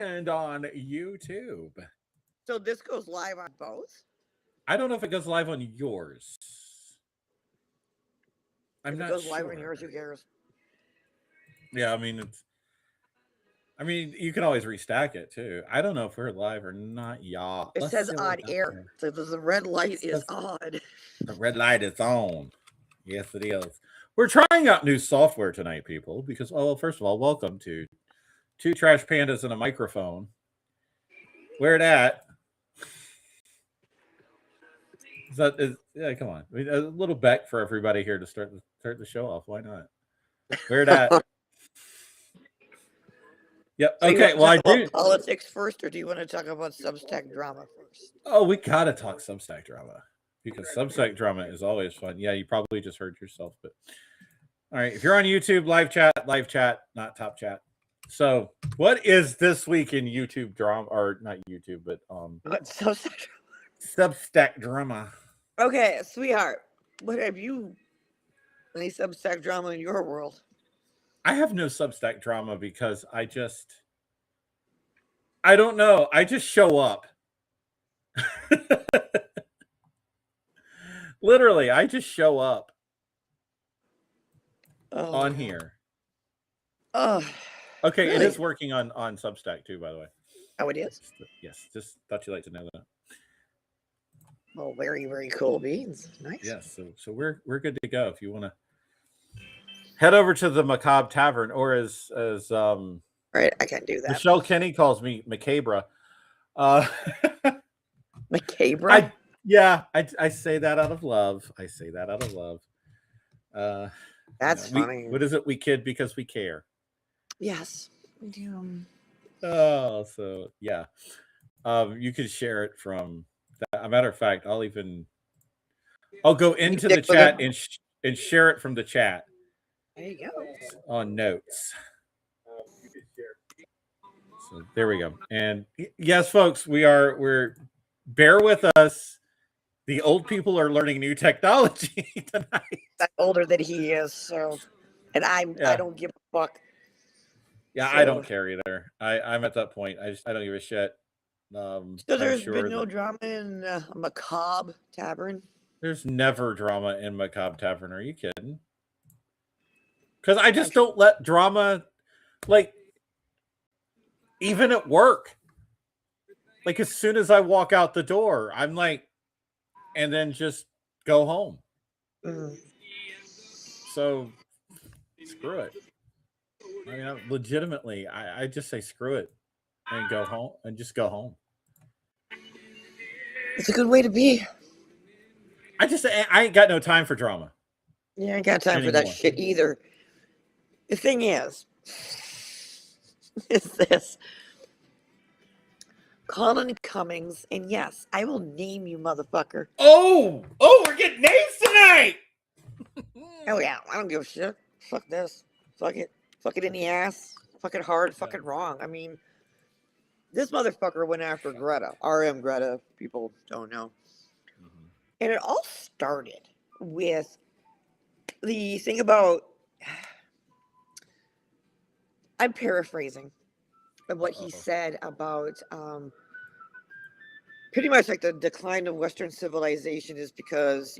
and on YouTube. So this goes live on both? I don't know if it goes live on yours. I'm If it not goes live on yours, sure. who cares? Yeah, I mean, you can always restack it too. I don't know if we're live or not, y'all. It Let's says see what we on got air. here. So the red light It is says on. the red light is on. Yes, it is. We're trying out new software tonight, people, because, well, first of all, welcome to Two Trash Pandas and a Microphone. Where it at? Yeah, come on. I mean, a little Beck for everybody here to start the show off. Why not? Where it at? Yep. So you Okay. want to Well, talk I about do. politics first, or do you want to talk about Substack drama first? Oh, we gotta talk Substack drama because Substack drama is always fun. Yeah, you probably just heard yourself, but all right. If you're on YouTube, live chat, not top chat. So, what is this week in YouTube drama, or not YouTube, but What Substack? Substack drama? Okay, sweetheart. What have you any Substack drama in your world? I have no Substack drama because I don't know. I just show up. Literally, I just show up on Oh, here. oh, Okay, it is really? working on Substack too, by the way. Oh, it is. Yes, just thought you'd like to know that. Well, very, very cool beans. Nice. Yes, so we're good to go. If you want to head over to the Macabre Tavern, or as All right, I can't do that. Michelle Kenny calls me, Macabre. Uh, Macabre. I yeah, I say that out of love. I say that out of love. Uh, That's we funny. what is it? We kid because we care. Yes, we do. Oh, so yeah. You can share it from that. A matter of fact, I'll go You into stick the with it. chat and share it from the chat There you go. on notes. So there we go. And yes, folks, we're bear with us. The old people are learning new technology tonight. I'm older than he is, so and I Yeah. don't give a fuck. Yeah, I So don't care either. I'm at that point. I don't give a shit. so I'm there's been sure no that drama in Macabre Tavern. there's never drama in Macabre Tavern. Are you kidding? Because I just Actually, don't let drama, like, even at work. Like, as soon as I walk out the door, I'm like, and then just go home. mm, So screw it. I mean, legitimately, I just say screw it and go home and just go home. it's a good way to be. I ain't got no time for drama Yeah, I ain't got time for that anymore. shit either. The thing is this Colin Cummings, and yes, I will name you, motherfucker. Oh, we're getting names tonight. Oh yeah, I don't give a shit. Fuck this. Fuck it. Fuck it in the ass. Fuck it hard. Fuck it wrong. I mean, this motherfucker went after Greta. RM Greta, if people don't know. Mhm. And it all started with the thing about, I'm paraphrasing of what he Uh-oh. said about pretty much like the decline of Western civilization is because,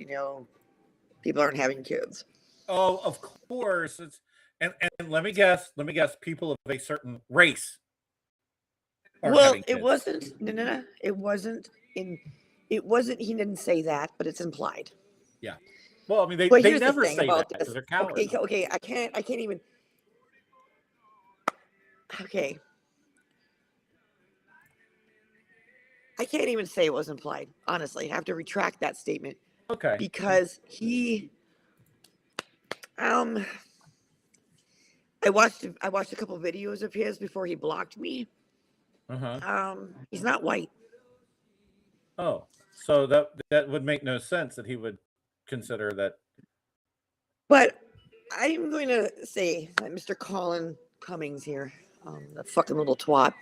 people aren't having kids. Oh, of course. And let me guess. People of a certain race aren't Well, having it kids. wasn't, no. It wasn't, he didn't say that, but it's implied. Yeah. Well, I mean, But they here's the never thing say that about because this. they're Okay, cowards. okay, I can't even. Okay, I can't even say it was implied. Honestly, I have to retract that statement Okay. because um, I watched a couple of videos of his before he blocked me. Uh huh. He's not white, Oh, so that would make no sense that he would consider that. but I'm going to say that Mr. Colin Cummings here, the fucking little twat,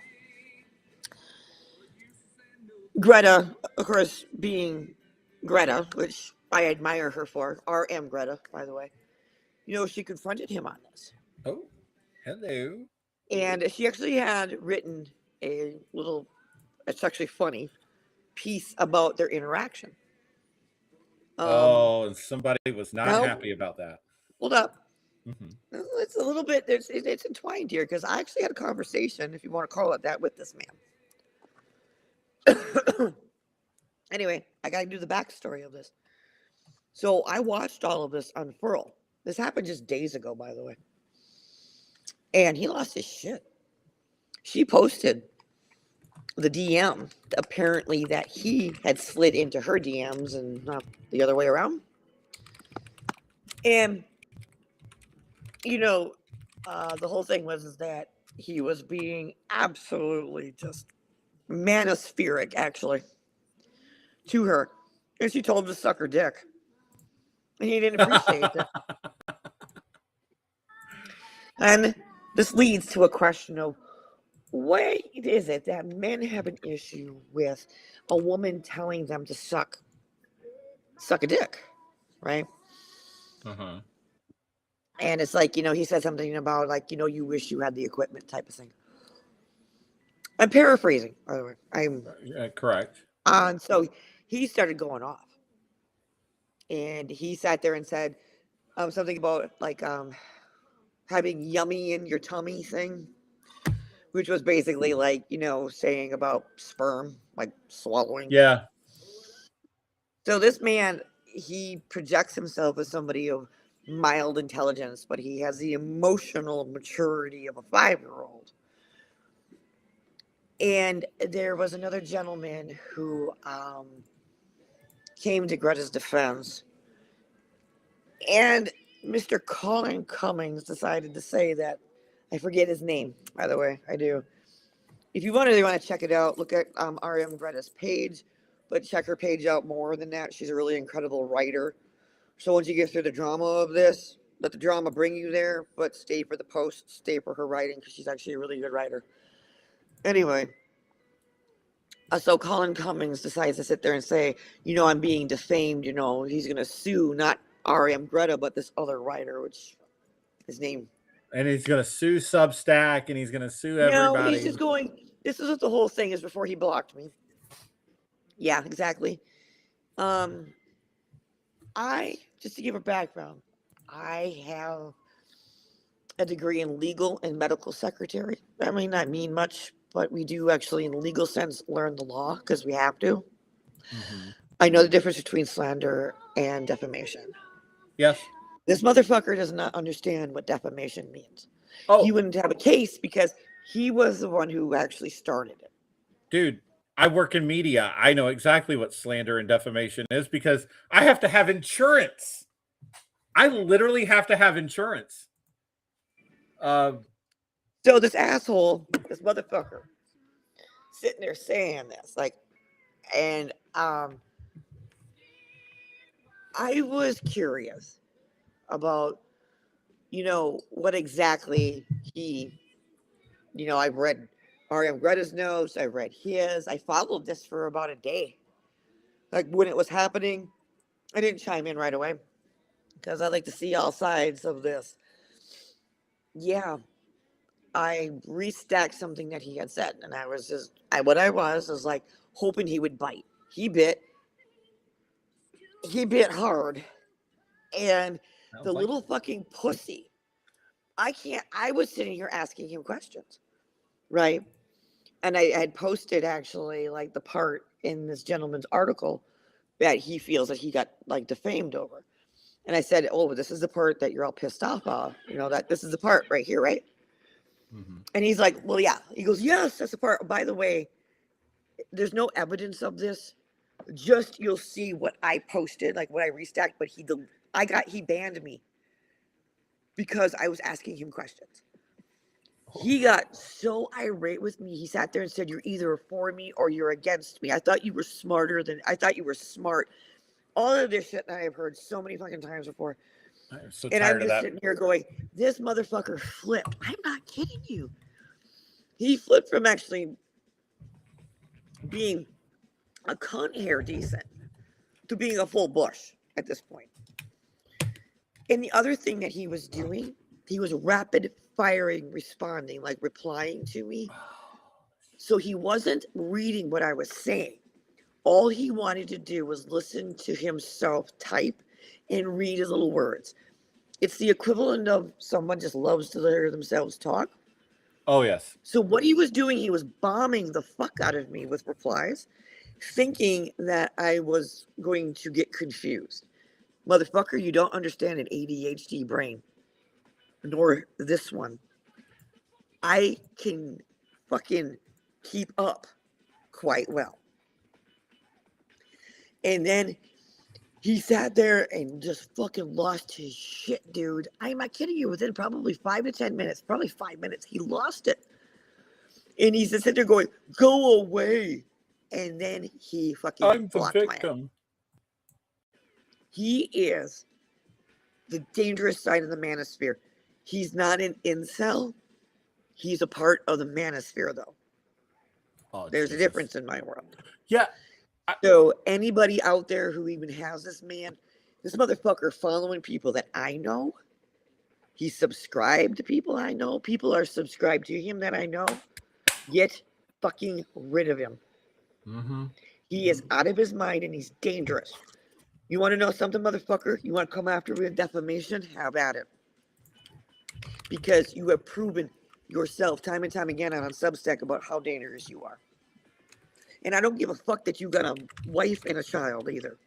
Greta, of course, being Greta, which I admire her for. RM Greta, by the way. She confronted him on this. Oh, hello. And she actually had written a little, it's actually funny, piece about their interaction. And somebody was not now, happy about that. Hold up. Mm-hmm. It's a little bit, it's entwined here because I actually had a conversation, if you want to call it that, with this man. Anyway, I got to do the backstory of this. So I watched all of this unfurl. This happened just days ago, by the way. And he lost his shit. She posted the DM, apparently, that he had slid into her DMs and not the other way around. And, the whole thing was that he was being absolutely just manospheric, actually, to her. And she told him to suck her dick. And he didn't appreciate it. And this leads to a question of, why is it that men have an issue with a woman telling them to suck a dick, right? Uh-huh. And it's like, he said something about, like, you wish you had the equipment type of thing. I'm paraphrasing, by the way. I'm correct. And so he started going off. And he sat there and said something about, like, having yummy in your tummy thing, which was basically like, saying about sperm, like swallowing. Yeah. So this man, he projects himself as somebody of mild intelligence, but he has the emotional maturity of a 5-year-old. And there was another gentleman who came to Greta's defense. And Mr. Colin Cummings decided to say that, I forget his name, by the way, I do. If you really want to check it out, look at RM Greta's page, but check her page out more than that. She's a really incredible writer. So once you get through the drama of this, let the drama bring you there, but stay for the post, stay for her writing, because she's actually a really good writer. Anyway, so Colin Cummings decides to sit there and say, I'm being defamed, he's going to sue not RM Greta, but this other writer, which his name. And he's going to sue Substack, and he's going to sue everybody. No, he's just going, this is what the whole thing is before he blocked me. Yeah, exactly. Just to give a background, I have a degree in legal and medical secretary. That may not mean much, but we do actually, in the legal sense, learn the law because we have to. Mm-hmm. I know the difference between slander and defamation. Yes. This motherfucker does not understand what defamation means. Oh. He wouldn't have a case because he was the one who actually started it. Dude, I work in media. I know exactly what slander and defamation is because I have to have insurance. I literally have to have insurance. So this asshole, this motherfucker, sitting there saying this, like, and I was curious about, what exactly he, I've read RM Greta's notes, I read his, I followed this for about a day. Like, when it was happening, I didn't chime in right away because I like to see all sides of this. Yeah, I restacked something that he had said, and I was just, was like hoping he would bite. He bit hard, and the little fucking pussy. I was sitting here asking him questions, right? And I had posted actually like the part in this gentleman's article that he feels that he got like defamed over. And I said, oh, this is the part that you're all pissed off of, that this is the part right here, right? Mm-hmm. And he's like, well, yeah. He goes, yes, that's the part. By the way, there's no evidence of this. Just you'll see what I posted, like what I restacked, but he banned me because I was asking him questions. He got so irate with me. He sat there and said, you're either for me or you're against me. I thought you were smart. All of this shit that I've heard so many fucking times before. I'm so and tired I'm of just that. sitting here going, this motherfucker flipped. I'm not kidding you. He flipped from actually being a cunt hair decent to being a full bush at this point. And the other thing that he was doing, he was rapid firing, responding, like replying to me. So he wasn't reading what I was saying. All he wanted to do was listen to himself type and read his little words. It's the equivalent of someone just loves to hear themselves talk. Oh, yes. So what he was doing, he was bombing the fuck out of me with replies, thinking that I was going to get confused. Motherfucker, you don't understand an ADHD brain, nor this one. I can fucking keep up quite well. And then he sat there and just fucking lost his shit, dude. I'm not kidding you. Within probably 5 to 10 minutes, probably 5 minutes, he lost it. And he's just sitting there going, go away. And then he fucking I'm the blocked my ass. victim. He is the dangerous side of the manosphere. He's not an incel. He's a part of the manosphere, though. Oh, There's Jesus. a difference in my world. Yeah. So anybody out there who even has this man, this motherfucker following people that I know, he's subscribed to people I know. People are subscribed to him that I know. Get fucking rid of him. Mm-hmm. He is out of his mind and he's dangerous. You want to know something, motherfucker? You want to come after me with defamation? Have at it. Because you have proven yourself time and time again on Substack about how dangerous you are. And I don't give a fuck that you got a wife and a child either.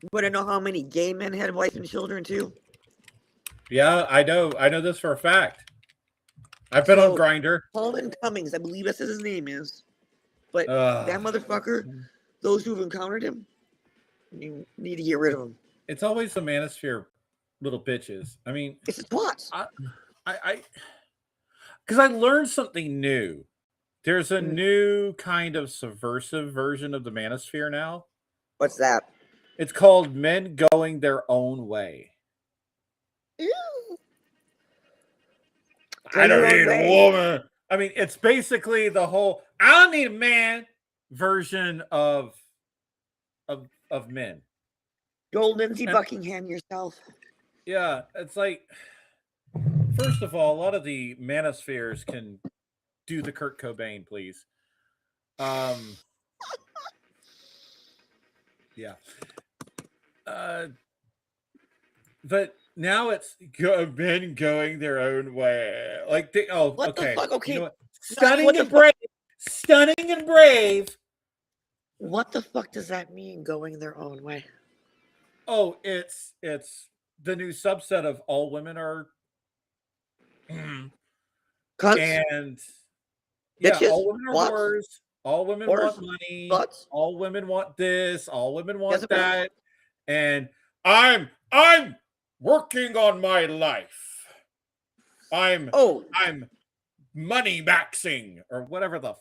You want to know how many gay men had wife and children too? Yeah, I know. I know this for a fact. I've been on Grindr. Coleman Cummings, I believe that's what his name is. But that motherfucker, those who've encountered him, you need to get rid of him. It's always the manosphere little bitches. I mean, it's a twat. Because I learned something new. There's a new kind of subversive version of the manosphere now. What's that? It's called men going their own way. Ew. I don't need a woman. I mean, it's basically the whole I don't need a man version of men. Go Lindsey Buckingham yourself. Yeah, it's like, first of all, a lot of the manospheres can do the Kurt Cobain, please. Yeah. But now it's men going their own way. Like, what okay. The fuck? Okay. You know what? Stunning and brave. Stunning and brave. What the fuck does that mean, going their own way? Oh, it's the new subset of all women are Cunts? And yeah, bitches, all women are whores. All women want money. Butts? All women want this. All women want Doesn't that. And I'm working on my life. I'm money maxing or whatever the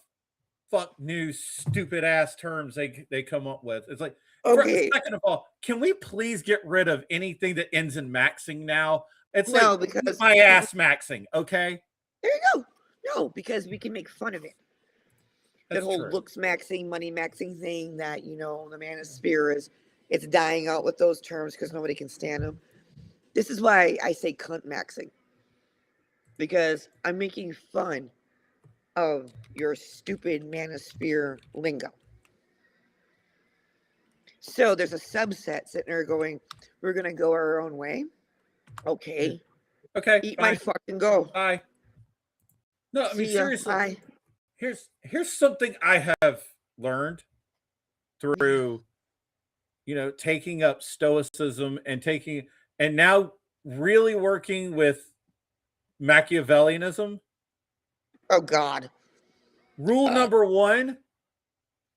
fuck new stupid ass terms they come up with. It's like, okay. Second of all, can we please get rid of anything that ends in maxing now? It's because my ass maxing, okay? There you go. No, because we can make fun of it. That whole looks maxing, money maxing thing that, the manosphere it's dying out with those terms because nobody can stand them. This is why I say cunt maxing. Because I'm making fun of your stupid manosphere lingo. So there's a subset sitting there going, we're going to go our own way. Okay. Okay. Eat my fucking go. Bye. No, I mean, seriously. Bye. Here's something I have learned through, taking up stoicism and now really working with Machiavellianism. Oh, God. Rule number 1,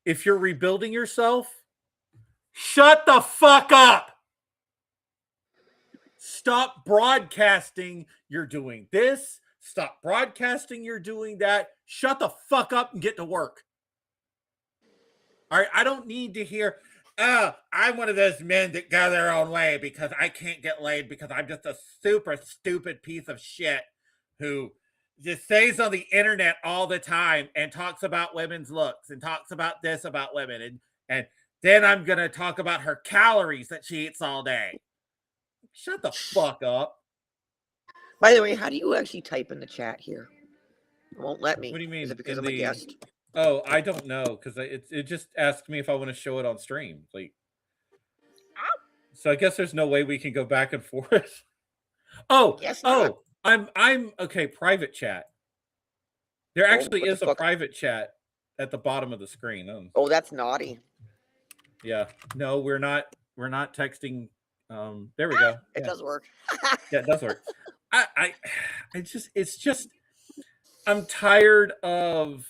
if you're rebuilding yourself, shut the fuck up. Stop broadcasting you're doing this. Stop broadcasting you're doing that. Shut the fuck up and get to work. All right, I don't need to hear, I'm one of those men that go their own way because I can't get laid because I'm just a super stupid piece of shit who just stays on the internet all the time and talks about women's looks and talks about this about women. And then I'm going to talk about her calories that she eats all day. Shut the fuck up. By the way, how do you actually type in the chat here? won't let me. What do you mean? Is it because In I'm a the guest? Oh, I don't know, because it just asked me if I want to show it on stream. Like, so I guess there's no way we can go back and forth. Oh, Yes, not. I'm okay. Private chat. There Oh, actually what the is a fuck? private chat at the bottom of the screen. Oh, that's naughty. Yeah. No, we're not. We're not texting. There we go. It Yeah. does work. Yeah, it does work. It's just. I'm tired of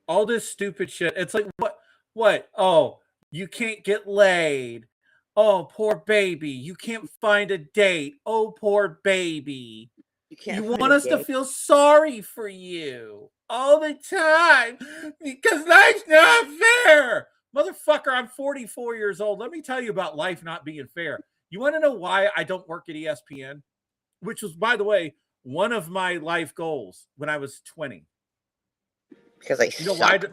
all this stupid shit. It's like what? Oh, you can't get laid. Oh, poor baby. You can't find a date. Oh, poor baby. You can't You find want a us to date. feel sorry for you all the time because life's not fair. Motherfucker, I'm 44 years old. Let me tell you about life not being fair. You want to know why I don't work at ESPN? Which was, by the way, one of my life goals when I was 20. Because I You know suck. why?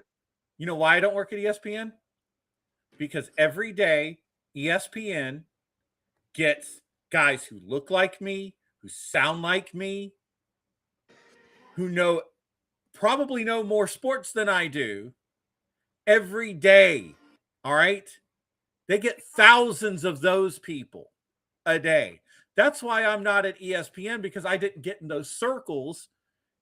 You know why I don't work at ESPN? Because every day ESPN gets guys who look like me, who sound like me, who probably know more sports than I do every day. All right? They get thousands of those people a day. That's why I'm not at ESPN, because I didn't get in those circles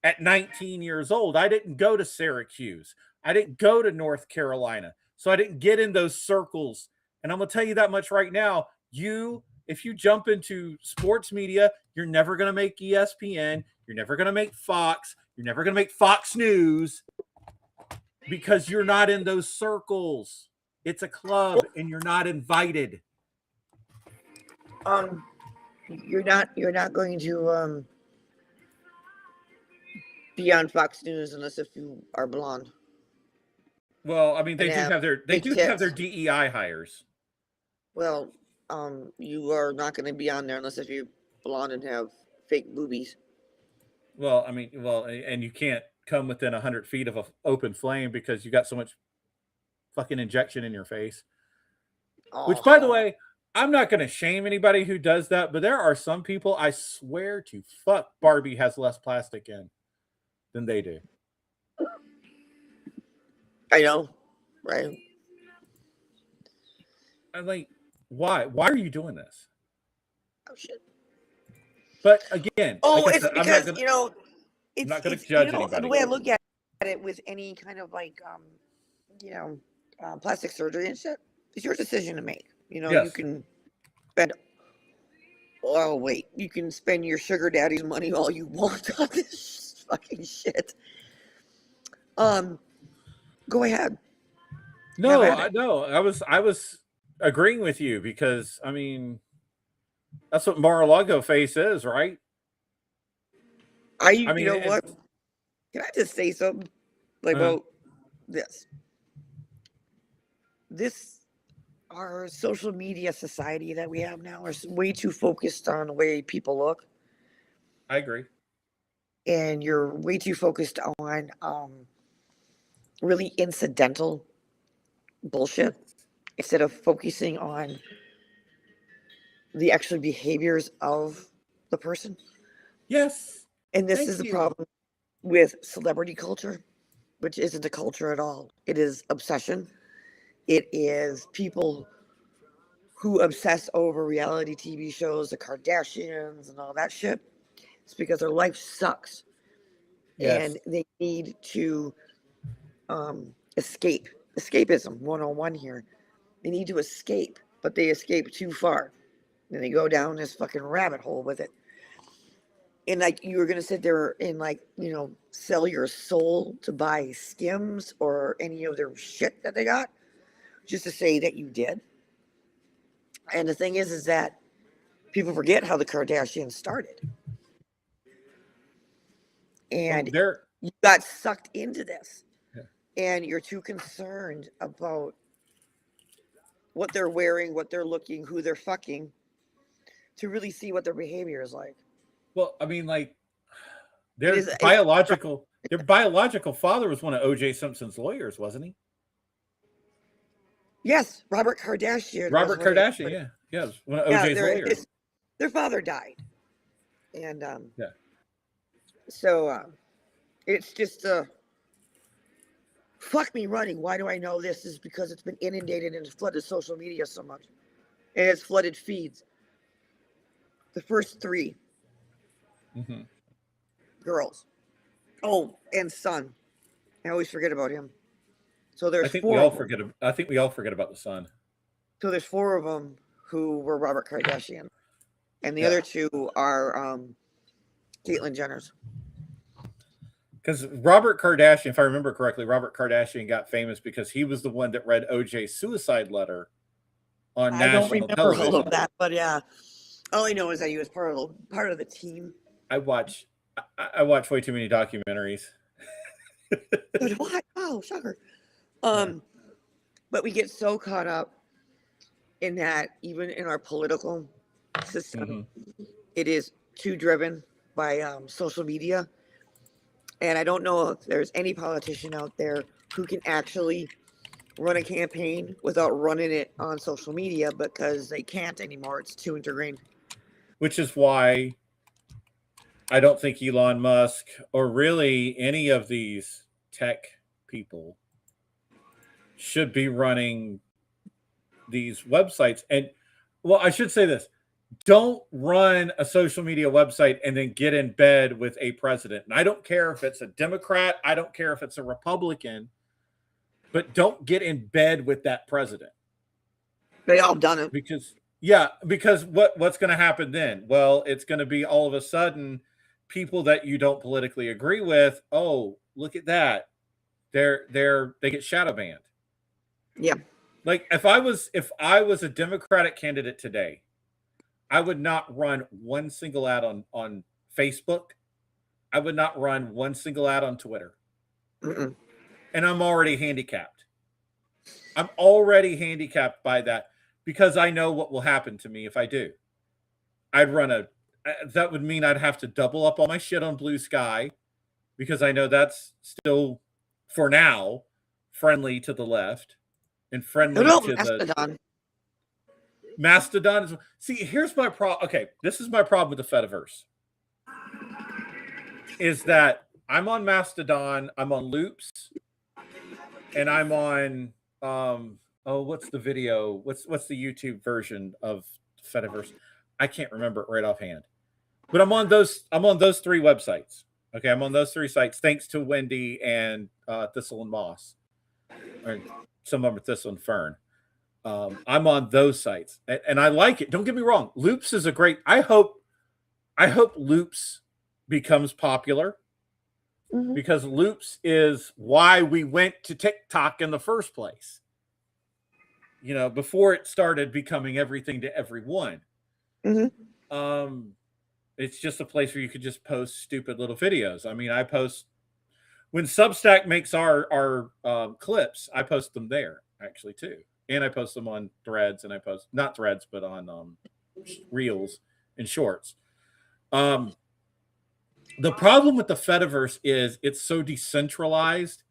at 19 years old. I didn't go to Syracuse. I didn't go to North Carolina. So I didn't get in those circles. And I'm going to tell you that much right now. If you jump into sports media, you're never going to make ESPN. You're never going to make Fox. You're never going to make Fox News, because you're not in those circles. It's a club and you're not invited. You're not going to be on Fox News unless if you are blonde. Well, I mean, they And do have their DEI hires. Well, you are not going to be on there unless if you're blonde and have fake boobies. Well, I mean, and you can't come within 100 feet of an open flame because you got so much fucking injection in your face. Oh. Which, by the way, I'm not going to shame anybody who does that, but there are some people, I swear to fuck, Barbie has less plastic in than they do. I know, right? I'm like, why? Why are you doing this? Oh shit. But again, like it's because I'm not going to judge anybody. The way I look at it with any kind of plastic surgery and shit, it's your decision to make. Yes. You can spend. Oh wait, you can spend your sugar daddy's money all you want on this fucking shit. Go ahead. No, I was agreeing with you, because I mean, that's what Mar-a-Lago face is, right? You know what? Can I just say something about this? Our social media society that we have now is way too focused on the way people look. I agree. And you're way too focused on really incidental bullshit instead of focusing on the actual behaviors of the person. Yes. And this is the problem with celebrity culture, which isn't a culture at all. It is obsession. It is people who obsess over reality TV shows, the Kardashians and all that shit. It's because their life sucks. Yes. And they need to escape. Escapism 101 here. They need to escape, but they escape too far. And they go down this fucking rabbit hole with it. And like you were gonna sit there and sell your soul to buy Skims or any of their shit that they got, just to say that you did. And the thing is that people forget how the Kardashians started. And you got sucked into this. Yeah. And you're too concerned about what they're wearing, what they're looking, who they're fucking, to really see what their behavior is like. Well, I mean, like, their biological father was one of O.J. Simpson's lawyers, wasn't he? Yes, Robert Kardashian. Robert Kardashian, yeah. Yeah, one of O.J.'s lawyers. Their father died. And yeah. So It's just fuck me running. Why do I know this? Is because it's been inundated and it's flooded social media so much. And it's flooded feeds. The first three girls. Oh, and son. I always forget about him. So there's I think four. we all forget. I think we all forget about the son. So there's four of them who were Robert Kardashian, and the other two are Caitlyn Jenner's. Because Robert Kardashian, if I remember correctly, Robert Kardashian got famous because he was the one that read OJ's suicide letter on national television. I don't remember all of that, but yeah, all I know is that he was part of the team. I watch way too many documentaries. What? Oh, shocker. But we get so caught up in that, even in our political system, it is too driven by social media. And I don't know if there's any politician out there who can actually run a campaign without running it on social media, because they can't anymore. It's too ingrained. Which is why I don't think Elon Musk or really any of these tech people should be running these websites. And well, I should say this. Don't run a social media website and then get in bed with a president. And I don't care if it's a Democrat. I don't care if it's a Republican. But don't get in bed with that president. They all done it. Because what's going to happen then? Well, it's going to be all of a sudden people that you don't politically agree with. Oh, look at that. They get shadow banned. Yeah. Like if I was a Democratic candidate today, I would not run one single ad on Facebook. I would not run one single ad on Twitter. And I'm already handicapped. I'm already handicapped by that because I know what will happen to me if I do. That would mean I'd have to double up all my shit on Blue Sky because I know that's still, for now, friendly to the left and friendly to Mastodon. Mastodon is. See, here's my problem. Okay, this is my problem with the Fediverse. Is that I'm on Mastodon, I'm on Loops, and I'm on what's the video? What's the YouTube version of Fediverse? I can't remember it right offhand. But I'm on those three websites. Okay, I'm on those three sites thanks to Wendy and Thistle and Moss. Or some of them are Thistle and Fern. I'm on those sites and I like it. Don't get me wrong. Loops is a great. I hope Loops becomes popular because Loops is why we went to TikTok in the first place. You know, before it started becoming everything to everyone. It's just a place where you could just post stupid little videos. I mean, I post when Substack makes our clips. I post them there actually too. And I post them on Threads, and I post not Threads, but on Reels and Shorts. The problem with the Fediverse is it's so decentralized.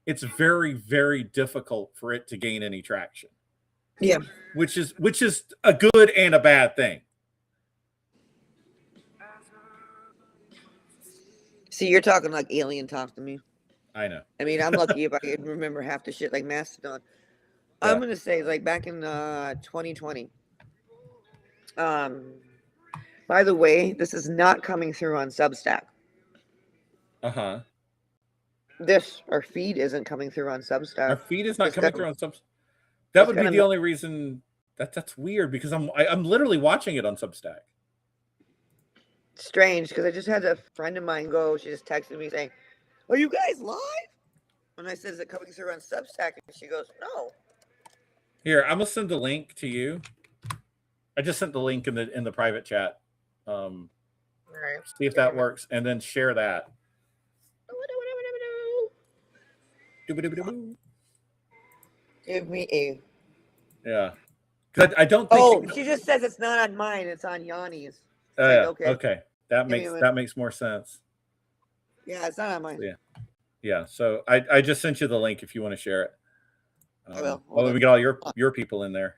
It's very, very difficult for it to gain any traction. Yeah, which is a good and a bad thing. See, you're talking like alien talk to me. I know. I mean, I'm lucky if I can remember half the shit like Mastodon. Yeah. I'm gonna say like back in 2020. By the way, this is not coming through on Substack. Our feed isn't coming through on Substack. Our feed is not coming through on Substack. That would be the only reason. That's weird because I'm literally watching it on Substack. Strange, because I just had a friend of mine go. She just texted me saying, "Are you guys live?" And I said, "Is it coming through on Substack?" And she goes, "No." Here, I'm gonna send the link to you. I just sent the link in the private chat. Right. See if that works, and then share that. Give me a. Yeah, because I don't think. Oh, she just says it's not on mine; it's on Yanni's. Okay, that makes more sense. Yeah, it's not on mine. Yeah. So I just sent you the link if you want to share it. I will. Well, we got all your people in there.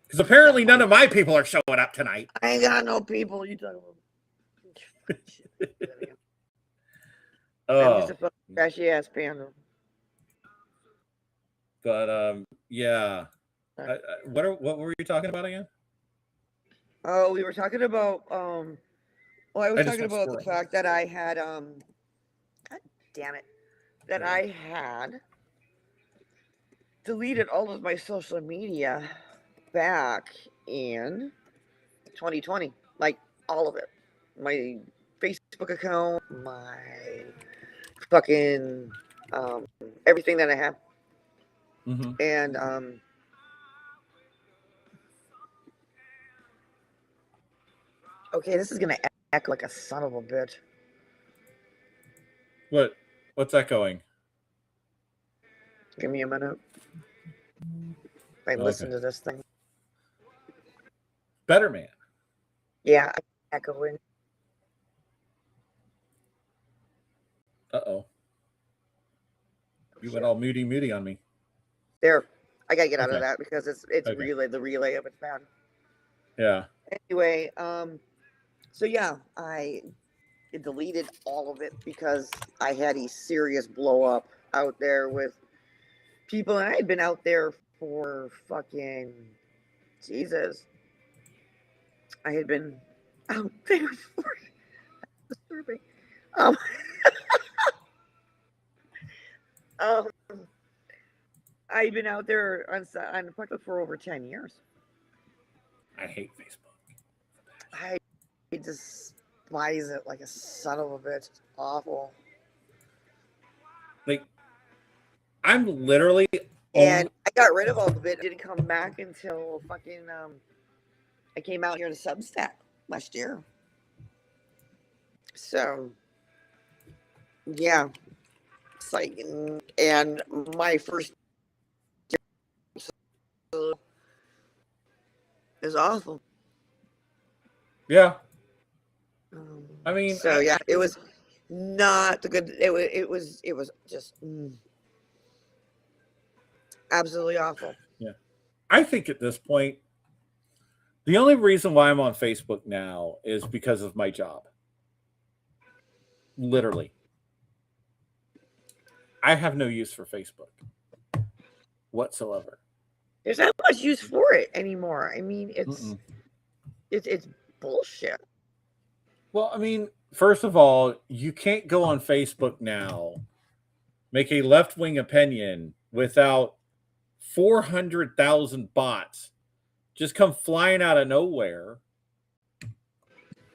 Because apparently none of my people are showing up tonight. I ain't got no people. You talking about? I'm just Oh, a fucking trashy ass panda. but yeah. What were you talking about again? Oh, we were talking about well, I was I just talking went about the squirrel. fact that I had God damn it, that I had deleted all of my social media back in 2020, like all of it, my Facebook account, my fucking everything that I have, Mm-hmm. and okay, this is gonna act like a son of a bitch. What's that going? Give me a minute. I listen Okay. to this thing. Better man. Yeah, echoing. Uh-oh. You went all moody on me. There, I gotta get out of Okay. that because it's Okay. the relay of it's bad. Yeah. Anyway, so yeah, I deleted all of it because I had a serious blow up out there with people, and I had been out there for fucking Jesus. I had been out there for disturbing. Um, um, I'd been out there on Facebook for over 10 years. I hate Facebook. I despise it like a son of a bitch. It's awful. Like, I'm literally And I got rid of all of it. Didn't come back until fucking I came out here to Substack last year. So yeah, it's like, and my first is awful. Yeah. I mean, So yeah, it was not the good. It was just absolutely awful. yeah. I think at this point, the only reason why I'm on Facebook now is because of my job. Literally. I have no use for Facebook whatsoever. There's not much use for it anymore. I mean, Mm-mm. it's bullshit. Well, I mean, first of all, you can't go on Facebook now, make a left wing opinion without 400,000 bots just come flying out of nowhere.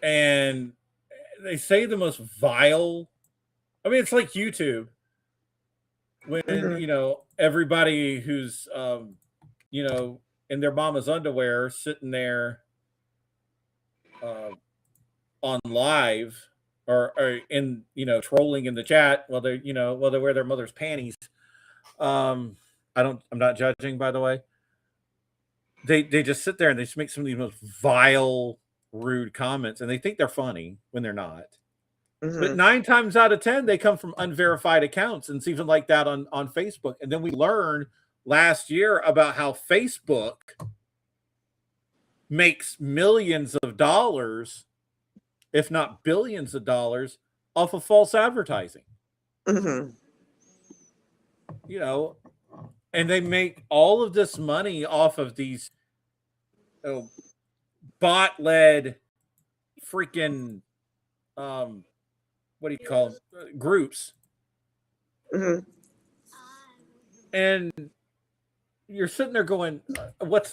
And they say the most vile. I mean, it's like YouTube when, everybody who's, in their mama's underwear sitting there on live or in, trolling in the chat while they wear their mother's panties. I'm not judging, by the way. They just sit there and they just make some of these most vile, rude comments, and they think they're funny when they're not. But 9 times out of 10, they come from unverified accounts, and it's even like that on Facebook. And then we learned last year about how Facebook makes millions of dollars, if not billions of dollars, off of false advertising. And they make all of this money off of these bot-led freaking what do you call them? Groups. And you're sitting there going, what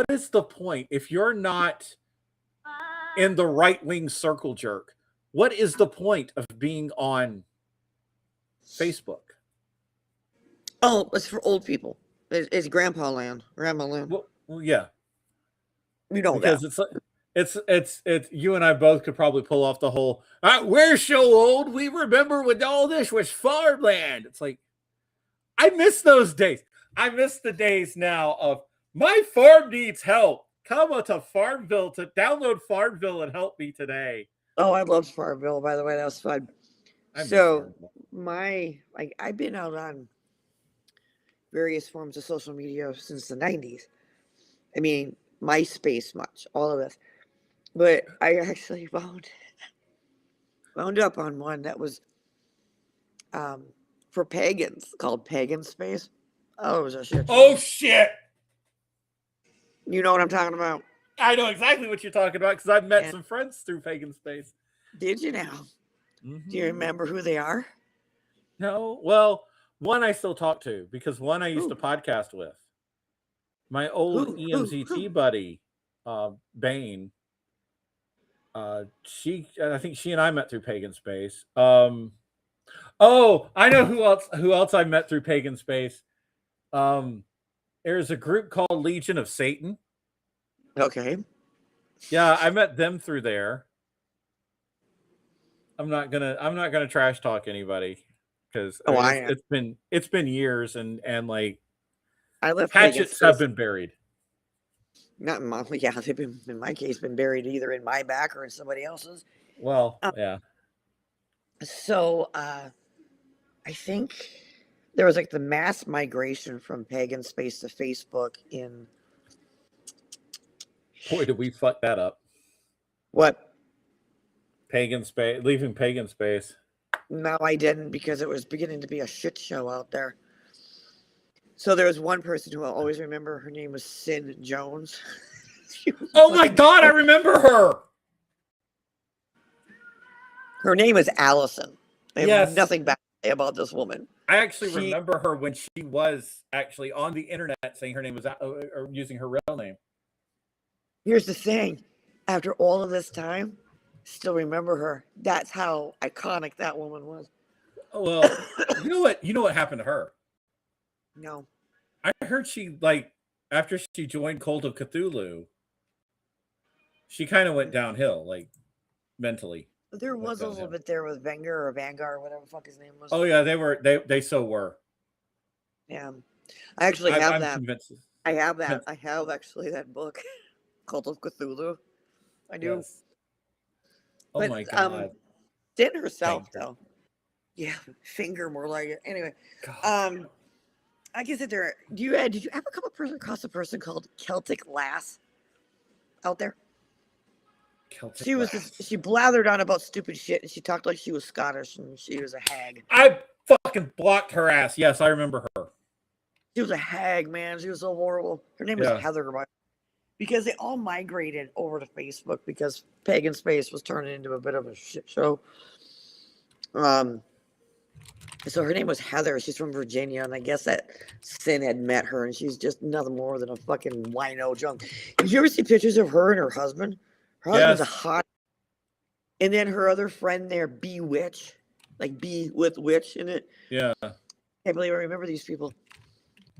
is the point if you're not in the right-wing circle jerk? What is the point of being on Facebook? Oh, it's for old people. It's grandpa land, grandma land. Well, yeah. You know because that. it's you and I both could probably pull off the whole we're so old we remember when all this was farmland. It's like I miss those days. I miss the days now of my farm needs help. Come on to Farmville to download Farmville and help me today. Oh, I loved Farmville, by the way. That was fun. So I've been out on various forms of social media since the 90s. I mean, MySpace much, all of this. But I actually wound up on one that was for pagans called Pagan Space. Oh, it was a shit show. Oh shit! You know what I'm talking about? I know exactly what you're talking about because I've met And some friends through Pagan Space. did you now? Mm-hmm. Do you remember who they are? No. Well, one I still talk to because one I used Who? to podcast with. My old Who? EMZT buddy, Bane. I think she and I met through Pagan Space. Oh, I know who else. Who else I met through Pagan Space? There's a group called Legion of Satan. Okay. Yeah, I met them through there. I'm not gonna trash talk anybody because Oh, I am. it's been years and like I left Pagan hatchets have Space. been buried. Not in my, yeah, they've been, in my case, been buried either in my back or in somebody else's. Well, yeah. So, I think there was like the mass migration from Pagan Space to Facebook in Boy, did we fuck that up. what? Pagan Space, leaving Pagan Space. No, I didn't because it was beginning to be a shit show out there. So there was one person who I'll always remember. Her name was Sin Jones. Oh my God, I remember her. Her name is Allison. I have Yes. nothing bad to say about this woman. I actually remember her when she was actually on the internet saying her name was or using her real name. Here's the thing. After all of this time, still remember her. That's how iconic that woman was. Well, you know what happened to her? No. I heard she, like, after she joined Cult of Cthulhu, she kind of went downhill, like, mentally. There was a little bit there with Wenger or Vanguard or whatever the fuck his name was. Oh yeah, they so were. Yeah. I actually have I'm that. Convinced. I have that. I have actually that book, Cult of Cthulhu. I do. Yes. Oh my God. Sin herself Finger. though. Yeah, finger more like it. Anyway, God. I guess that there. Did you ever come across a person called Celtic Lass out there? Celtic She was she blathered on about stupid shit and she talked like she was Scottish and she was a hag. I fucking blocked her ass. Yes, I remember her. She was a hag, man. She was so horrible. Her name was Heather. Because they all migrated over to Facebook because Pagan Space was turning into a bit of a shit show. So her name was Heather. She's from Virginia, and I guess that Sin had met her, and she's just nothing more than a fucking wino junk. Did you ever see pictures of her and her husband? Her husband's a hot. And then her other friend there, B Witch, like B with witch in it. Yeah. Can't believe I remember these people.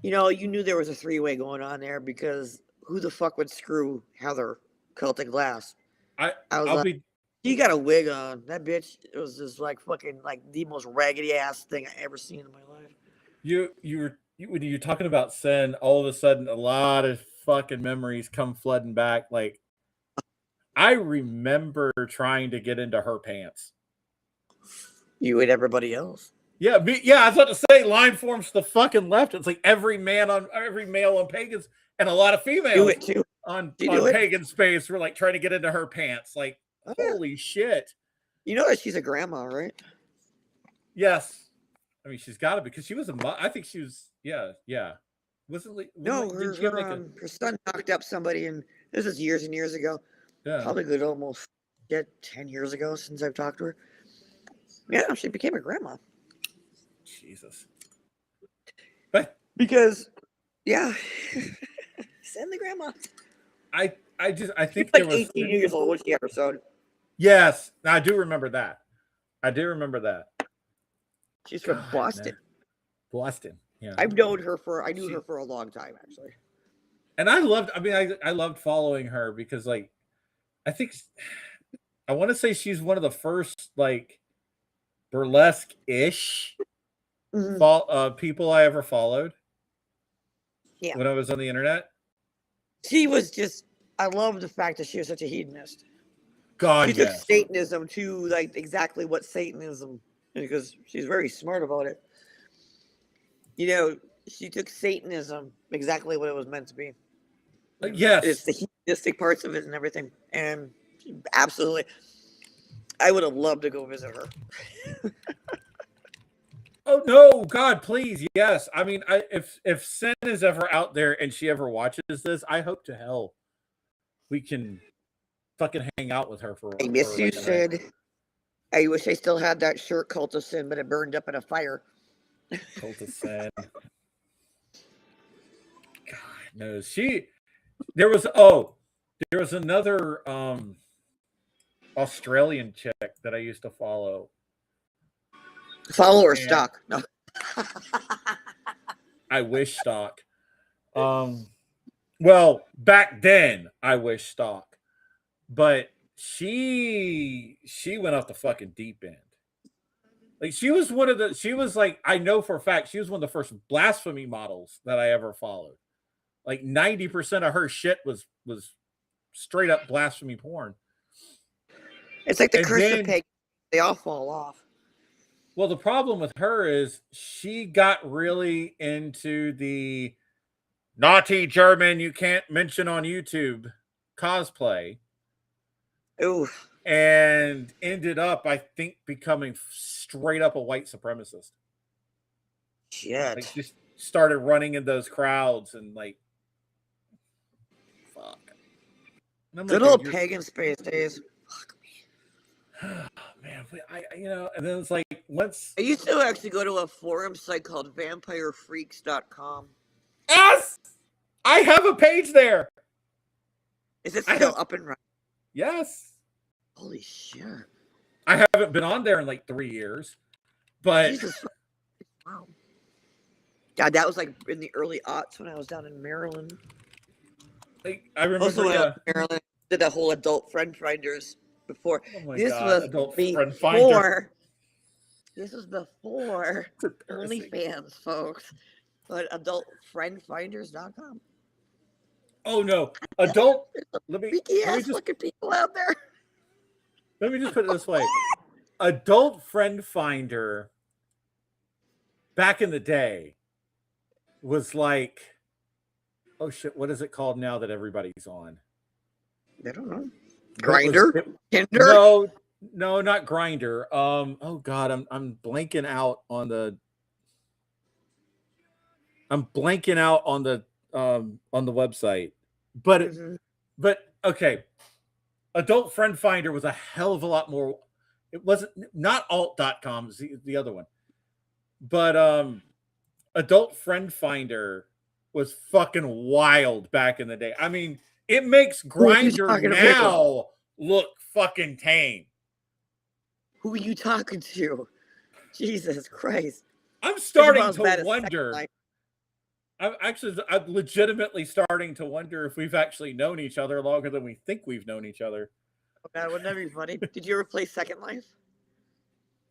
You know, you knew there was a three-way going on there because who the fuck would screw Heather Celtic Glass? I was like, she got a wig on. That bitch, it was just like fucking like the most raggedy ass thing I ever seen in my life. When you're talking about Sin, all of a sudden a lot of fucking memories come flooding back. Like, I remember trying to get into her pants. You and everybody else. Yeah, I was about to say line forms to the fucking left. It's like every male on Pagans and a lot of females on Pagan Space were like trying to get into her pants. Like, holy shit. You know that she's a grandma, right? Yes. I mean, she's got to because she was I think she was, yeah. Her son knocked up somebody, and this is years and years ago. Yeah. Probably good almost 10 years ago since I've talked to her. Yeah, she became a grandma. Jesus. But because, yeah, send the grandma. I think she was like 18 years old when she had her son. Yes, I do remember that. She's from Boston. Man. Boston. Yeah. I knew her for a long time actually. And I loved following her because like I want to say she's one of the first like burlesque-ish people I ever followed. Yeah. When I was on the internet. She was just I love the fact that she was such a hedonist. God, she took Satanism to like exactly what Satanism because she's very smart about it. You know, she took Satanism exactly what it was meant to be. Yes. It's the hedonistic parts of it and everything. And absolutely, I would have loved to go visit her. Oh no, God, please, yes. I mean, if Sin is ever out there and she ever watches this, I hope to hell we can fucking hang out with her for I miss you, like a night. Sid. I wish I still had that shirt, Cult of Sin, but it burned up in a fire. Cult of Sin. God knows. There was another Australian chick that I used to follow. Follow or stock? No. I wish stock. Well, back then I wish stock, but she went off the fucking deep end. Like she was like, I know for a fact she was one of the first blasphemy models that I ever followed. Like 90% of her shit was straight up blasphemy porn. It's like the curse of pig. They all fall off. Well, the problem with her is she got really into the naughty German you can't mention on YouTube cosplay. Ooh. And ended up, I think, becoming straight up a white supremacist. Shit. Like just started running in those crowds and like, fuck. Good old pagan space days. Fuck me. Man, and then it's like once I used to actually go to a forum site called vampirefreaks.com. Yes! I have a page there. Is it still up and running? Yes. Holy shit. I haven't been on there in like 3 years. But Jesus. Wow. God, that was like in the early aughts when I was down in Maryland. Like, I remember also when I was in Maryland, did that whole adult friend finders before. This was adult friend finder. Before. This was before OnlyFans, folks. But adultfriendfinders.com. Oh no. Adult let me just look at people out there. Let me just put it this way. Adult Friend Finder back in the day was like, oh shit, what is it called now that everybody's on? I don't know. Grinder? Tinder? No, not Grinder. Oh god, I'm blanking out on the website. But okay. Adult Friend Finder was a hell of a lot more. It wasn't not alt.com, the other one. But Adult Friend Finder was fucking wild back in the day. I mean, it makes Grindr now look fucking tame. Who are you talking to? Jesus Christ. I'm starting to wonder. I'm legitimately starting to wonder if we've actually known each other longer than we think we've known each other. Oh God, wouldn't that be funny? Did you ever play Second Life?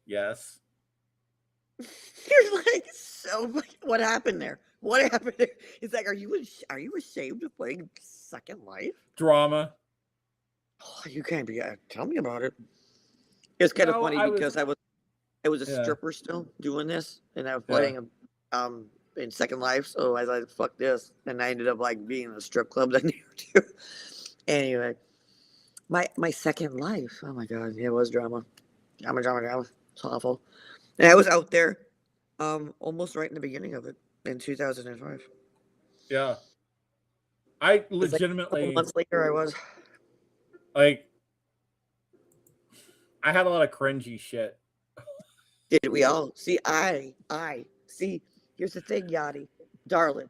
Yes. You're like, so what happened there? What happened there? It's like, are you ashamed of playing Second Life? Drama. Oh, you can't be. Tell me about it. It's kind of funny because I was a stripper still doing this, and I was playing in Second Life, so I was like, fuck this. And I ended up like being in a strip club that year too. Anyway, my Second Life. Oh my God, it was drama. Drama. It's awful. And I was out there almost right in the beginning of it in 2005. Yeah. I legitimately like a couple months later I was like I had a lot of cringy shit. Did we all? See, see, here's the thing, Yanni. Darling,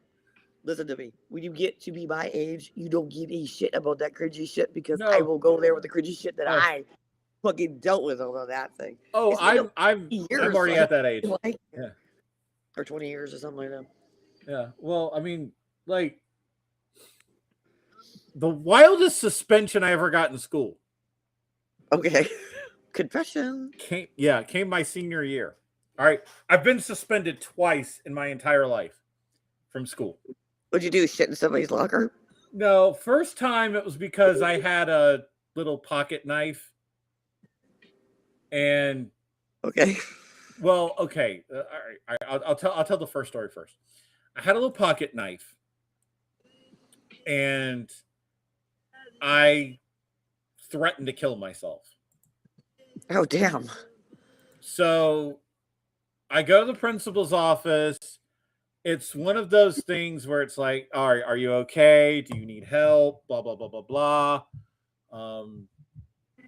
listen to me. When you get to be my age, you don't give a shit about that cringy shit because I will go there with the cringy shit that I fucking dealt with over that thing. Oh, I'm already at that age. Yeah. Or 20 years or something like that. Yeah. Well, I mean, like the wildest suspension I ever got in school. Okay. Confession. Came my senior year. All right. I've been suspended twice in my entire life from school. What'd you do? Shit in somebody's locker? No. First time it was because I had a little pocket knife. And okay. Well, okay. All right. I'll tell the first story first. I had a little pocket knife, and I threatened to kill myself. Oh, damn. So I go to the principal's office. It's one of those things where it's like, all right, are you okay? Do you need help? Blah, blah, blah, blah, blah.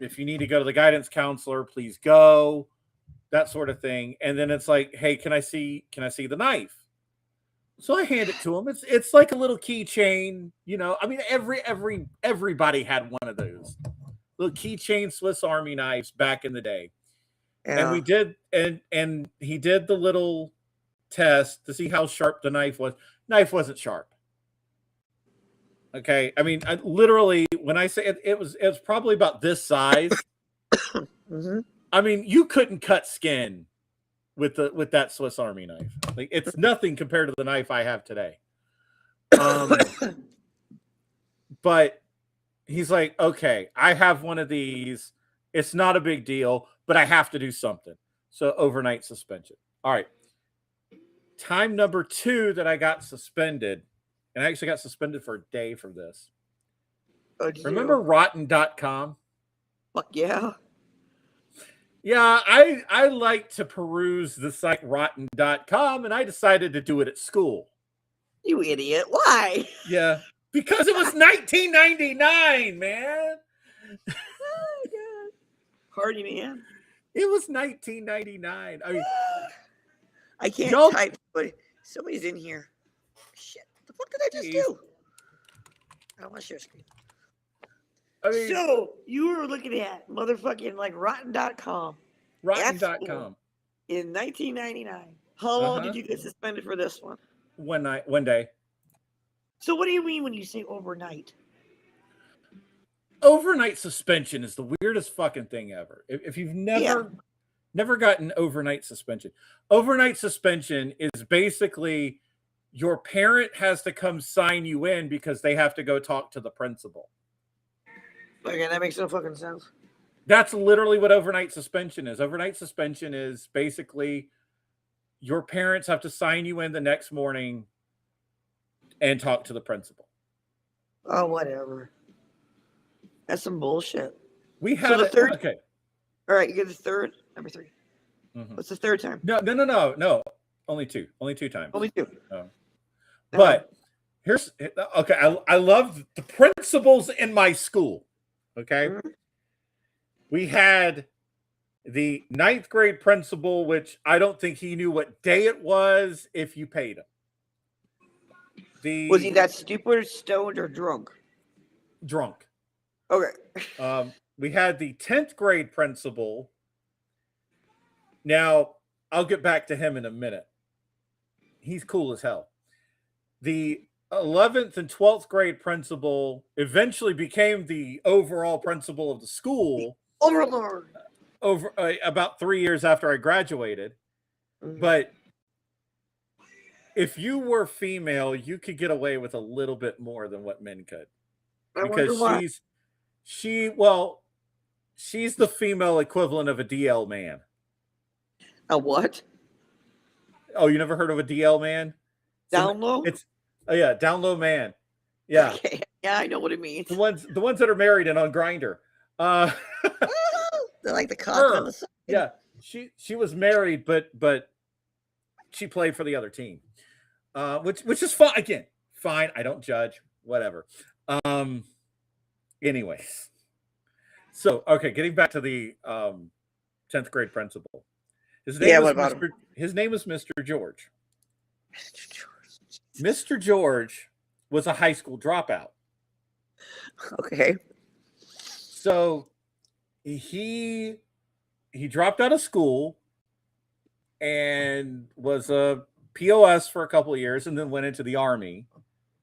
If you need to go to the guidance counselor, please go. That sort of thing. And then it's like, hey, can I see the knife? So I hand it to him. It's like a little keychain, you know. I mean, everybody had one of those little keychain Swiss Army knives back in the day. Yeah. And we did, and he did the little test to see how sharp the knife was. Knife wasn't sharp. Okay, I mean, literally, when I say it was probably about this size. Mm-hmm. I mean, you couldn't cut skin with that Swiss Army knife. Like, it's nothing compared to the knife I have today. But he's like, okay, I have one of these. It's not a big deal, but I have to do something. So overnight suspension. All right. Time number 2 that I got suspended, and I actually got suspended for a day for this. Remember rotten.com? Fuck yeah. Yeah, I like to peruse the site rotten.com, and I decided to do it at school. You idiot. Why? Yeah, because it was 1999, man. Oh, God. Party, man. It was 1999. I mean, I can't type, but somebody's in here. Shit. What the fuck did I just do? I don't want to share screen. I mean, So you were looking at motherfucking like rotten.com. rotten.com. In 1999. How long did you get suspended for this one? One day. So what do you mean when you say overnight? Overnight suspension is the weirdest fucking thing ever. If you've never gotten overnight suspension is basically your parent has to come sign you in because they have to go talk to the principal. Okay, that makes no fucking sense. That's literally what overnight suspension is. Overnight suspension is basically your parents have to sign you in the next morning and talk to the principal. Oh, whatever. That's some bullshit. We had the third. Okay. All right, you get the third. Number 3. Mm-hmm. What's the third time? No. Only 2 times. Only 2. But here's okay. I love the principals in my school. Okay. Mm-hmm. We had the 9th grade principal, which I don't think he knew what day it was if you paid him. Was he that stupid, stoned, or drunk? Drunk. Okay. We had the 10th grade principal. Now, I'll get back to him in a minute. He's cool as hell. The 11th and 12th grade principal eventually became the overall principal of the school. Overlord. Over about 3 years after I graduated. Mm-hmm. But if you were female, you could get away with a little bit more than what men could. Because she's the female equivalent of a DL man. A what? Oh, you never heard of a DL man? Down low? Down low man. Yeah. Okay. Yeah, I know what it means. The ones that are married and on Grindr. They're like the cock on the side. Yeah. She was married, but she played for the other team. Which is fine. Again, fine. I don't judge. Whatever. Anyways. So, okay, getting back to the 10th grade principal. His name was Mr. George. Mr. George. Mr. George was a high school dropout. Okay. So he dropped out of school and was a POS for a couple of years and then went into the Army.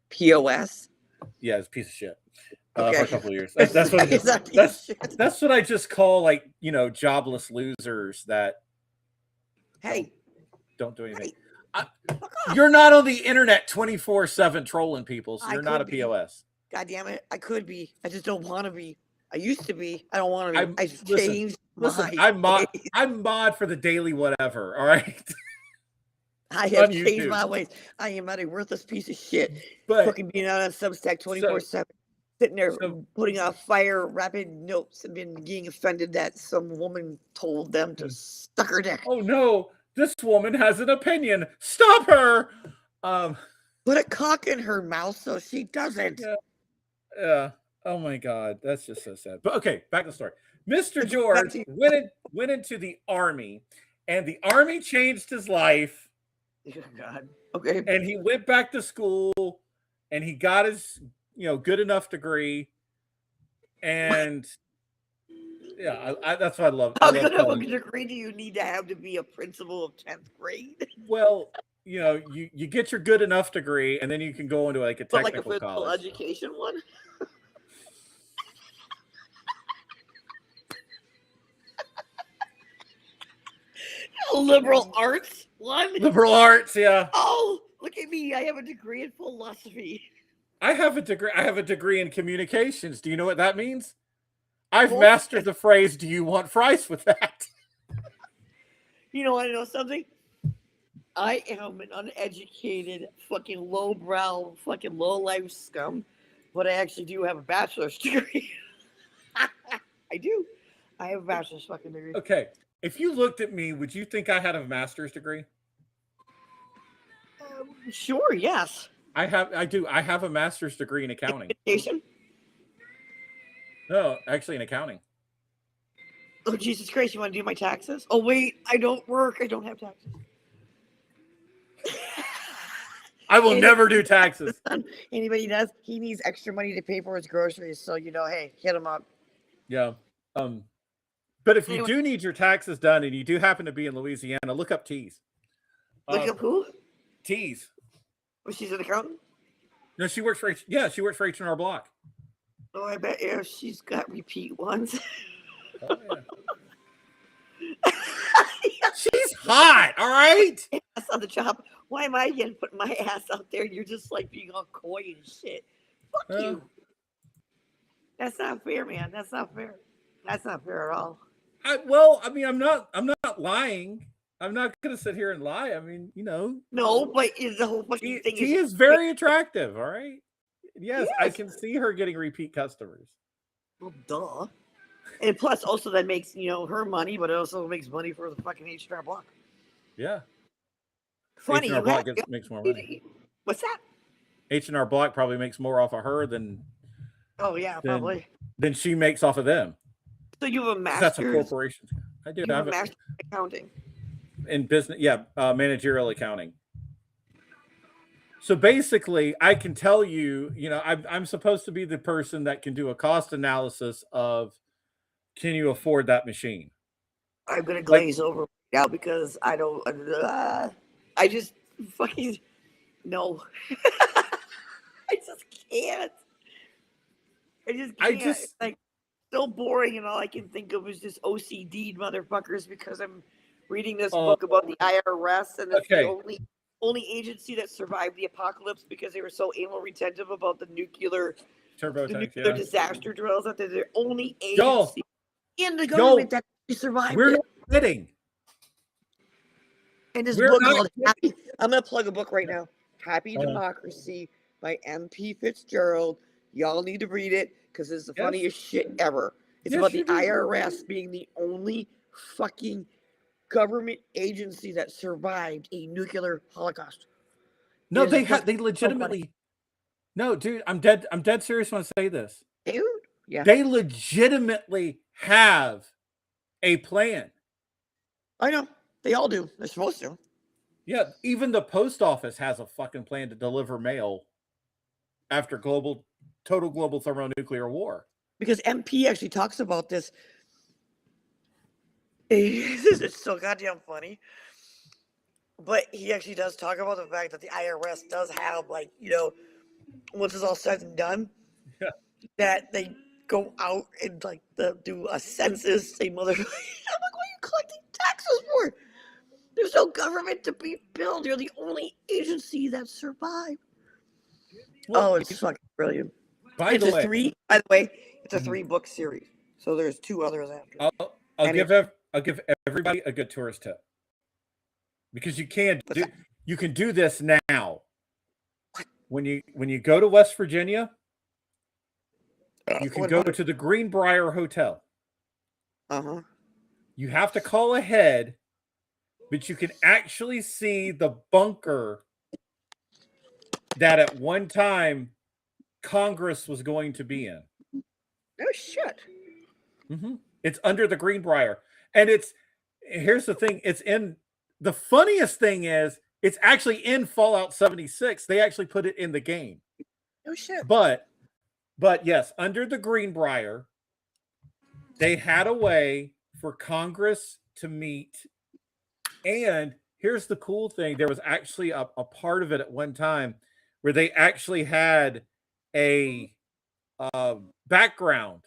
POS? Yeah, it's a piece of shit. Okay. For a couple of years. That's what I just call, like, jobless losers that don't do anything. You're not on the internet 24/7 trolling people, so you're not a POS. God damn it. I could be. I just don't want to be. I used to be. I don't want to be. I changed I'm mod for the daily whatever, all right? I have changed my ways. I am not a worthless piece of shit. But fucking being out on Substack 24/7. Sitting there putting out fire, rapid notes, and being offended that some woman told them to suck her dick. Oh, no. This woman has an opinion. Stop her. Put a cock in her mouth so she doesn't. Yeah. Oh my God, that's just so sad. But okay, back to the story. Mr. George went into the army, and the army changed his life. Oh God. Okay. And he went back to school, and he got his good enough degree. And yeah, that's what I love. How good of a degree do you need to have to be a principal of 10th grade? Well, you get your good enough degree, and then you can go into like a technical like a college. education one. Liberal arts one. Liberal arts, yeah. Oh, look at me! I have a degree in philosophy. I have a degree in communications. Do you know what that means? I've mastered the phrase, "Do you want fries with that?" You know, I know something. I am an uneducated, fucking lowbrow, fucking low-life scum, but I actually do have a bachelor's degree. I do. I have a bachelor's fucking degree. Okay. If you looked at me, would you think I had a master's degree? Sure, yes. I do. I have a master's degree in accounting. Education? No, actually in accounting. Oh, Jesus Christ, you want to do my taxes? Oh, wait, I don't work. I don't have taxes. I will never do taxes. Anybody does, he needs extra money to pay for his groceries. So, hey, hit him up. Yeah. But if you do need your taxes done and you do happen to be in Louisiana, look up Tees. Look up who? Tees. Oh, she's an accountant? No, she works for H&R Block. Oh, I bet she's got repeat ones. Oh, yeah. She's hot, all right? That's on the job. Why am I getting putting my ass out there? You're just like being all coy and shit. Fuck you. That's not fair, man. That's not fair. That's not fair at all. I'm not lying. I'm not gonna sit here and lie. I mean, No, but is the whole fucking thing she is very attractive, all right? Yes, I can see her getting repeat customers. Well, duh. And plus, also that makes her money, but it also makes money for the fucking H&R Block. Yeah. Funny, H&R Block makes more money. What's that? H&R Block probably makes more off of her than. Oh yeah, probably. Than she makes off of them. So you have a master's. That's a corporation. I do. You have a master's in accounting. In business, yeah, managerial accounting. So basically, I can tell you, I'm supposed to be the person that can do a cost analysis of, can you afford that machine? I'm gonna glaze over now because I don't. I just fucking no. I just can't. It's like so boring, and all I can think of is just OCD motherfuckers because I'm reading this book about the IRS, and it's the only agency that survived the apocalypse because they were so anal retentive about the nuclear disaster drills that they're the only agency in the government that survived. We're not kidding. And this book called Happy. I'm gonna plug a book right now. Happy Democracy by M.P. Fitzgerald. Y'all need to read it because it's the funniest shit ever. It's about the IRS being the only fucking government agency that survived a nuclear holocaust. No, they legitimately. No, dude, I'm dead serious when I say this. Dude, yeah. They legitimately have a plan. I know. They all do. They're supposed to. Yeah, even the post office has a fucking plan to deliver mail after total global thermonuclear war. Because MP actually talks about this. This is so goddamn funny. But he actually does talk about the fact that the IRS does have, once it's all said and done, that they go out and do a census. Say, mother, I'm like, what are you collecting taxes for? There's no government to be built. You're the only agency that survived. Well, it's fucking brilliant. By the way, it's a 3-book series. So there's 2 others after. I'll give everybody a good tourist tip. Because you can do this now. When you go to West Virginia, you can go to the Greenbrier Hotel. Uh-huh. You have to call ahead but you can actually see the bunker that at one time Congress was going to be in. No shit. Mm-hmm. It's under the Greenbrier. And here's the thing, it's in, the funniest thing is, it's actually in Fallout 76. They actually put it in the game. No shit. But yes, under the Greenbrier, they had a way for Congress to meet. And here's the cool thing, there was actually a part of it at one time where they actually had a background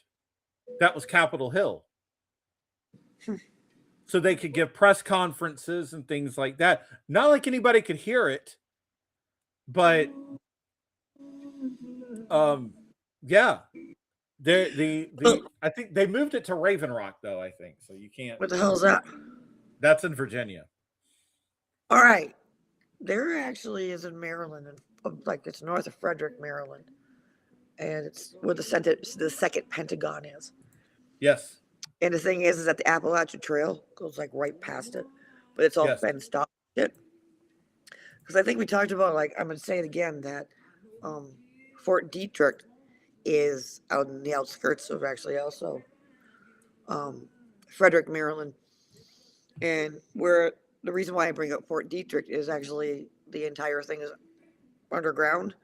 that was Capitol Hill. So they could give press conferences and things like that. Not like anybody could hear it, but yeah. I think they moved it to Raven Rock though, I think. So you can't. What the hell is that? That's in Virginia. All right. There actually is in Maryland, like it's north of Frederick, Maryland. And it's where the second Pentagon is. Yes. And the thing is that the Appalachian Trail goes like right past it, but it's all fenced off. Because I think we talked about, like, I'm going to say it again, that Fort Detrick is out in the outskirts of actually also Frederick, Maryland. And where the reason why I bring up Fort Detrick is actually the entire thing is underground,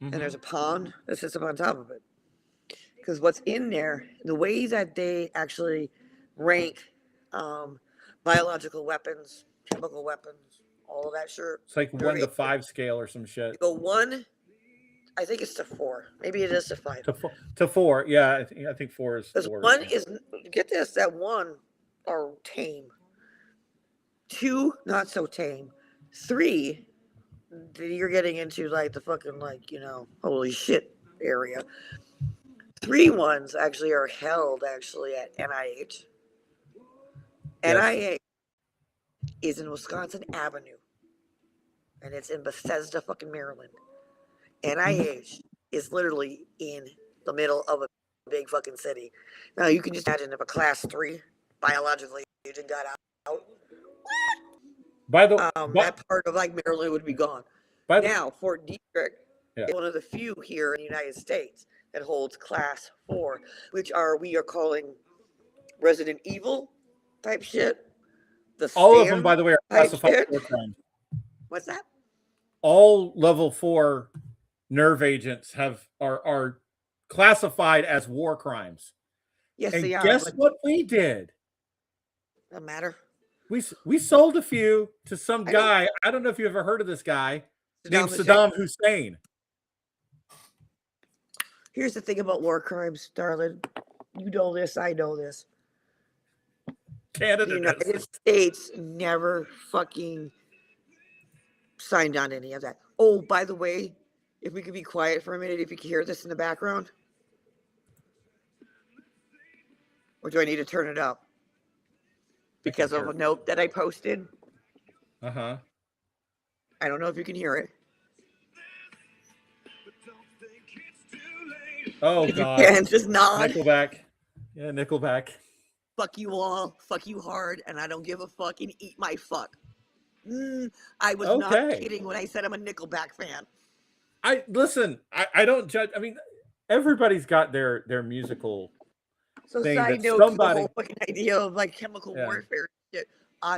and there's a pond that sits up on top of it. Because what's in there, the way that they actually rank biological weapons, chemical weapons, all of that shit. It's like 1 to 5 scale or some shit. You go 1, I think it's to 4. Maybe it is to 5. To 4, yeah. I think 4 is 4. 1 is, get this, that 1 are tame. 2, not so tame. 3, you're getting into like the fucking, like, you know, holy shit area. 3 ones actually are held actually at NIH. Yes. NIH is in Wisconsin Avenue, and it's in Bethesda, fucking Maryland. NIH is literally in the middle of a big fucking city. Now you can just imagine if a class 3 biologically agent got out. By the that part of like Maryland would be gone. Now Fort Detrick is one of the few here in the United States that holds class 4, which we are calling Resident Evil type shit. All of them, by the way, are classified war crimes. What's that? All level 4 nerve agents are classified as war crimes. Yes, and they are. Guess what we did? Doesn't matter. We sold a few to some guy. I don't know if you ever heard of this guy named Saddam Hussein. Here's the thing about war crimes, darling. You know this, I know this. Canada, the United States never fucking signed on any of that. Oh, by the way, if we could be quiet for a minute, if you can hear this in the background. Or do I need to turn it up? Because of a note that I posted. Uh-huh. I don't know if you can hear it. Oh, God. And just nod. Nickelback. Yeah, Nickelback. Fuck you all. Fuck you hard. And I don't give a fuck and eat my fuck. I was not kidding when I said I'm a Nickelback fan. I don't judge. I mean, everybody's got their musical thing. Side note, the whole fucking idea of like chemical warfare shit.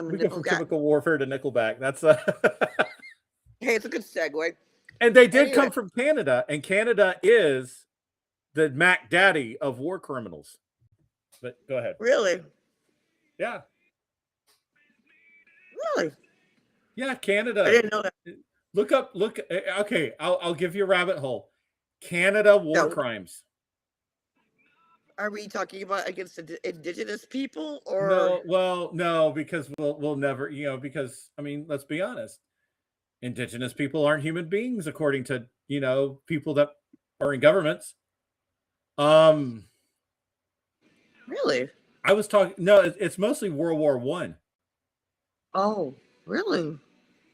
We go from chemical warfare to Nickelback. That's hey, it's a good segue. And they did come from Canada, and Canada is the Mac Daddy of war criminals. But go ahead. Really? Yeah. Really? Yeah, Canada. I didn't know that. Look. Okay, I'll give you a rabbit hole. Canada war crimes. Are we talking about against indigenous people or no, because we'll never, because I mean, let's be honest. Indigenous people aren't human beings according to, people that are in governments. Really? I was talking, no, it's mostly World War I. Oh, really?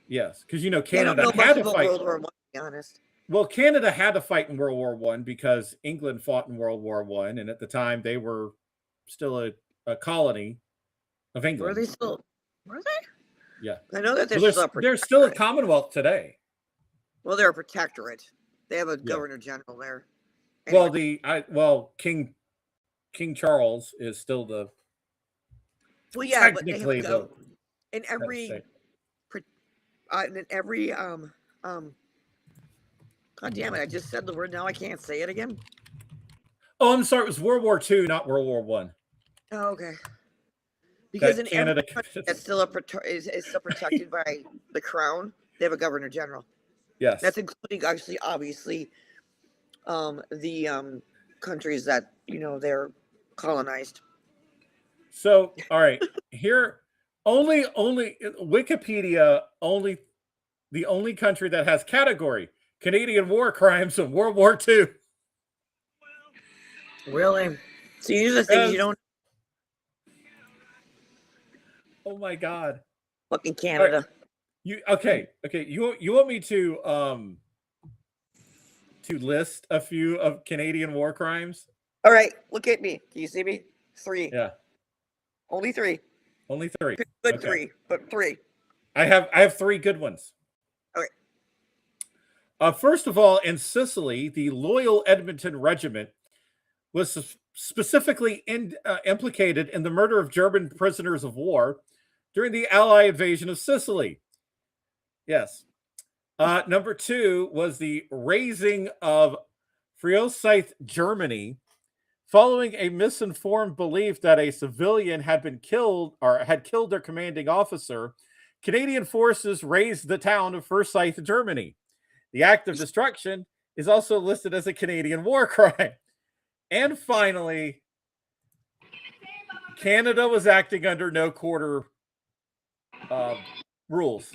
Yes, because Canada had to fight. World War I, to be honest. Well, Canada had to fight in World War I because England fought in World War I, and at the time they were still a colony of England. Were they still? Were they? Yeah. I know that Well, there's still a Commonwealth today. Well, they're a protectorate. They have a Yeah. governor general there. Anyway. Well, King Charles is still the Well, yeah, but they have technically the in every state. God damn it! I just said the word. Now I can't say it again. Oh, I'm sorry. It was World War II, not World War One. Oh, okay. Because in Canada every country that's still is still protected by the crown, they have a governor general. Yes. That's including actually, obviously, the countries that they're colonized. So, all right, here only Wikipedia only the only country that has category Canadian war crimes of World War II. Really? So these are things you don't. Oh my God! Fucking Canada. Right. Okay? You want me to list a few of Canadian war crimes? All right, look at me. Can you see me? 3. Yeah. Only 3. Only 3. Good okay. 3, but 3. I have 3 good ones. Okay. First of all, in Sicily, the Loyal Edmonton Regiment was specifically implicated in the murder of German prisoners of war during the Allied invasion of Sicily. Yes. Number 2 was the razing of Freudscythe, Germany, following a misinformed belief that a civilian had been killed or had killed their commanding officer. Canadian forces razed the town of Freudscythe, Germany. The act of destruction is also listed as a Canadian war crime. And finally, Canada was acting under no quarter rules.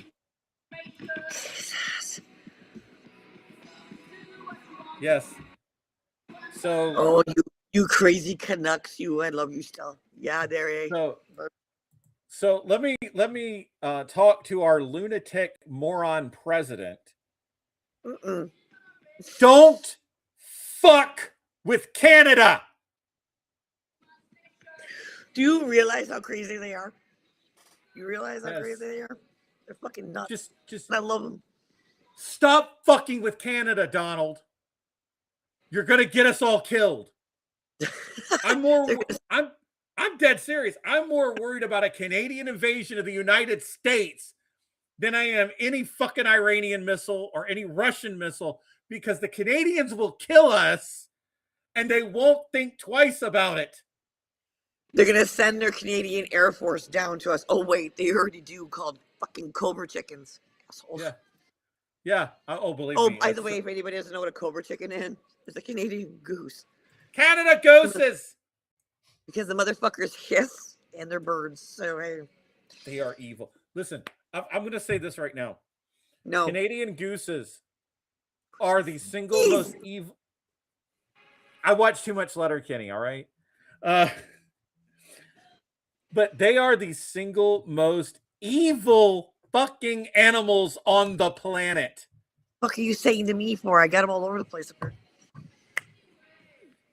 Yes. So. Oh, you crazy Canucks! I love you still. Yeah, there. So let me talk to our lunatic moron president. Don't fuck with Canada. Do you realize how crazy they are? You realize how crazy they are? They're fucking nuts. Just I love them. Stop fucking with Canada, Donald. You're gonna get us all killed. I'm dead serious. I'm more worried about a Canadian invasion of the United States than I am any fucking Iranian missile or any Russian missile, because the Canadians will kill us and they won't think twice about it. They're going to send their Canadian Air Force down to us. Oh, wait, they already do, called fucking Cobra chickens. Assholes. Yeah. Oh, believe me. Oh, by the way, if anybody doesn't know what a Cobra chicken is, it's a Canadian goose. Canada gooses! Because the motherfuckers hiss and they're birds. So they are evil. Listen, I'm going to say this right now. No. Canadian gooses are the single most evil. I watch too much Letterkenny, all right? But they are the single most evil fucking animals on the planet. What are you saying to me for? I got them all over the place.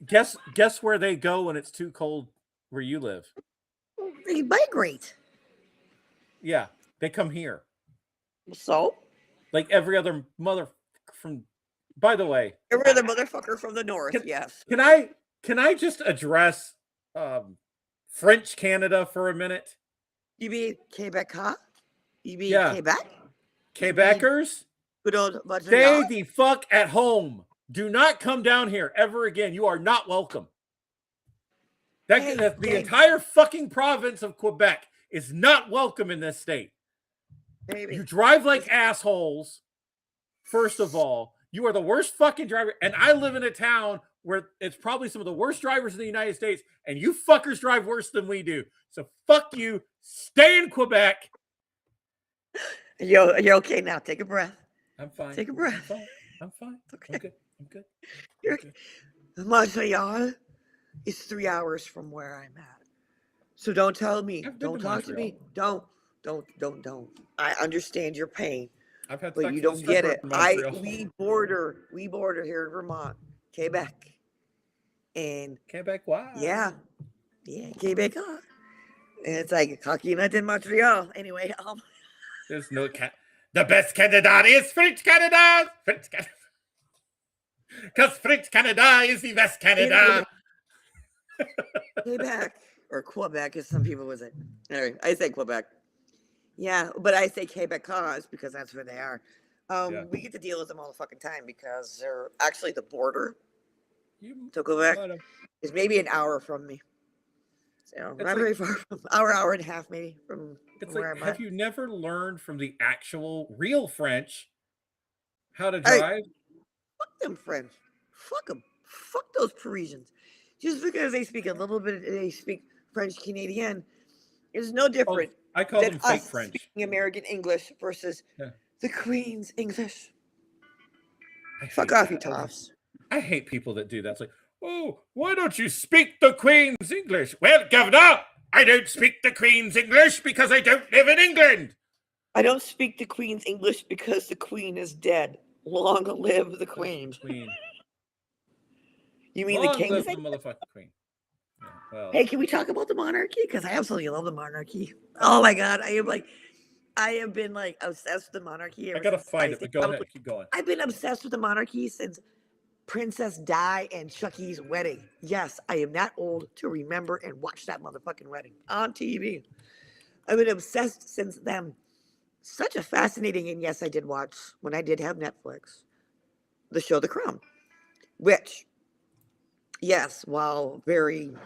Guess where they go when it's too cold where you live? They migrate. Yeah, they come here. So? Like every other mother from. By the way, every other motherfucker from the north. Yes. Can I just address French Canada for a minute? You mean Quebec, huh? You mean Quebec? Quebecers? Good old Stay the fuck at home. Do not come down here ever again. You are not welcome. The entire fucking province of Quebec is not welcome in this state. Baby. You drive like assholes, first of all. You are the worst fucking driver. And I live in a town where it's probably some of the worst drivers in the United States, and you fuckers drive worse than we do. So fuck you. Stay in Quebec. You're okay now. Take a breath. I'm fine. Take a breath. I'm fine. Okay. I'm good. Montreal is 3 hours from where I'm at. So don't tell me. Don't talk to me. Don't. I understand your pain. I've had but you don't get it. We border here in Vermont, Quebec, and Quebec. Wow. Yeah, Quebec. And it's like Coquinette in Montreal. Anyway, There's no the best Canada is French Canada. French Canada. Because French Canada is the best Canada. Quebec or Quebec, as some people would say. Anyway, I say Quebec. Yeah, but I say Quebecers because that's where they are. We get to deal with them all the fucking time because they're actually the border to Quebec is maybe an hour from me. So not very far from hour and a half maybe from where I'm at. Have you never learned from the actual real French how to drive? Fuck them French. Fuck them. Fuck those Parisians. Just because they speak a little bit, they speak French Canadian, is no different. I call them fake French. Speaking American English versus the Queen's English. Fuck off, you toffs. I hate people that do that. It's like, oh, why don't you speak the Queen's English? Well, Governor, I don't speak the Queen's English because I don't live in England. I don't speak the Queen's English because the Queen is dead. Long live the Queen. You mean Long the King? live the motherfucking Queen. Yeah, well. Hey, can we talk about the monarchy? Because I absolutely love the monarchy. Oh my God, I have been like obsessed with the monarchy. I gotta find it, but go ahead, keep going. I've been obsessed with the monarchy since Princess Di and Chucky's wedding. Yes, I am that old to remember and watch that motherfucking wedding on TV. I've been obsessed since then. Such a fascinating, and yes, I did watch, when I did have Netflix, the show The Crown, which, yes, while very,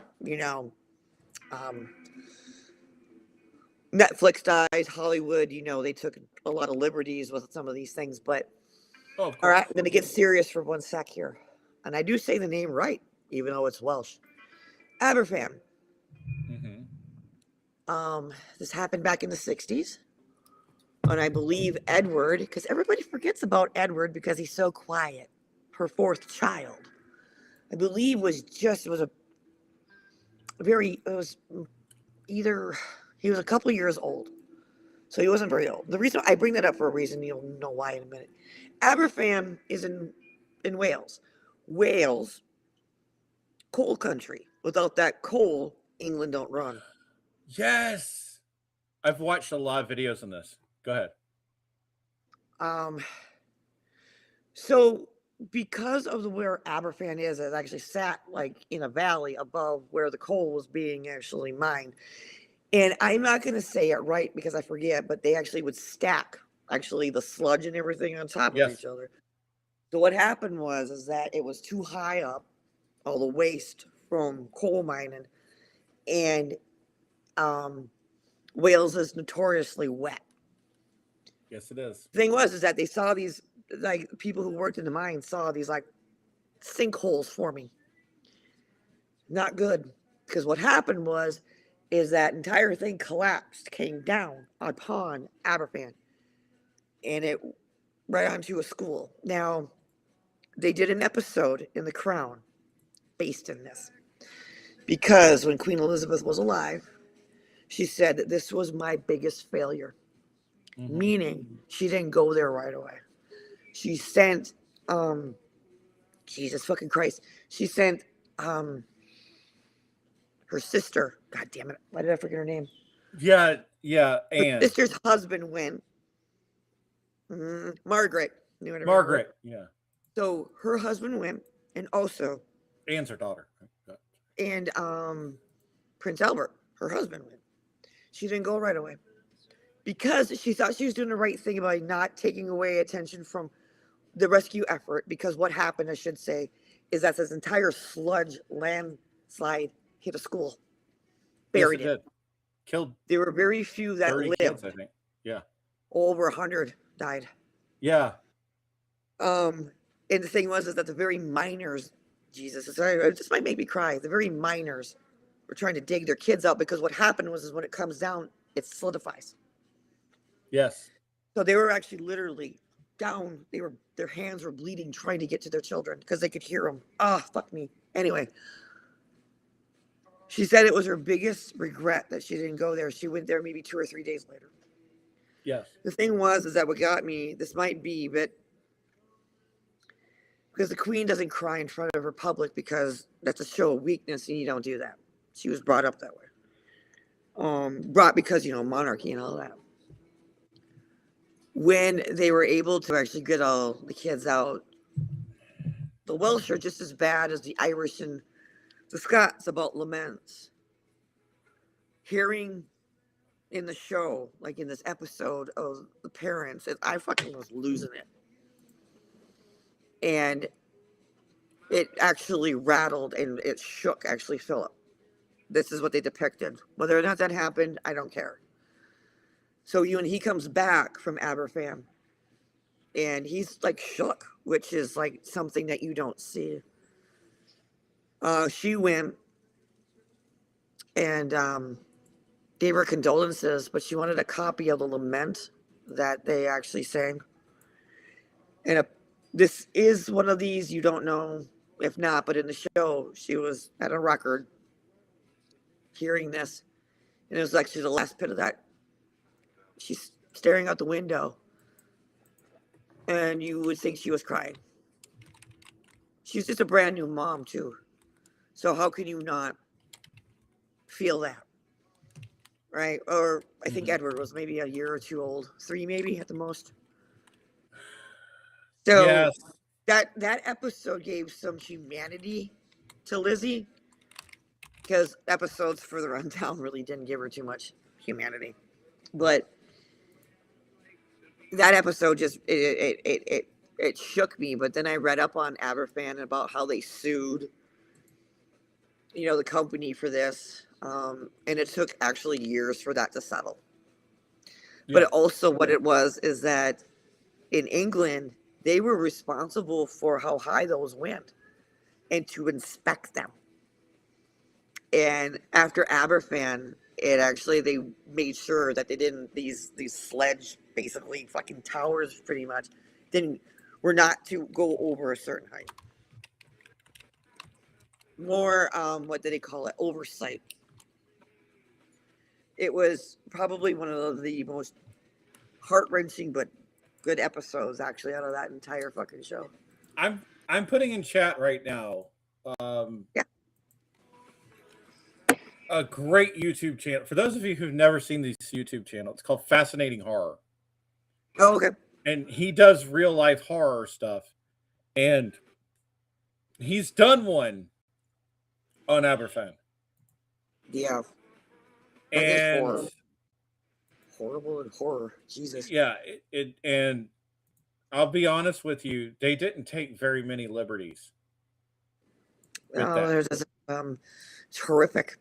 Netflix dies, Hollywood, they took a lot of liberties with some of these things, but all right, I'm going to get serious for 1 sec here. And I do say the name right, even though it's Welsh. Aberfan. Mm-hmm. This happened back in the 60s. And I believe Edward, because everybody forgets about Edward because he's so quiet, her 4th child, I believe he was a couple years old. So he wasn't very old. The reason I bring that up for a reason, you'll know why in a minute. Aberfan is in Wales. Wales, coal country. Without that coal, England don't run. Yes. I've watched a lot of videos on this. Go ahead. So because of where Aberfan is, it actually sat like in a valley above where the coal was being actually mined. And I'm not going to say it right because I forget, but they actually would stack the sludge and everything on top of each other. So what happened was that it was too high up, all the waste from coal mining, and Wales is notoriously wet. Yes, it is. The thing was that they saw these, like, people who worked in the mine saw these like sinkholes forming. Not good, because what happened is that entire thing collapsed, came down upon Aberfan, and it right onto a school. Now, they did an episode in The Crown based in this, because when Queen Elizabeth was alive, she said that this was my biggest failure, meaning she didn't go there right away. She sent, Jesus fucking Christ, she sent her sister, God damn it, why did I forget her name? Yeah, Anne. Her sister's husband went. Margaret. Margaret, yeah. So her husband went, and also Anne's her daughter. And Prince Albert, her husband, went. She didn't go right away because she thought she was doing the right thing by not taking away attention from the rescue effort. Because what happened, I should say, is that this entire sludge landslide hit a school, buried it. Killed. There were very few that lived. Kids, I think. Yeah. Over 100 died. Yeah. And the thing was is that the very miners, Jesus, this might make me cry. The very miners were trying to dig their kids out because what happened was when it comes down, it solidifies. Yes. So they were actually literally down. Their hands were bleeding trying to get to their children because they could hear them. Ah, fuck me. Anyway, she said it was her biggest regret that she didn't go there. She went there maybe 2 or 3 days later. Yes. The thing is that what got me, this might be, but because the Queen doesn't cry in front of her public because that's a show of weakness and you don't do that. She was brought up that way. Brought because, monarchy and all that. when they were able to actually get all the kids out, the Welsh are just as bad as the Irish and the Scots about laments. Hearing in the show, like in this episode of the parents, I fucking was losing it. And it actually rattled and it shook actually Philip. This is what they depicted. Whether or not that happened, I don't care. So when he comes back from Aberfan, and he's like shook, which is like something that you don't see. She went and gave her condolences, but she wanted a copy of the lament that they actually sang. And this is one of these you don't know, if not, but in the show, she was at a record hearing this. And it was actually the last bit of that. She's staring out the window. And you would think she was crying. She's just a brand new mom, too. So how can you not feel that? Right? Or I think Edward was maybe a year or two old. 3 maybe at the most. So Yes. that episode gave some humanity to Lizzie. Because episodes further on down really didn't give her too much humanity. But that episode just it shook me. But then I read up on Aberfan about how they sued, the company for this, and it took actually years for that to settle. Yeah. But also, what it was is that in England they were responsible for how high those went and to inspect them. And after Aberfan, they made sure that they didn't these sledge basically fucking towers pretty much were not to go over a certain height. More what did they call it? Oversight. It was probably one of the most heart-wrenching but good episodes actually out of that entire fucking show. I'm putting in chat right now. Yeah. A great YouTube channel. For those of you who've never seen this YouTube channel, it's called Fascinating Horror. Oh, okay. And he does real life horror stuff. And he's done one on Aberfan. Yeah. And horrible and horror. Jesus. Yeah, and I'll be honest with you, they didn't take very many liberties. It's horrific.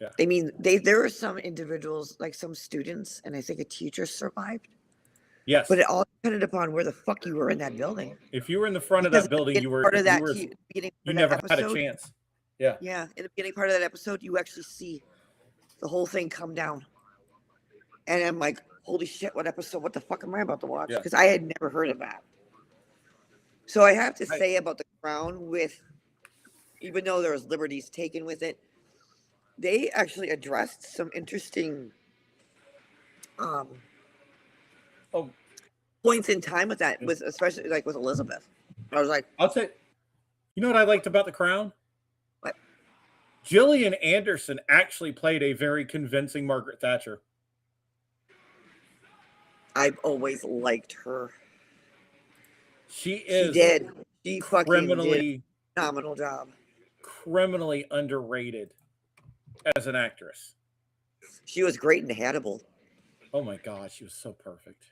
Yeah. I mean, there are some individuals, like some students, and I think a teacher survived. Yes. But it all depended upon where the fuck you were in that building. If you were in the front of that building, you never had a chance. Yeah. Yeah. In the beginning part of that episode, you actually see the whole thing come down. And I'm like, holy shit, what episode? What the fuck am I about to watch? Because I had never heard of that. So I have to say about The Crown, even though there was liberties taken with it, they actually addressed some interesting points in time with that, especially like with Elizabeth. I was like, I'll say, you know what I liked about The Crown? What? Gillian Anderson actually played a very convincing Margaret Thatcher. I've always liked her. She did. She fucking criminally did a phenomenal job. Criminally underrated as an actress. She was great in Hannibal. Oh my God, she was so perfect.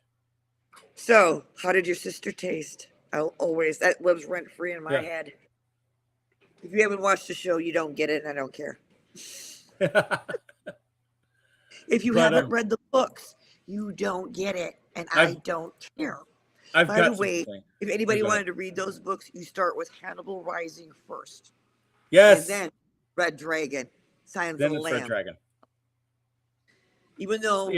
So, how did your sister taste? That lives rent free in my head. If you haven't watched the show, you don't get it, and I don't care. If you haven't read the books, you don't get it, and I don't care. By the way, if anybody wanted to read those books, you start with Hannibal Rising first. Yes. And then Red Dragon, Silence of the Lamb. Red Dragon. Even though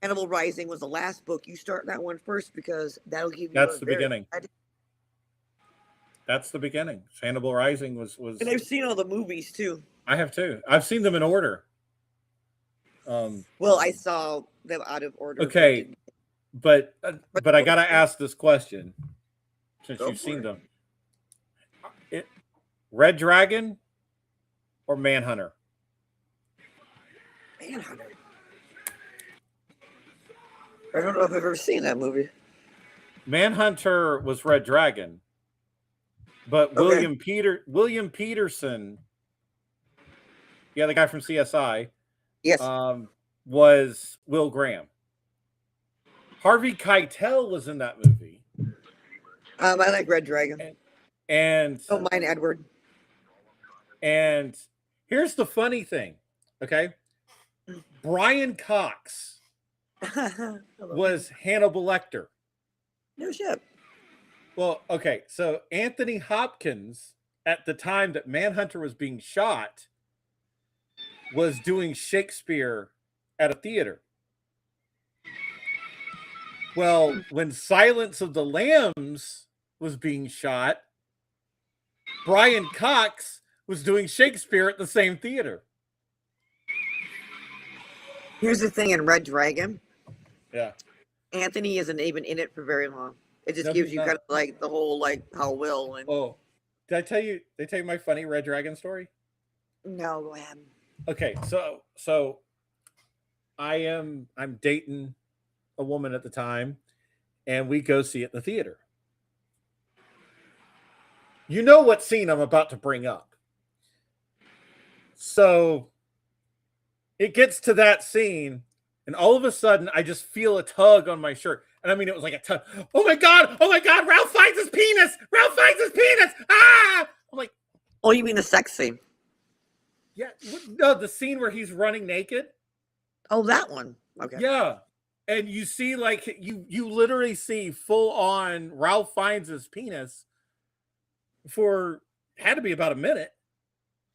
Hannibal Rising was the last book, you start that one first because that'll give you. That's the beginning. That's the beginning. Hannibal Rising was. And I've seen all the movies too. I have too. I've seen them in order. Well, I saw them out of order. Okay, but I gotta ask this question since you've seen them. Red Dragon or Manhunter? Manhunter. I don't know if I've ever seen that movie. Manhunter was Red Dragon, but William Peterson, yeah, the guy from CSI, Yes. was Will Graham. Harvey Keitel was in that movie. I like Red Dragon. And don't mind Edward. And here's the funny thing, okay? Brian Cox was Hannibal Lecter. No shit. Well, okay, so Anthony Hopkins, at the time that Manhunter was being shot, was doing Shakespeare at a theater. Well, when Silence of the Lambs was being shot, Brian Cox was doing Shakespeare at the same theater. Here's the thing in Red Dragon. Yeah. Anthony isn't even in it for very long. It just gives you kind of like the whole like how Will and did I tell you my funny Red Dragon story? No, go ahead. Okay, so I'm dating a woman at the time, and we go see it in the theater. You know what scene I'm about to bring up. So it gets to that scene, and all of a sudden I just feel a tug on my shirt. And I mean, it was like a tug. Oh my God, Ralph finds his penis. Ah! I'm like, oh, you mean the sex scene? Yeah, no, the scene where he's running naked. Oh, that one. Okay. Yeah. And you see, like, you literally see full on Ralph finds his penis for had to be about a minute.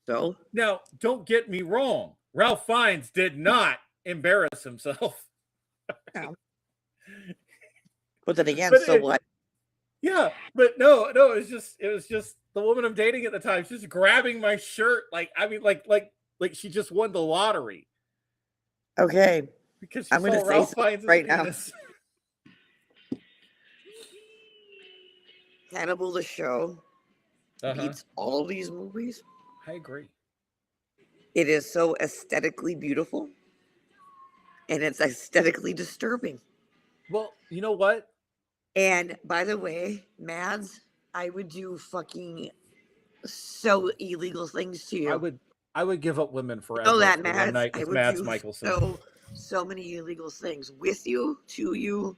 So now, don't get me wrong. Ralph Fiennes did not embarrass himself. No. But then again, what? Yeah, but no, it was just the woman I'm dating at the time. She's just grabbing my shirt, like she just won the lottery. Okay. Because she saw Ralph Fiennes right now. Hannibal the show beats all of these movies. I agree. It is so aesthetically beautiful, and it's aesthetically disturbing. Well, you know what? And by the way, Mads, I would do fucking so illegal things to you. I would give up women forever. Know that, Mads. One night with Mads Mikkelsen. So many illegal things with you, to you.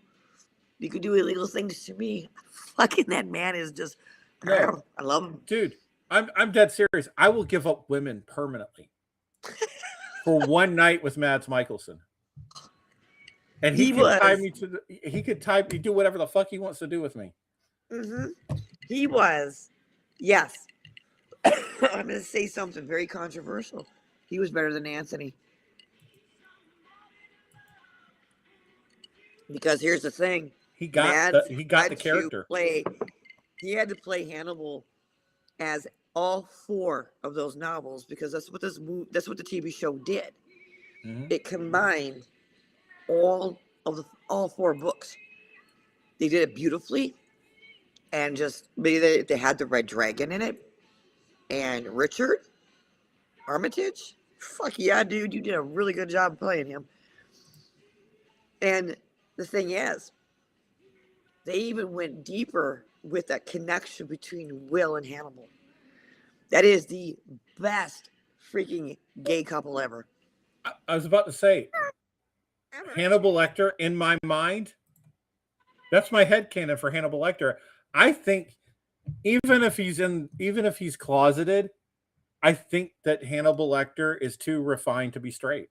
You could do illegal things to me. Fucking that man is just. No, I love him, dude. I'm dead serious. I will give up women permanently for one night with Mads Mikkelsen. And he could tie me to he could do whatever the fuck he wants to do with me. Mm-hmm. He was. Yes. I'm going to say something very controversial. He was better than Anthony. Because here's the thing. He got the character. He had to play Hannibal as all four of those novels because that's what the TV show did. Mm-hmm. It combined all four books. They did it beautifully, and just maybe they had the Red Dragon in it, and Richard Armitage. Fuck yeah, dude! You did a really good job playing him. And the thing is, they even went deeper with that connection between Will and Hannibal. That is the best freaking gay couple ever. I was about to say, Hannibal Lecter, in my mind, that's my headcanon for Hannibal Lecter. I think even if he's closeted, I think that Hannibal Lecter is too refined to be straight.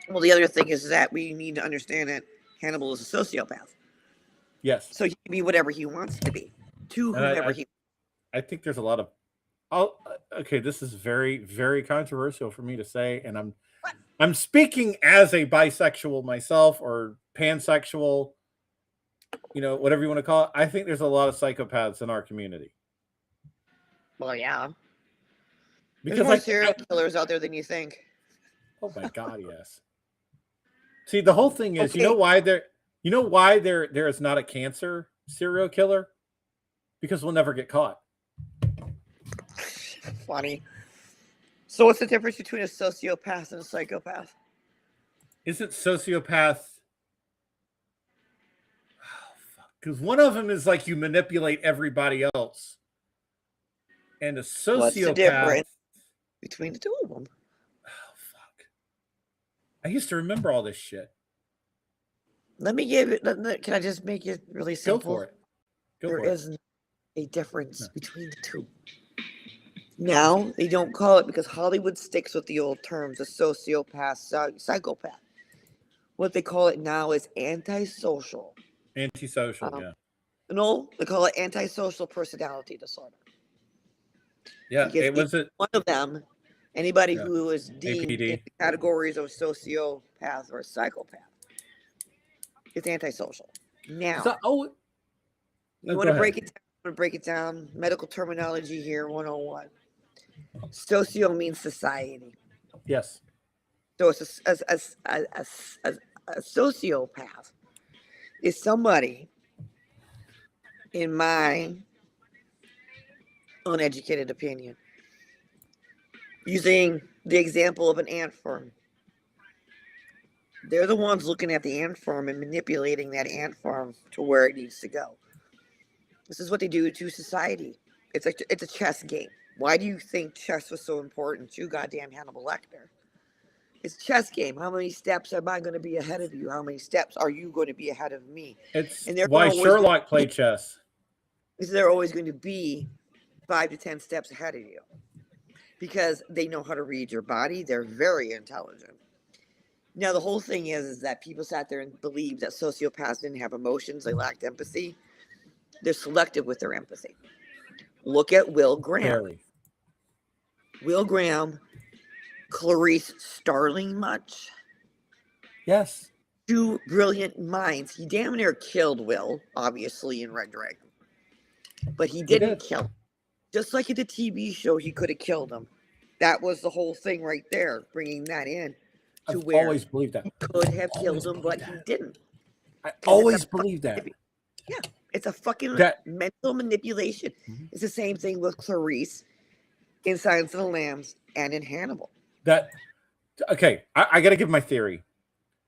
Well, the other thing is that we need to understand that Hannibal is a sociopath. Yes. So he can be whatever he wants to be. I think there's a lot of okay, this is very, very controversial for me to say, and I'm speaking as a bisexual myself or pansexual, whatever you want to call it. I think there's a lot of psychopaths in our community. Well, yeah. Because there's more serial killers out there than you think. Oh my God, yes. See, the whole thing is, okay. You know why there is not a cancer serial killer? Because we'll never get caught. Funny. So what's the difference between a sociopath and a psychopath? Isn't sociopath Because one of them is like you manipulate everybody else, and a What's the sociopath. difference between the two of them? Oh fuck! I used to remember all this shit. Let me give it. Can I just make it really simple? Go for it. There isn't a difference between the two. Now they don't call it, because Hollywood sticks with the old terms, a sociopath, psychopath. What they call it now is antisocial. Antisocial, yeah. No, they call it antisocial personality disorder. Yeah, because it was it. One of them, anybody who is deemed APD. in the categories of sociopath or psychopath, is antisocial. Now, you want to break it down? I'm going to break it down. Medical terminology here, 101. Socio means society. Yes. So it's a sociopath is somebody, in my uneducated opinion, using the example of an ant farm. They're the ones looking at the ant farm and manipulating that ant farm to where it needs to go. This is what they do to society. It's a chess game. Why do you think chess was so important to goddamn Hannibal Lecter? It's a chess game. How many steps am I going to be ahead of you? How many steps are you going to be ahead of me? It's why Sherlock played chess. They're always going to be 5 to 10 steps ahead of you, because they know how to read your body. They're very intelligent. Now, the whole thing is that people sat there and believed that sociopaths didn't have emotions. They lacked empathy. They're selective with their empathy. Look at Will Graham. Very. Will Graham, Clarice Starling much? Yes. Two brilliant minds. He damn near killed Will, obviously, in Red Dragon. But he didn't kill him. Just like in the TV show, he could have killed him. That was the whole thing right there, bringing that in. I've always believed that. He could have killed him, but he didn't. I always believed that. Yeah, it's a fucking mental manipulation. Mm-hmm. It's the same thing with Clarice in Silence of the Lambs and in Hannibal. Okay, I got to give my theory.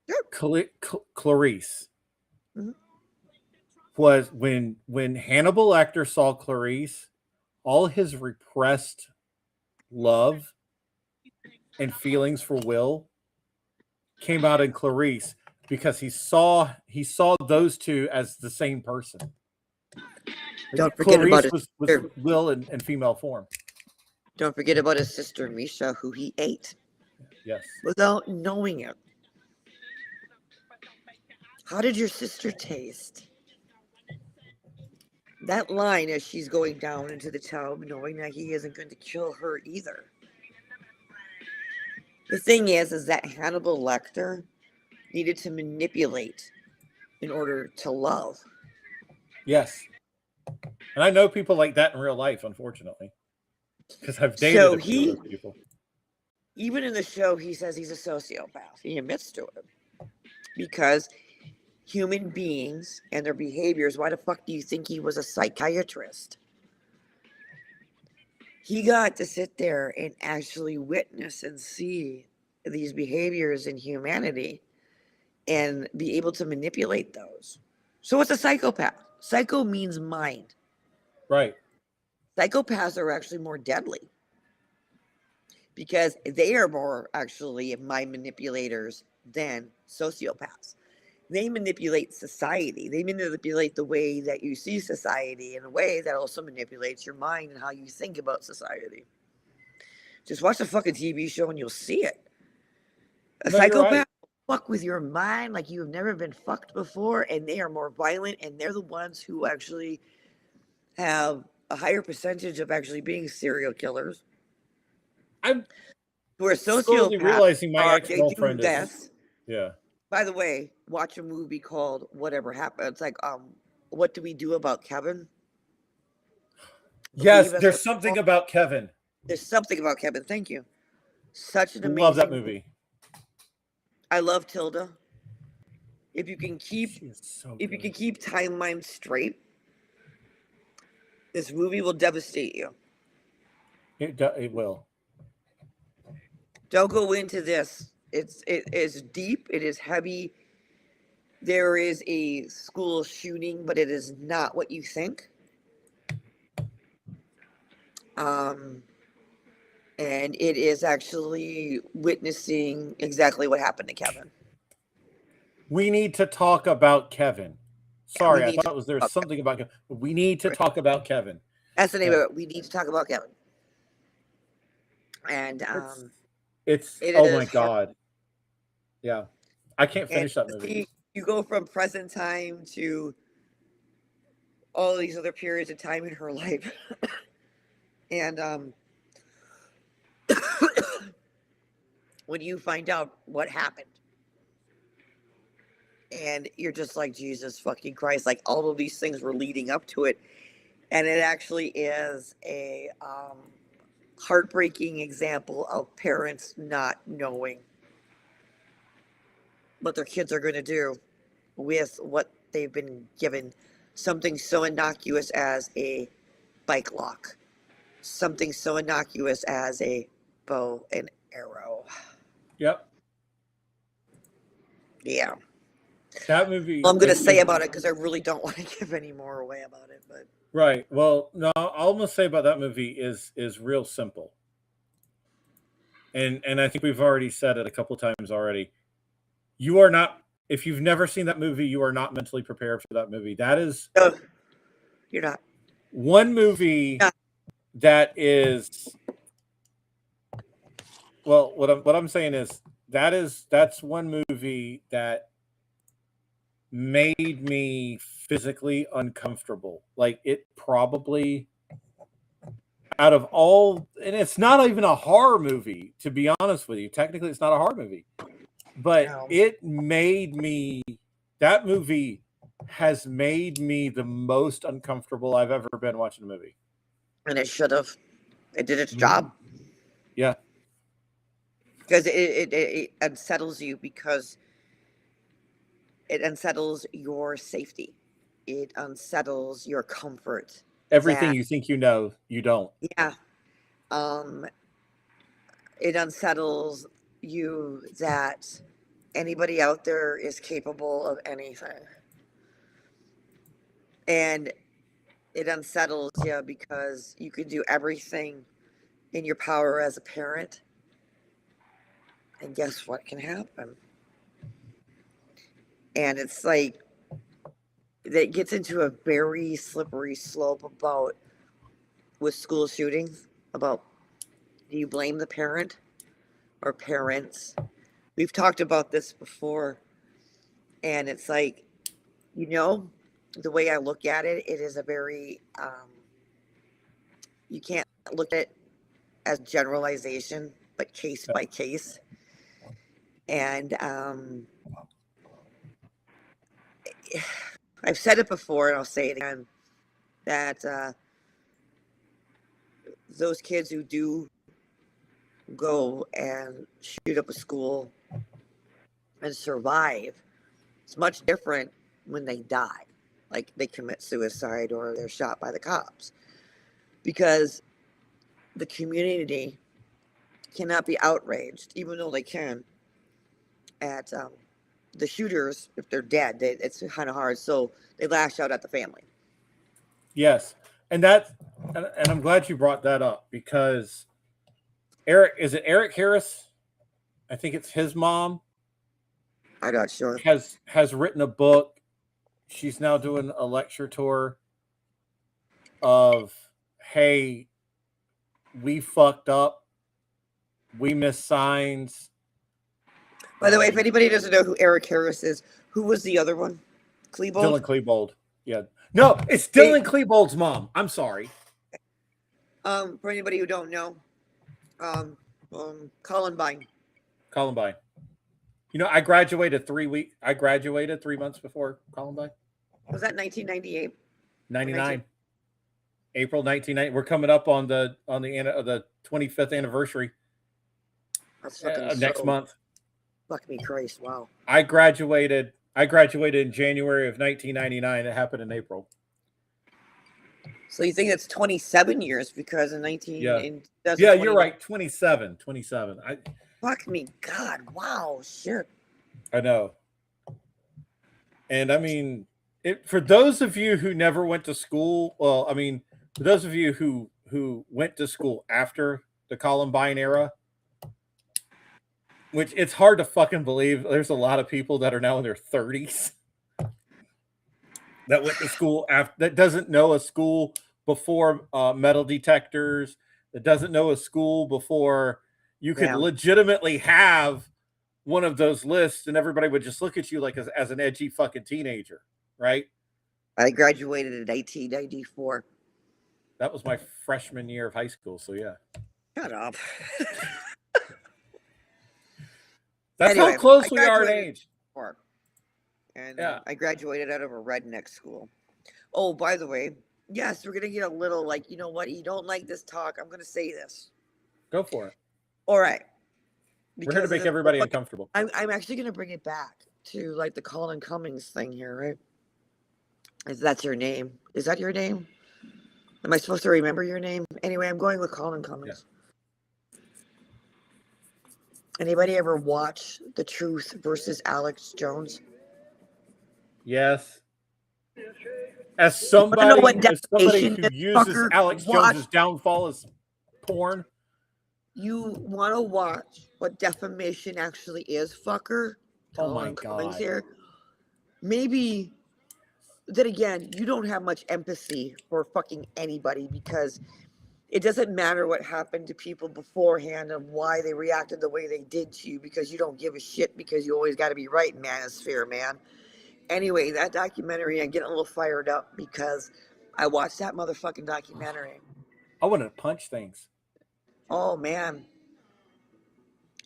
Sure. Clarice was when Hannibal Lecter saw Clarice, all his repressed love and feelings for Will came out in Clarice, because he saw those two as the same person. Don't forget Clarice about was Will in female form. Don't forget about his sister Misha, who he ate. Yes. Without knowing it. How did your sister taste? That line as she's going down into the tub, knowing that he isn't going to kill her either. The thing is that Hannibal Lecter needed to manipulate in order to love. Yes. And I know people like that in real life, unfortunately. Because I've dated a few of those people. Even in the show, he says he's a sociopath. He admits to it. Because human beings and their behaviors, why the fuck do you think he was a psychiatrist? He got to sit there and actually witness and see these behaviors in humanity and be able to manipulate those. So it's a psychopath. Psycho means mind. Right. Psychopaths are actually more deadly because they are more actually mind manipulators than sociopaths. They manipulate society. They manipulate the way that you see society in a way that also manipulates your mind and how you think about society. Just watch the fucking TV show and you'll see it. A psychopath will fuck with your mind like you've never been fucked before, and they are more violent, and they're the ones who actually have a higher percentage of actually being serial killers. I'm slowly realizing my ex-girlfriend is. Yeah. By the way, watch a movie called Whatever Happened. It's like, what do we do about Kevin? Yes, there's something about Kevin. There's something about Kevin. Thank you. Such an amazing. Love that movie. I love Tilda. If you can keep, you can keep timeline straight, this movie will devastate you. It will. Don't go into this. It is deep. It is heavy. there is a school shooting, but it is not what you think. And it is actually witnessing exactly what happened to Kevin. We need to talk about Kevin. Sorry, I thought there's about something about Kevin. We need to talk about Kevin. That's the name of it. We need to talk about Kevin. And it's oh my God. Yeah. I can't finish that movie. You go from present time to all these other periods of time in her life. And when you find out what happened, and you're just like, Jesus fucking Christ, like all of these things were leading up to it. And it actually is a heartbreaking example of parents not knowing what their kids are going to do with what they've been given. Something so innocuous as a bike lock, something so innocuous as a bow and arrow. Yep. Yeah. That movie. Well, I'm going to say about it because I really don't want to give any more away about it. But right. Well, no, all I'm going to say about that movie is real simple. And I think we've already said it a couple times already. You are not, if you've never seen that movie, you are not mentally prepared for that movie. That is, no, you're not. One movie that is, well, what I'm saying is that's one movie that made me physically uncomfortable. Like, it probably, out of all, and it's not even a horror movie, to be honest with you. Technically, it's not a horror movie, but it made me, that movie has made me the most uncomfortable I've ever been watching a movie. And it should have. It did its job. Yeah. Because it unsettles you, because it unsettles your safety. It unsettles your comfort. Everything you think you know, you don't. Yeah. It unsettles you that anybody out there is capable of anything. And it unsettles you because you can do everything in your power as a parent. And guess what can happen? And it's like, that gets into a very slippery slope about, with school shootings, about, do you blame the parent or parents? We've talked about this before. And it's like, the way I look at it, it is a very, you can't look at it as generalization, but case by case. And I've said it before, and I'll say it again, that those kids who do go and shoot up a school and survive, it's much different when they die, like they commit suicide or they're shot by the cops, because the community cannot be outraged, even though they can, at the shooters. If they're dead, it's kind of hard, so they lash out at the family. Yes, and I'm glad you brought that up, because is it Eric Harris? I think it's his mom. I'm not sure. Has written a book. She's now doing a lecture tour of, hey, we fucked up. We missed signs. By the way, if anybody doesn't know who Eric Harris is, who was the other one? Klebold? Dylan Klebold. Yeah. No, it's Dylan Klebold's mom. I'm sorry. For anybody who don't know, Columbine. Columbine. I graduated 3 months before Columbine. Was that 1998? 99. April 1990. We're coming up on the 25th anniversary. That's fucking next month. Fuck me, Christ! Wow. I graduated in January of 1999. It happened in April. So you think it's 27 years, because in 19 yeah, you're right. 27. Fuck me, God! Wow, shit. I know. And I mean, for those of you who never went to school, well, I mean, for those of you who went to school after the Columbine era, which it's hard to fucking believe, there's a lot of people that are now in their 30s that went to school after, that doesn't know a school before metal detectors, that doesn't know a school before you could legitimately have one of those lists, and everybody would just look at you like as an edgy fucking teenager, right? I graduated in 1994. That was my freshman year of high school, so yeah. Shut up. That's anyway, how close we are in age. And yeah. I graduated out of a redneck school. Oh, by the way, yes, we're going to get a little like, you know what? You don't like this talk. I'm going to say this. Go for it. All right. We're going to make everybody uncomfortable. I'm actually going to bring it back to like the Colin Cummings thing here, right? If that's your name. Is that your name? Am I supposed to remember your name? Anyway, I'm going with Colin Cummings. Yeah. Anybody ever watch The Truth versus Alex Jones? Yes. As somebody who uses Alex Jones's downfall as porn. You want to watch what defamation actually is, fucker? Oh my God. Here. Maybe, then again, you don't have much empathy for fucking anybody because it doesn't matter what happened to people beforehand and why they reacted the way they did to you because you don't give a shit because you always got to be right in manosphere, man. Anyway, that documentary, I'm getting a little fired up because I watched that motherfucking documentary. I want to punch things. Oh, man.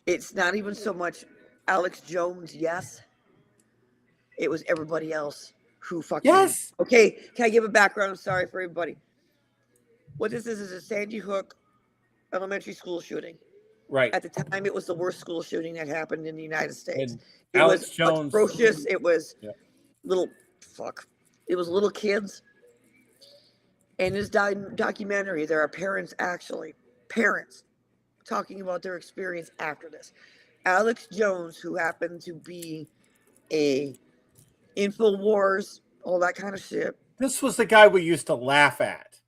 It's not even so much Alex Jones, yes. It was everybody else who fucking... Yes! Okay, can I give a background? I'm sorry for everybody. What this is a Sandy Hook elementary school shooting. Right. At the time, it was the worst school shooting that happened in the United States. And it Alex was Jones... atrocious. It was It was little kids. In this documentary, there are parents talking about their experience after this. Alex Jones, who happened to be a InfoWars, all that kind of shit. This was the guy we used to laugh at.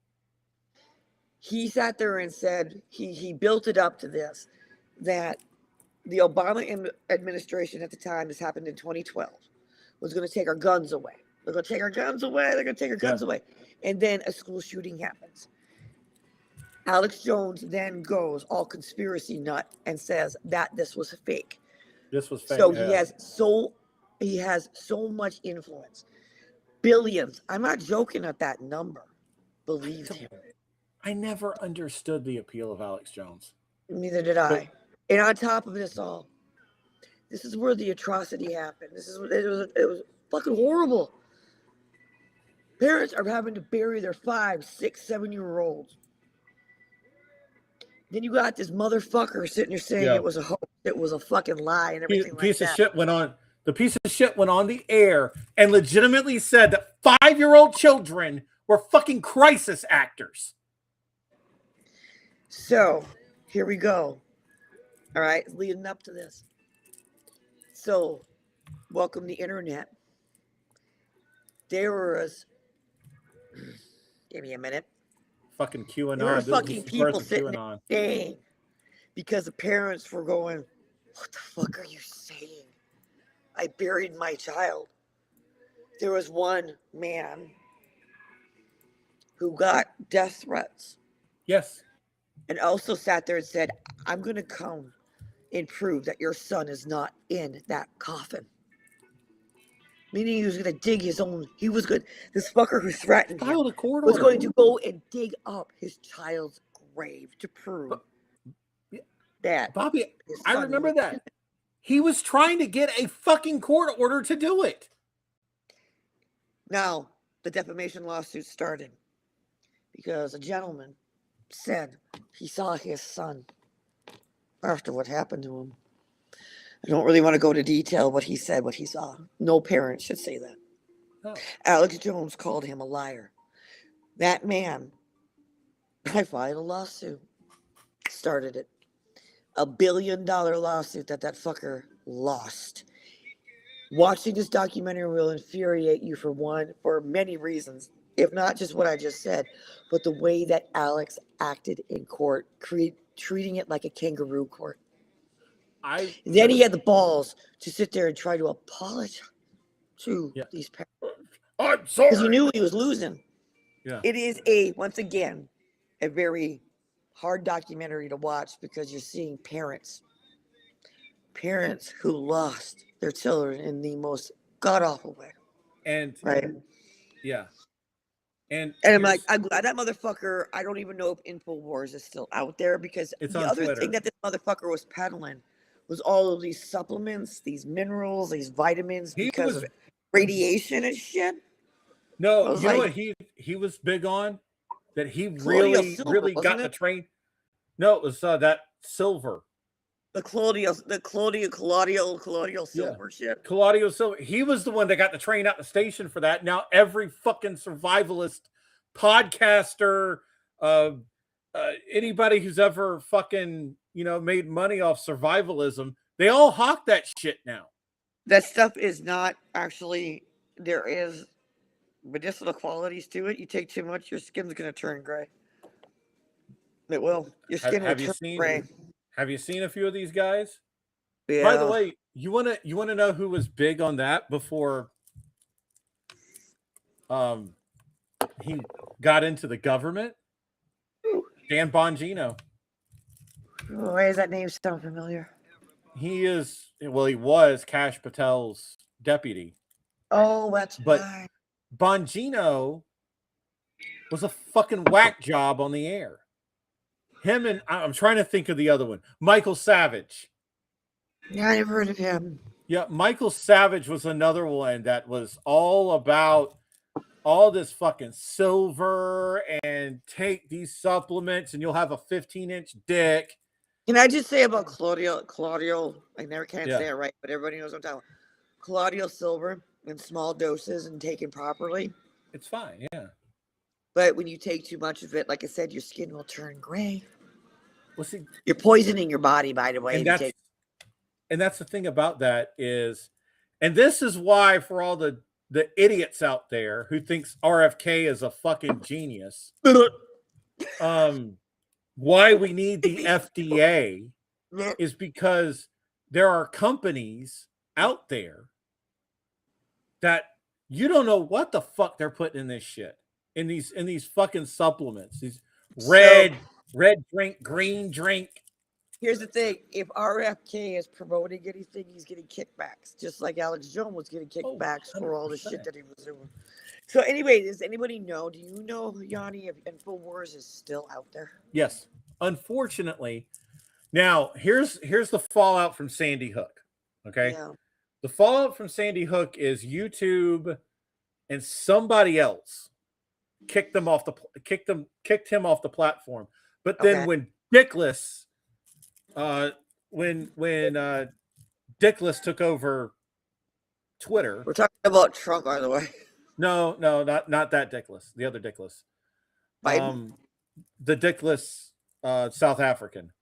He sat there and said, he built it up to this, that the Obama administration at the time, this happened in 2012, was going to take our guns away. They're going to take our guns away. They're going to take our guns away. And then a school shooting happens. Alex Jones then goes all conspiracy nut and says that this was fake. This was fake. So he has so much influence. Billions. I'm not joking at that number. Believe him. I never understood the appeal of Alex Jones. Neither did I. And on top of this all, this is where the atrocity happened. It was fucking horrible. Parents are having to bury their 5, 6, 7-year-olds. Then you got this motherfucker sitting there saying it was a hoax, it was a fucking lie, and everything like that. The piece of shit went on the air and legitimately said that 5-year-old children were fucking crisis actors. So, here we go. All right, leading up to this. So, welcome the internet. There was, give me a minute. Fucking QAnon. There were fucking people sitting there saying, because the parents were going, what the fuck are you saying? I buried my child. There was one man who got death threats. Yes. And also sat there and said, I'm going to come and prove that your son is not in that coffin. Meaning he was going to dig his own, this fucker who threatened him was going to go and dig up his child's grave to prove that. Bobby, I remember that. He was trying to get a fucking court order to do it. Now, the defamation lawsuit started because a gentleman said he saw his son after what happened to him. I don't really want to go into detail what he said, what he saw. No parent should say that. Oh. Alex Jones called him a liar. That man, I filed a lawsuit, started it. $1 billion lawsuit that fucker lost. Watching this documentary will infuriate you for many reasons, if not just what I just said, but the way that Alex acted in court, treating it like a kangaroo court. And then he had the balls to sit there and try to apologize to these parents. I'm sorry. Because he knew he was losing. Yeah. It is once again, a very hard documentary to watch because you're seeing parents who lost their children in the most god-awful way. And right. Yeah. And I'm like, I'm glad that motherfucker, I don't even know if InfoWars is still out there, because it's the on other Twitter. thing that this motherfucker was peddling was all of these supplements, these minerals, these vitamins because of radiation and shit. No, you know what he was big on? That he really got the train. No, it was that silver. The Claudio silver shit. Claudio Silver. He was the one that got the train out the station for that. Now every fucking survivalist, podcaster, anybody who's ever fucking made money off survivalism, they all hawk that shit now. That stuff is not actually. There is medicinal qualities to it. You take too much, your skin's gonna turn gray. It will. Your skin will turn gray. Have you seen a few of these guys? Yeah. By the way, you wanna know who was big on that before he got into the government? Dan Bongino. Why does that name sound familiar? He was Kash Patel's deputy. Oh, that's right. Bongino was a fucking whack job on the air. Him and I'm trying to think of the other one, Michael Savage. Yeah, I never heard of him. Yeah, Michael Savage was another one that was all about all this fucking silver and take these supplements and you'll have a 15-inch dick. Can I just say about Claudio? I never can't say it right, but everybody knows what I'm talking about. Claudio Silver in small doses and taken properly. It's fine, yeah. But when you take too much of it, like I said, your skin will turn gray. Well, see, you're poisoning your body, by the way. And that's the thing about that is, and this is why for all the idiots out there who thinks RFK is a fucking genius, why we need the FDA is because there are companies out there that you don't know what the fuck they're putting in this shit, in these fucking supplements, these red drink, green drink. Here's the thing: if RFK is promoting anything, he's getting kickbacks, just like Alex Jones was getting kickbacks for all the shit that he was doing. So, anyway, does anybody know? Do you know, Yanni, if InfoWars is still out there? Yes, unfortunately. Now, here's the fallout from Sandy Hook. Okay, the fallout from Sandy Hook is YouTube and somebody else kicked him off the platform. But then when Dickless Dickless took over Twitter. We're talking about Trump, by the way. No, not that Dickless. The other Dickless. Biden? The Dickless South African.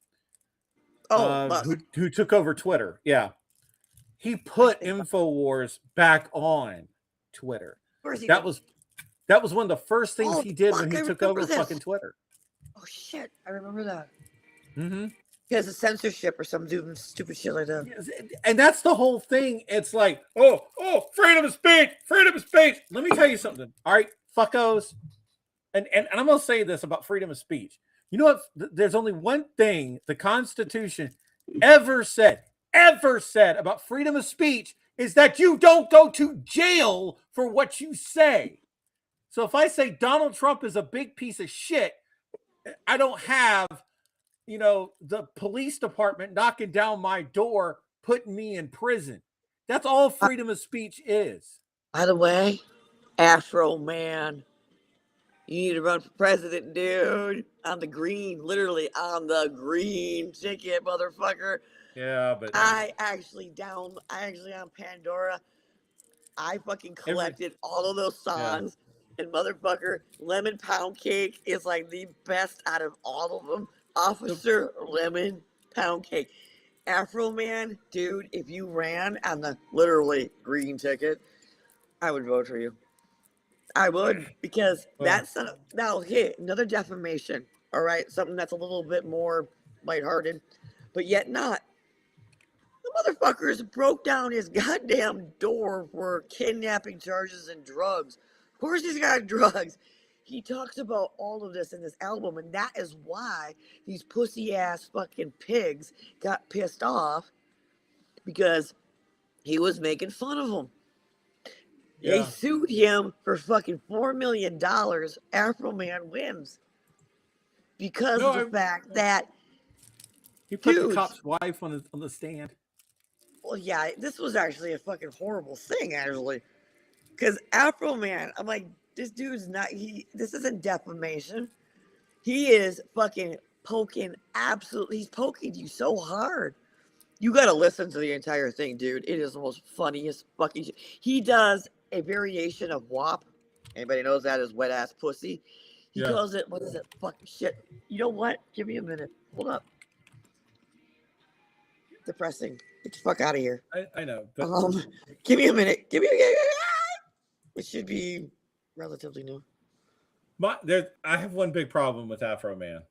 Who took over Twitter. Yeah. He put InfoWars back on Twitter. That was one of the first things he did when he took over fucking Twitter. Oh shit. I remember that. Mm-hmm. Because of censorship or some stupid shit like that. And that's the whole thing. It's like, oh, freedom of speech. Let me tell you something. All right, fuckos. And I'm going to say this about freedom of speech. You know what? There's only one thing the Constitution ever said about freedom of speech is that you don't go to jail for what you say. So if I say Donald Trump is a big piece of shit, I don't have the police department knocking down my door, putting me in prison. That's all freedom of speech is. By the way, Afro Man, you need to run for president, dude. On the green, literally on the green ticket, motherfucker. Yeah, but I actually on Pandora. I fucking collected all of those songs, and motherfucker, Lemon Pound Cake is like the best out of all of them. Officer Lemon Pound Cake. Afro Man, dude, if you ran on the literally green ticket, I would vote for you. I would, because Well, that's now hit another defamation. All right, something that's a little bit more lighthearted, but yet not. The motherfuckers broke down his goddamn door for kidnapping charges and drugs. Of course, he's got drugs. He talks about all of this in this album, and that is why these pussy ass fucking pigs got pissed off because he was making fun of them. They yeah. sued him for fucking $4 million. Afro Man wins because No, of the fact that, he put the dude, cop's wife on the stand. well, yeah, this was actually a fucking horrible thing, actually. Because Afro Man, I'm like, this dude's not, this isn't defamation. He is fucking poking, absolutely, he's poking you so hard. You got to listen to the entire thing, dude. It is the most funniest fucking shit. He does a variation of WAP. Anybody knows that is wet ass pussy. He Yeah. calls it, what is it? Fucking shit. You know what? Give me a minute. Hold up. Depressing. Get the fuck out of here. I know, but Give me a minute. Give me it should be relatively new. I have one big problem with Afro Man.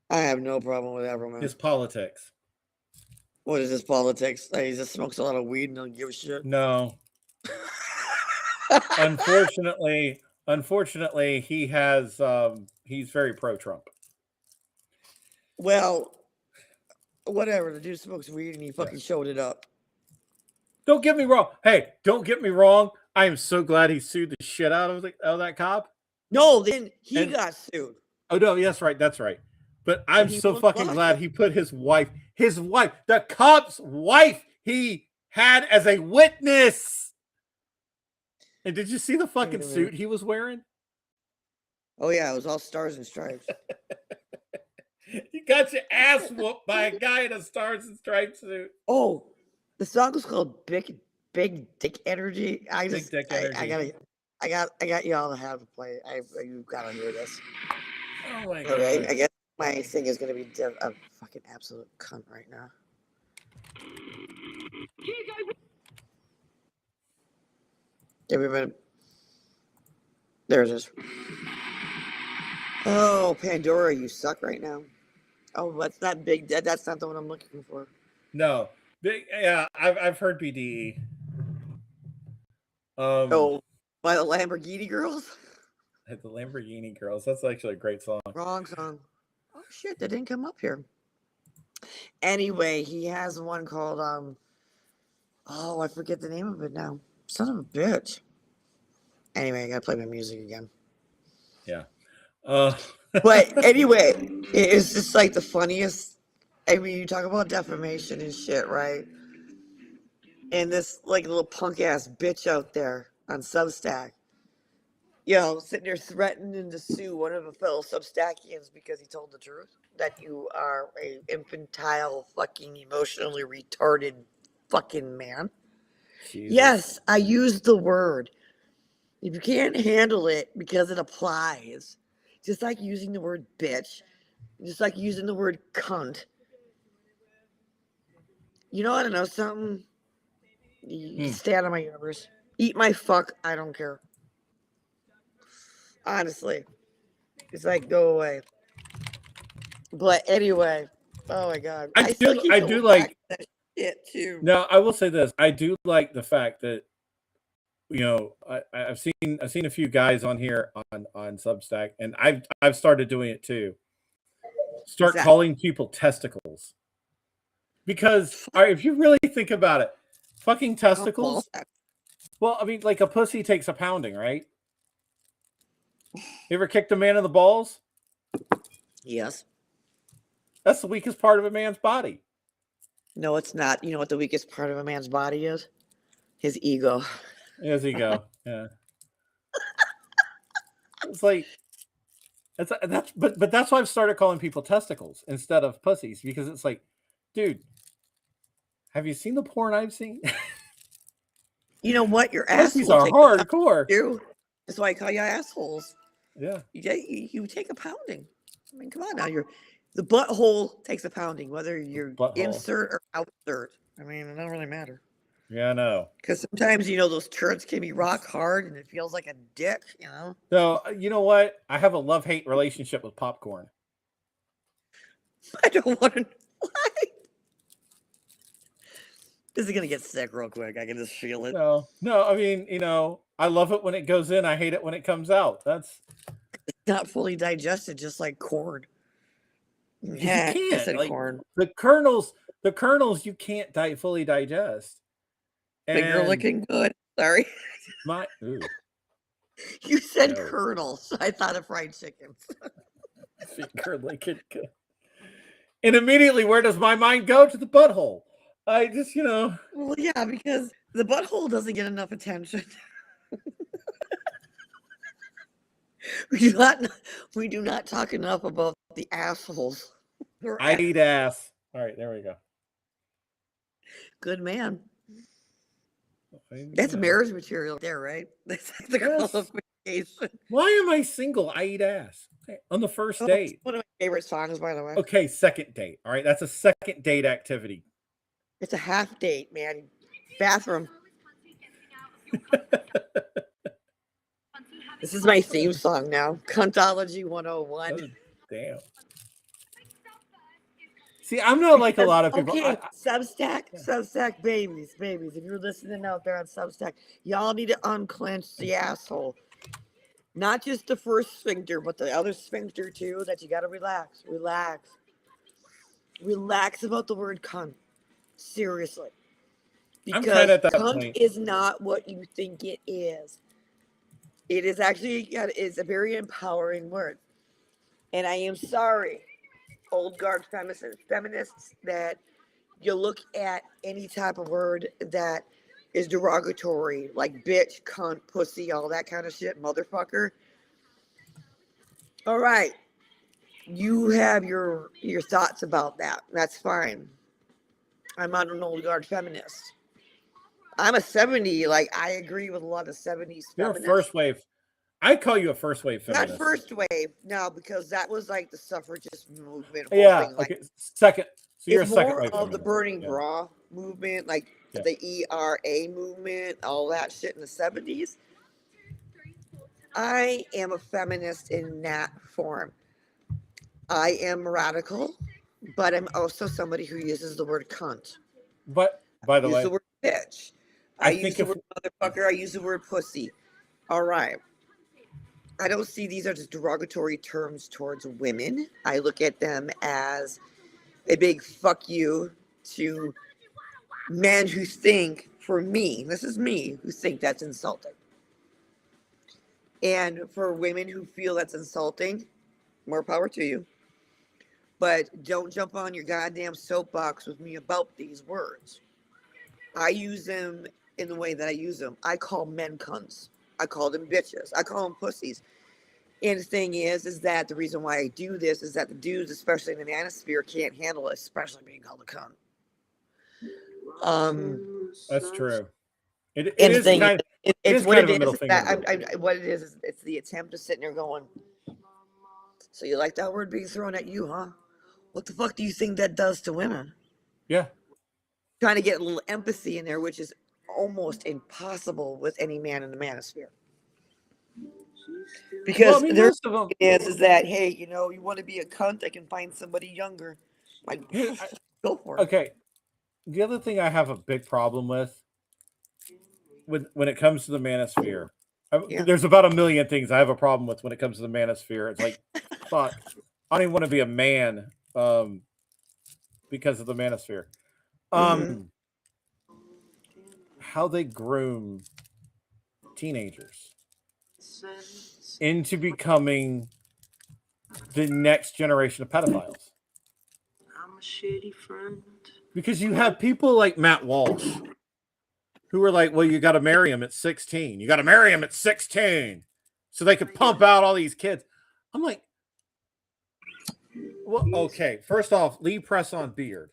I have no problem with Afro Man. His politics. What is his politics? He just smokes a lot of weed and don't give a shit. No. Unfortunately, he has he's very pro-Trump. Well, whatever. The dude smokes weed and he fucking showed it up. Don't get me wrong. Hey, don't get me wrong. I am so glad he sued the shit out of that cop. No, then he got sued. Oh no, yes, right, that's right. But I'm so fucking glad he put his wife, the cop's wife, he had as a witness. And did you see the fucking suit he was wearing? Oh yeah, it was all stars and stripes. You got your ass whooped by a guy in a stars and stripes suit. Oh, the song was called Big Dick Energy. I got y'all to have to play. You gotta hear this. Oh my god! Okay, I guess my thing is gonna be a fucking absolute cunt right now. Give me a minute. There it is. Oh, Pandora, you suck right now. Oh, that's not big. That's not the one I'm looking for. No, big. Yeah, I've heard BDE. Oh, by the Lamborghini Girls. The Lamborghini Girls. That's actually a great song. Wrong song. Oh shit, that didn't come up here. Anyway, he has one called oh, I forget the name of it now. Son of a bitch. Anyway, I gotta play my music again. Yeah. But anyway, it's just like the funniest. I mean, you talk about defamation and shit, right? And this like little punk ass bitch out there on Substack, sitting there threatening to sue one of the fellow Substackians because he told the truth that you are a infantile, fucking emotionally retarded fucking man. Jesus. Yes, I used the word. If you can't handle it because it applies, just like using the word bitch, just like using the word cunt. You know, I don't know, something. You stay out of my universe. Eat my fuck. I don't care. Honestly. It's like, go away. But anyway. Oh my God. I do like that shit too. Now, I will say this. I do like the fact that, I've seen a few guys on here on Substack, and I've started doing it too. Start calling people testicles. Because if you really think about it, fucking testicles. Well, I mean, like a pussy takes a pounding, right? You ever kicked a man in the balls? Yes. That's the weakest part of a man's body. No, it's not. You know what the weakest part of a man's body is? His ego. His ego. Yeah. It's like but that's why I've started calling people testicles instead of pussies, because it's like, dude, have you seen the porn I've seen? You know what? Your assholes are hardcore. That's why I call you assholes. Yeah. You take a pounding. I mean, come on now. The butthole takes a pounding, whether you're Butthole. insert or outsert. I mean, it doesn't really matter. Yeah, I know. Because sometimes, you know, those turds can be rock hard and it feels like a dick, you know? So, you know what? I have a love-hate relationship with popcorn. I don't want to. Why? This is going to get sick real quick. I can just feel it. No, I mean, you know, I love it when it goes in. I hate it when it comes out. That's not fully digested, just like corn. you Yeah, I can't. said Like corn. the kernels you can't fully digest. Finger And licking good. Sorry. my You said No. kernels. I thought of fried chicken. finger licking good. And immediately, where does my mind go? To the butthole. I just, you know. Well, yeah, because the butthole doesn't get enough attention. we do not talk enough about the assholes. I eat ass. All right, there we go. Good man. That's marriage material there, right? That's like the qualification. Why am I single? I eat ass. Okay. On the first date. It's one of my favorite songs, by the way. Okay, second date. All right, that's a second date activity. It's a half date, man. Bathroom. This is my theme song now. Cuntology 101. Oh, damn. See, I'm not like a lot of people. Okay, Substack babies. If you're listening out there on Substack, y'all need to unclench the asshole. Not just the first sphincter, but the other sphincter too, that you gotta relax. Relax about the word cunt. Seriously. Because I'm kind of at that cunt point. is not what you think it is. It is actually it's a very empowering word. And I am sorry, old guard feminists, that you look at any type of word that is derogatory, like bitch, cunt, pussy, all that kind of shit, motherfucker. All right. You have your thoughts about that. That's fine. I'm not an old guard feminist. I'm a 70. Like, I agree with a lot of 70s You're feminists. a first wave. I call you a first wave feminist. Not first wave, no, because that was like the suffragist movement. Yeah. Thing. Like, okay. Second. So you're a it's second more wave of feminist. the burning bra movement, like the ERA movement, all that shit in the 70s. I am a feminist in that form. I am radical, but I'm also somebody who uses the word cunt. But by the way, use the word bitch. I use the word motherfucker. I use the word pussy. All right. I don't see these as derogatory terms towards women. I look at them as a big fuck you to men who think, for me, this is me, who think that's insulting. And for women who feel that's insulting, more power to you. But don't jump on your goddamn soapbox with me about these words. I use them in the way that I use them. I call men cunts. I call them bitches. I call them pussies. And the thing is that the reason why I do this is that the dudes, especially in the manosphere, can't handle it, especially being called a cunt. That's true. It is kind of it's what it is. What it is it's the attempt of sitting there going, so you like that word being thrown at you, huh? What the fuck do you think that does to women? Yeah. Trying to get a little empathy in there, which is almost impossible with any man in the manosphere. Because there's is that, hey, you know, you want to be a cunt, I can find somebody younger. Like, go for it. Okay. The other thing I have a big problem with when it comes to the manosphere, there's about a million things I have a problem with when it comes to the manosphere. It's like, fuck, I don't even want to be a man because of the manosphere. How they groom teenagers into becoming the next generation of pedophiles. I'm a shitty friend. Because you have people like Matt Walsh who are like, well, you got to marry him at 16. You got to marry him at 16 so they could pump out all these kids. I'm like, well, okay. First off, Lee Press-on beard.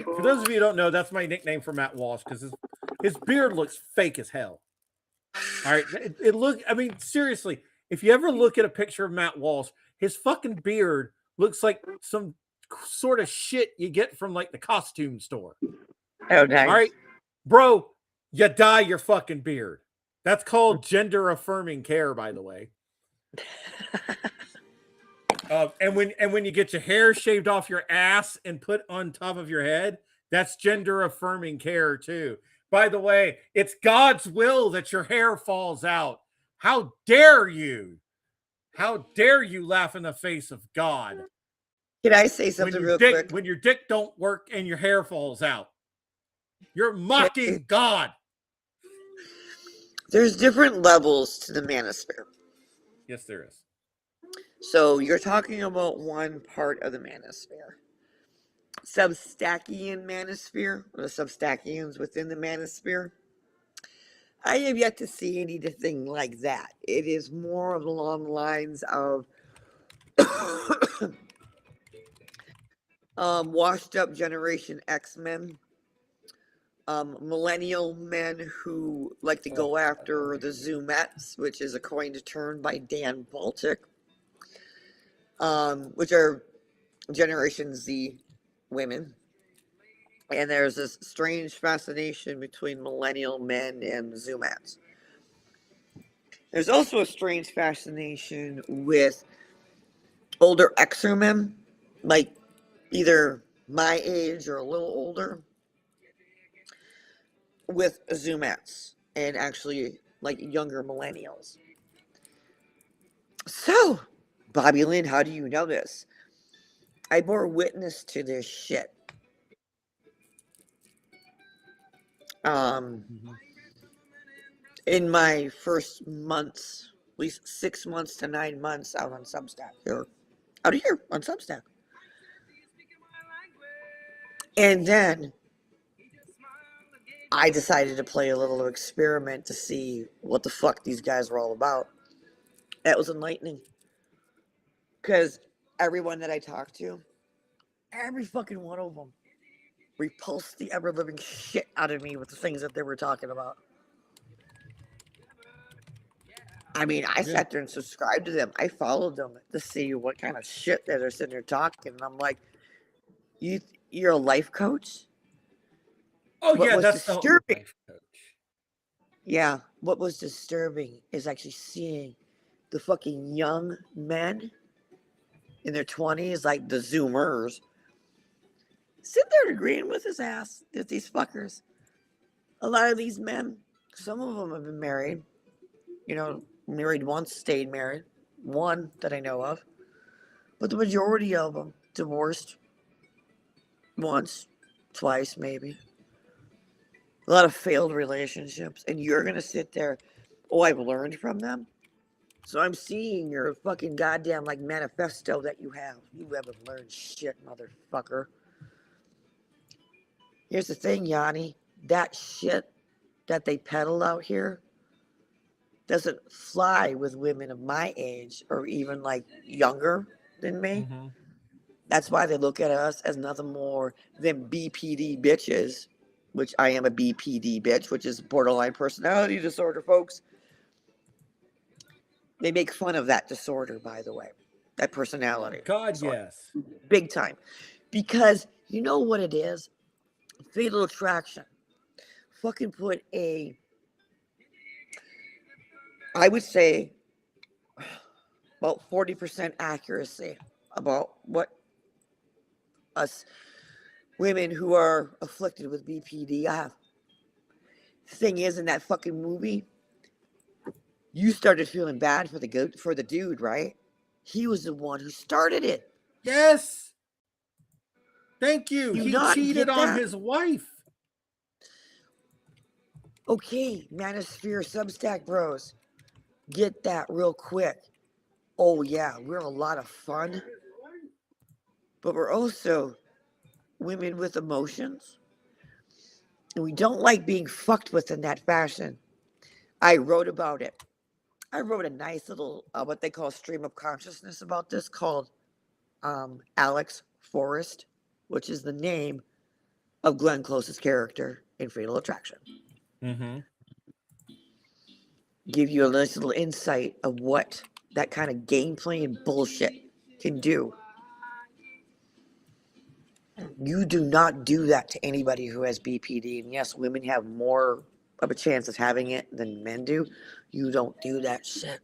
For those of you who don't know, that's my nickname for Matt Walsh because his beard looks fake as hell. All right. I mean, seriously, if you ever look at a picture of Matt Walsh, his fucking beard looks like some sort of shit you get from like the costume store. Oh, nice. All right, bro, you dye your fucking beard. That's called gender affirming care, by the way. And when you get your hair shaved off your ass and put on top of your head, that's gender affirming care too. By the way, it's God's will that your hair falls out. How dare you? How dare you laugh in the face of God? Can I say something real quick? When your dick don't work and your hair falls out, you're mocking God. There's different levels to the manosphere. Yes, there is. So you're talking about one part of the manosphere. Substackian manosphere, or the substackians within the manosphere. I have yet to see anything like that. It is more along the lines of washed up Generation X men, millennial men who like to go after the Zoomettes, which is a coined term by Dan Baltic, which are Generation Z women. And there's this strange fascination between millennial men and Zoomettes. There's also a strange fascination with older Xer men, like either my age or a little older, with Zoomettes and actually like younger millennials. So, Bobby Lynn, how do you know this? I bore witness to this shit. In my first months, at least 6 months to 9 months out on Substack here, out here on Substack. And then I decided to play a little experiment to see what the fuck these guys were all about. That was enlightening. Because everyone that I talked to, every fucking one of them repulsed the ever-living shit out of me with the things that they were talking about. I mean, I sat there and subscribed to them. I followed them to see what kind of shit that they're sitting there talking. And I'm like, you're a life coach? Oh, what yeah, was that's disturbing. the life coach. Yeah, what was disturbing is actually seeing the fucking young men in their 20s, like the Zoomers, sit there agreeing with his ass, with these fuckers. A lot of these men, some of them have been married, married once, stayed married, one that I know of. But the majority of them divorced once, twice, maybe. A lot of failed relationships. And you're going to sit there, I've learned from them. So I'm seeing your fucking goddamn like manifesto that you have. You haven't learned shit, motherfucker. Here's the thing, Yanni. That shit that they peddle out here doesn't fly with women of my age or even like younger than me. Mm-hmm. That's why they look at us as nothing more than BPD bitches, which I am a BPD bitch, which is borderline personality disorder, folks. They make fun of that disorder, by the way, that personality. God, yes. Big time. Because you know what it is? Fatal attraction. Fucking put I would say, about 40% accuracy about what us women who are afflicted with BPD have. Thing is, in that fucking movie, you started feeling bad for the dude, right? He was the one who started it. Yes. Thank you. He cheated on his wife. Okay, Manosphere Substack bros. Get that real quick. Oh yeah, we're a lot of fun. But we're also women with emotions. And we don't like being fucked with in that fashion. I wrote about it. I wrote a nice little, what they call stream of consciousness about this called Alex Forrest, which is the name of Glenn Close's character in Fatal Attraction. Mm-hmm. Give you a nice little insight of what that kind of gameplay and bullshit can do You do not do that to anybody who has BPD. And yes, women have more of a chance of having it than men do. You don't do that shit.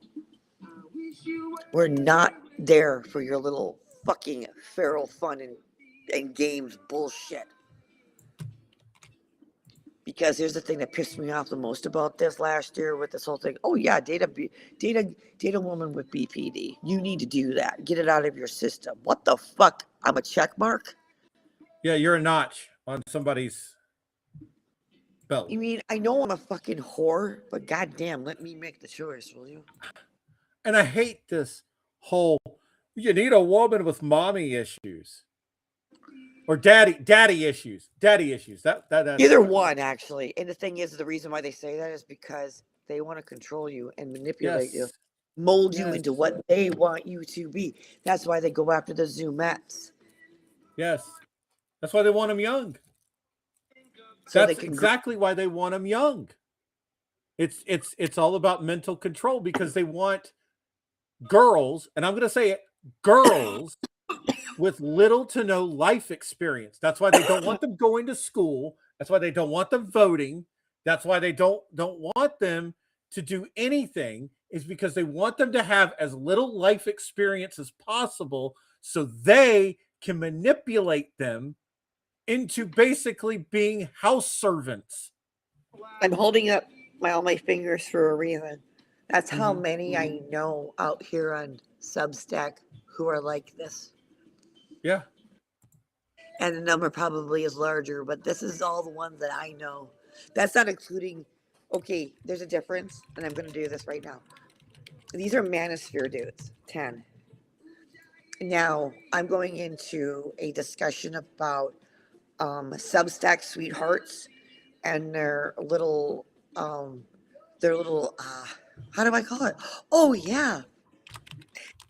We're not there for your little fucking feral fun and games bullshit. Because here's the thing that pissed me off the most about this last year with this whole thing. Oh yeah, date a woman with BPD. You need to do that. Get it out of your system. What the fuck? I'm a check mark? Yeah, you're a notch on somebody's belt. You mean I know I'm a fucking whore, but goddamn, let me make the choice, will you? And I hate this whole you need a woman with mommy issues. Or daddy issues. Daddy issues. That's Either one, actually. And the thing is, the reason why they say that is because they want to control you and manipulate you, yes. mold you Yes. into what they want you to be. That's why they go after the Zoomettes. Yes. That's why they want them young. So That's exactly why they want them young. It's all about mental control because they want girls, and I'm going to say it, girls with little to no life experience. That's why they don't want them going to school. That's why they don't want them voting. That's why they don't want them to do anything, is because they want them to have as little life experience as possible so they can manipulate them into basically being house servants. I'm holding up all my fingers for a reason. That's how Mhm. many I know out here on Substack who are like this. Yeah. And the number probably is larger, but this is all the ones that I know. That's not including, okay, there's a difference, and I'm going to do this right now. These are manosphere dudes, 10. Now, I'm going into a discussion about Substack sweethearts and their little, how do I call it? Oh, yeah.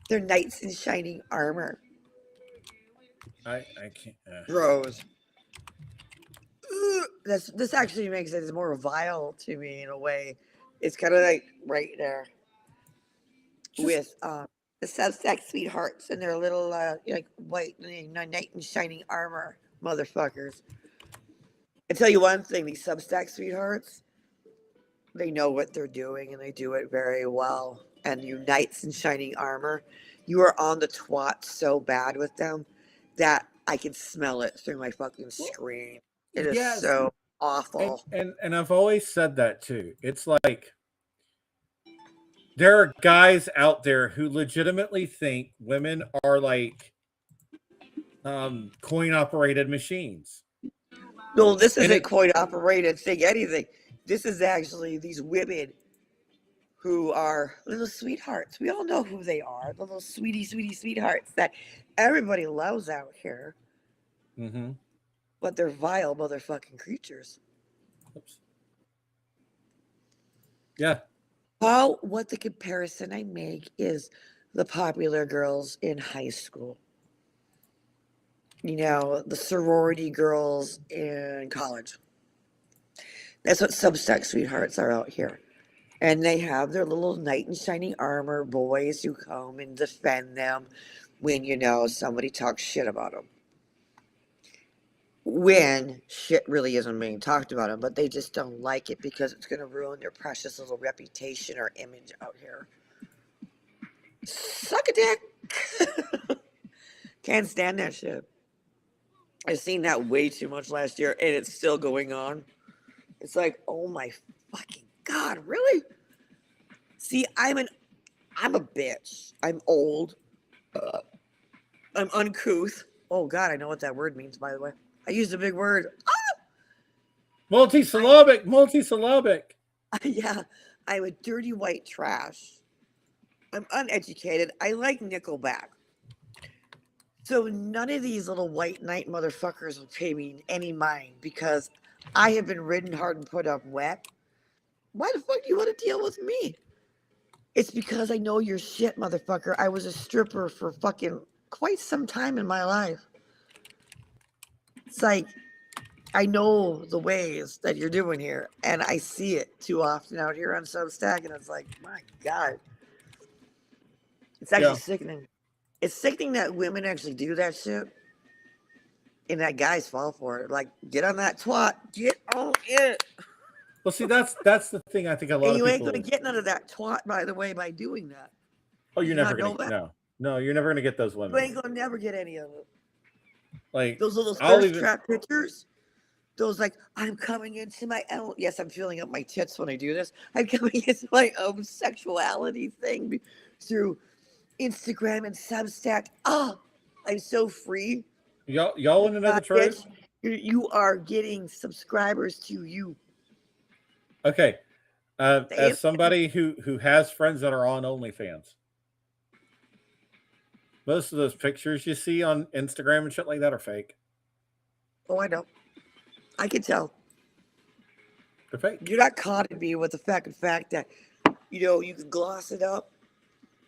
They're knights in shining armor. I can't. Bros. This actually makes it more vile to me in a way. It's kind of like right there with the Substack sweethearts and their little like white knight in shining armor motherfuckers. I tell you one thing: these Substack sweethearts, they know what they're doing and they do it very well. And you knights in shining armor, you are on the twat so bad with them that I can smell it through my fucking screen. It is Yes. so awful. And I've always said that too. It's like there are guys out there who legitimately think women are like coin operated machines. No, this And isn't coin operated thing, anything. This is actually these women who are little sweethearts. We all know who they are. The little sweetie sweethearts that everybody loves out here. mm-hmm. But they're vile motherfucking creatures. Oops. Yeah. What the comparison I make is the popular girls in high school. You know, the sorority girls in college. That's what Substack sweethearts are out here. And they have their little knight in shining armor boys who come and defend them when, somebody talks shit about them. When shit really isn't being talked about them, but they just don't like it because it's going to ruin their precious little reputation or image out here. Suck a dick. Can't stand that shit. I've seen that way too much last year, and it's still going on. It's like, oh my fucking God, really? See, I'm a bitch. I'm old. I'm uncouth. Oh God, I know what that word means, by the way. I used a big word. Multisyllabic. Yeah, I'm a dirty white trash. I'm uneducated. I like Nickelback. So none of these little white knight motherfuckers will pay me any mind because I have been ridden hard and put up wet. Why the fuck do you want to deal with me? It's because I know you're shit, motherfucker. I was a stripper for fucking quite some time in my life. It's like, I know the ways that you're doing here, and I see it too often out here on Substack, and it's like, my God. It's actually sickening. It's sickening that women actually do that shit. And that guys fall for it. Like, get on that twat. Get on it. Well, see, that's the thing. I think a lot And of you ain't people. going to get none of that twat, by the way, by doing that. Oh, you're You never not know gonna. that? No, you're never gonna get those You women. ain't going to never get any of it. Like Those little I'll thirst even. trap pictures. Those like, I'm coming into my own. Yes, I'm filling up my tits when I do this. I'm coming into my own sexuality thing through Instagram and Substack. Oh, I'm so free. Y'all want to know the truth? Bitch, you are getting subscribers to you. Okay. Say As it. somebody who has friends that are on OnlyFans, most of those pictures you see on Instagram and shit like that are fake. Oh, I know. I can tell. They're fake. You're not caught in me with the fact that, you can gloss it up.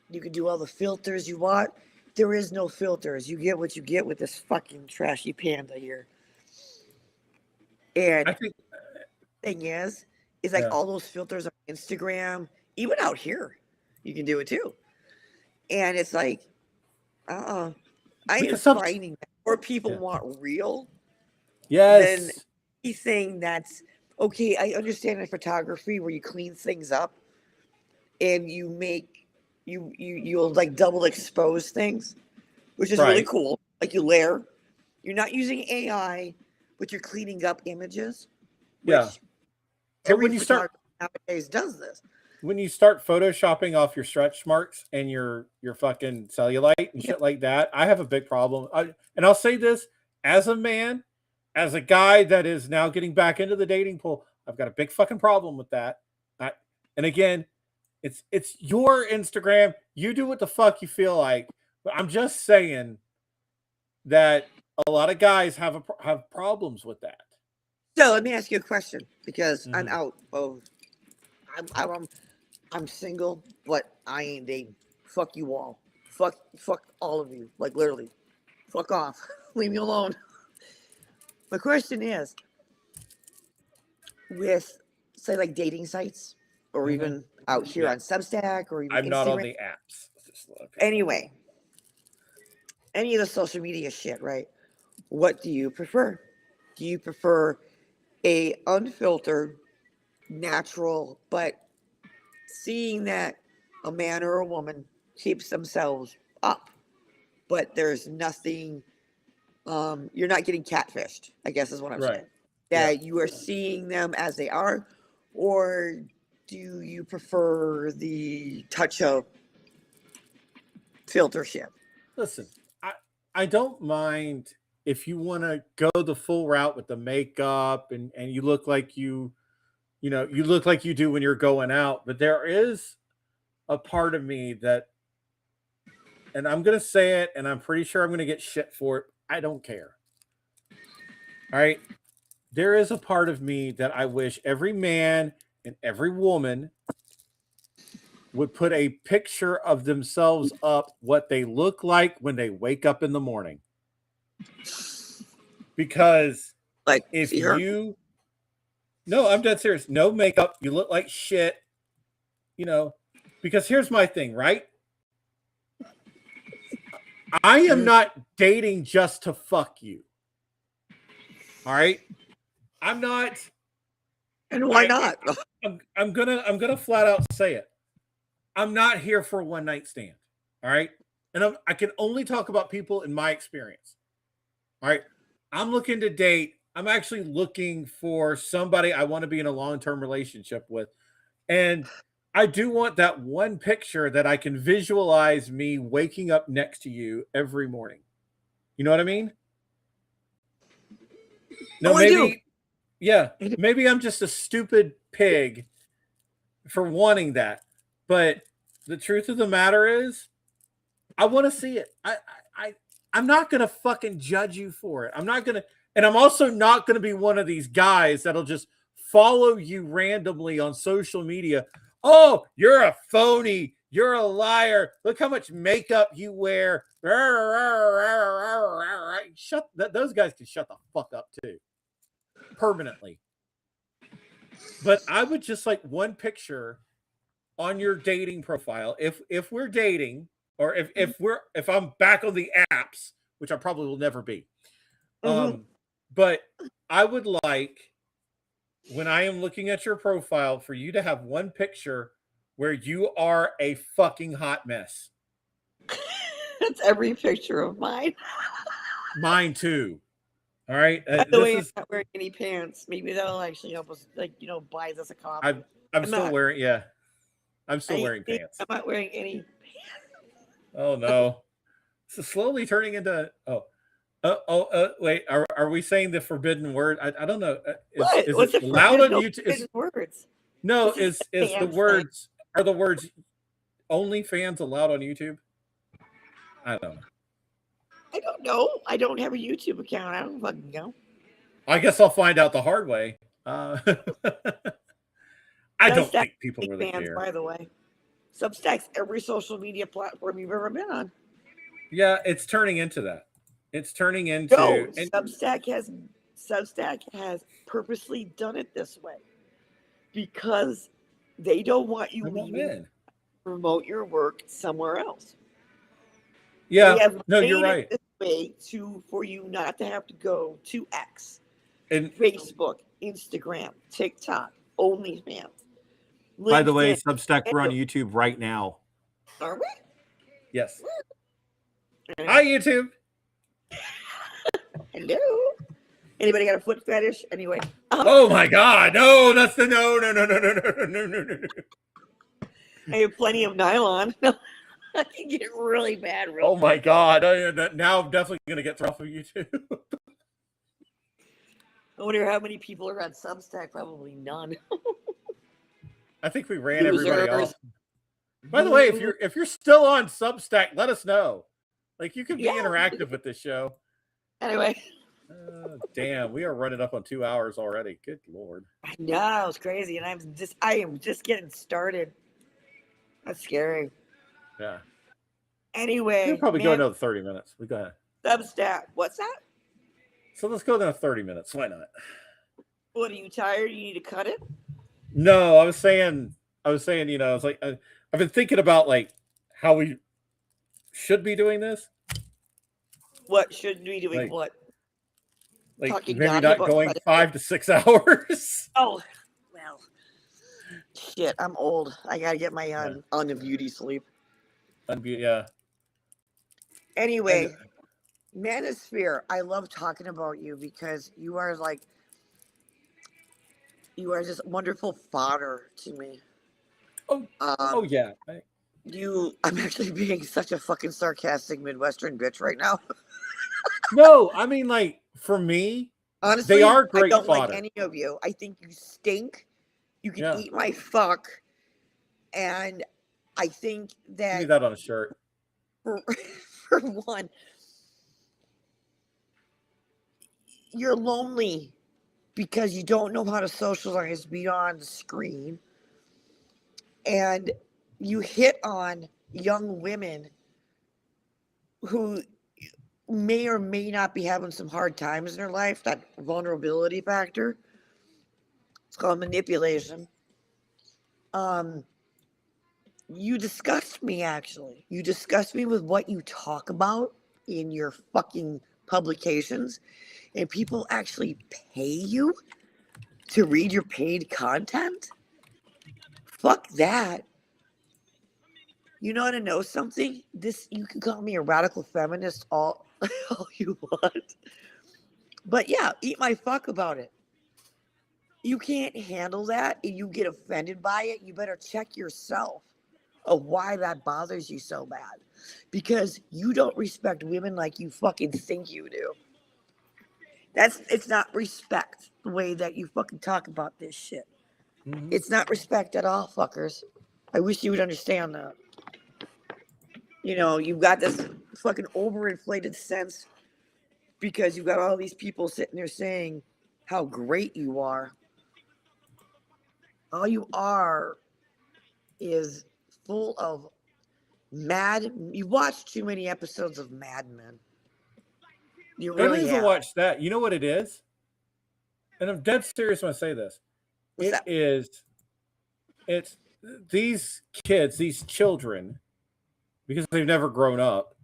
You can do all the filters you want. There is no filters. You get what you get with this fucking trashy panda here. And I think. thing is like Yeah. all those filters on Instagram, even out here, you can do it too. And it's like, I am Because finding that more people Yeah. want real than Yes. anything that's okay. I understand in photography where you clean things up and you make you'll like double expose things, which is really Right. cool. Like you layer. You're not using AI, but you're cleaning up images. Which Yeah. But every when you start photographer nowadays does this. photoshopping off your stretch marks and your fucking cellulite and Yeah. shit like that, I have a big problem. And I'll say this as a man, as a guy that is now getting back into the dating pool, I've got a big fucking problem with that. And again, it's your Instagram. You do what the fuck you feel like. But I'm just saying that a lot of guys have problems with that. So let me ask you a question because I'm Mhm. out of I'm single, but I ain't dating. Fuck you all. Fuck all of you. Like literally. Fuck off. Leave me alone. My question is, with say like dating sites or Mhm. even out here Yeah. on Substack or even I'm not on Instagram. the apps. Just let people- Anyway, any of the social media shit, right? What do you prefer? Do you prefer a unfiltered, natural, but seeing that a man or a woman keeps themselves up, but there's nothing, you're not getting catfished, I guess is what I'm Right. saying. Yeah. That you are seeing them as they are, or do you prefer the touch of filter shit? Listen, I don't mind if you want to go the full route with the makeup and you look like you look like you do when you're going out, but there is a part of me that, and I'm going to say it and I'm pretty sure I'm going to get shit for it. I don't care. All right. There is a part of me that I wish every man and every woman would put a picture of themselves up, what they look like when they wake up in the morning. Because Like, if see her? no, I'm dead serious. No makeup. You look like shit. Because here's my thing, right? I am not dating just to fuck you. All right. I'm not. And why not? I'm gonna flat out say it. I'm not here for a one night stand. All right. And I can only talk about people in my experience. All right. I'm looking to date. I'm actually looking for somebody I want to be in a long-term relationship with. And I do want that one picture that I can visualize me waking up next to you every morning. You know what I mean? No, Oh, I do. maybe I'm just a stupid pig for wanting that. But the truth of the matter is, I want to see it. I'm not gonna fucking judge you for it. I'm not gonna, and I'm also not gonna be one of these guys that'll just follow you randomly on social media. Oh, you're a phony. You're a liar. Look how much makeup you wear. Those guys can shut the fuck up too, permanently. But I would just like one picture on your dating profile. If we're dating, or if I'm back on the apps, which I probably will never be. But I would like, when I am looking at your profile, for you to have one picture where you are a fucking hot mess. That's every picture of mine. Mine too. All right. By the way, I'm not wearing any pants. Maybe that'll actually help us, buy us a coffee. I'm still wearing. Yeah, I'm still wearing pants. I'm not wearing any pants. Oh no, this is slowly turning into. Wait. Are we saying the forbidden word? I don't know. Is it loud on YouTube? Words. No, is the words are the words only fans allowed on YouTube? I don't know. I don't know. I don't have a YouTube account. I don't fucking know. I guess I'll find out the hard way. I don't think people really care. By the way, Substack's every social media platform you've ever been on. Yeah, it's turning into that. It's turning into. No, Substack has purposely done it this way because they don't want you leaving to promote your work somewhere else. Yeah, no, you're right. This way for you not to have to go to X, and Facebook, Instagram, TikTok, OnlyFans. By the way, Substack, we're on YouTube right now. Are we? Yes. Hi, YouTube. Hello. Anybody got a foot fetish? Anyway. Oh my God! No, that's the no. I have plenty of nylon. I can get really bad. Oh my God! Now I'm definitely gonna get thrown off of YouTube. I wonder how many people are on Substack. Probably none. I think we ran everybody off. By the way, if you're still on Substack, let us know. Like, you can be interactive with this show. Anyway. Damn, we are running up on 2 hours already. Good Lord. I know, it's crazy, and I am just getting started. That's scary. Yeah. Anyway, we'll probably go another 30 minutes. We got Substack. What's that? So let's go another 30 minutes. Why not? What, are you tired? You need to cut it? No, I was saying, it's like I've been thinking about like how we should be doing this. What should we be doing? Like, what? Like talking maybe not going 5 to 6 hours. Oh, well, shit. I'm old. I gotta get my on the beauty sleep. Yeah. Anyway, Manosphere, I love talking about you because you are just wonderful fodder to me. Oh yeah. I'm actually being such a fucking sarcastic Midwestern bitch right now. No, I mean, like, for me, honestly, they are great I don't fodder. like any of you. I think you stink. You can eat my fuck. And I think that... Need that on a shirt. For one, you're lonely because you don't know how to socialize beyond the screen. And you hit on young women who may or may not be having some hard times in their life, that vulnerability factor. It's called manipulation. You disgust me, actually. You disgust me with what you talk about in your fucking publications. And people actually pay you to read your paid content? Fuck that. You know how to know something? You can call me a radical feminist all you want. But yeah, eat my fuck about it. You can't handle that and you get offended by it. You better check yourself of why that bothers you so bad. Because you don't respect women like you fucking think you do. It's not respect the way that you fucking talk about this shit. Mm-hmm. It's not respect at all, fuckers. I wish you would understand that. You know, you've got this fucking overinflated sense because you've got all these people sitting there saying how great you are. All you are is full of you watch too many episodes of Mad Men. You really don't even watch that. You know what it is? And I'm dead serious when I say this. It's these kids, these children, because they've never grown up.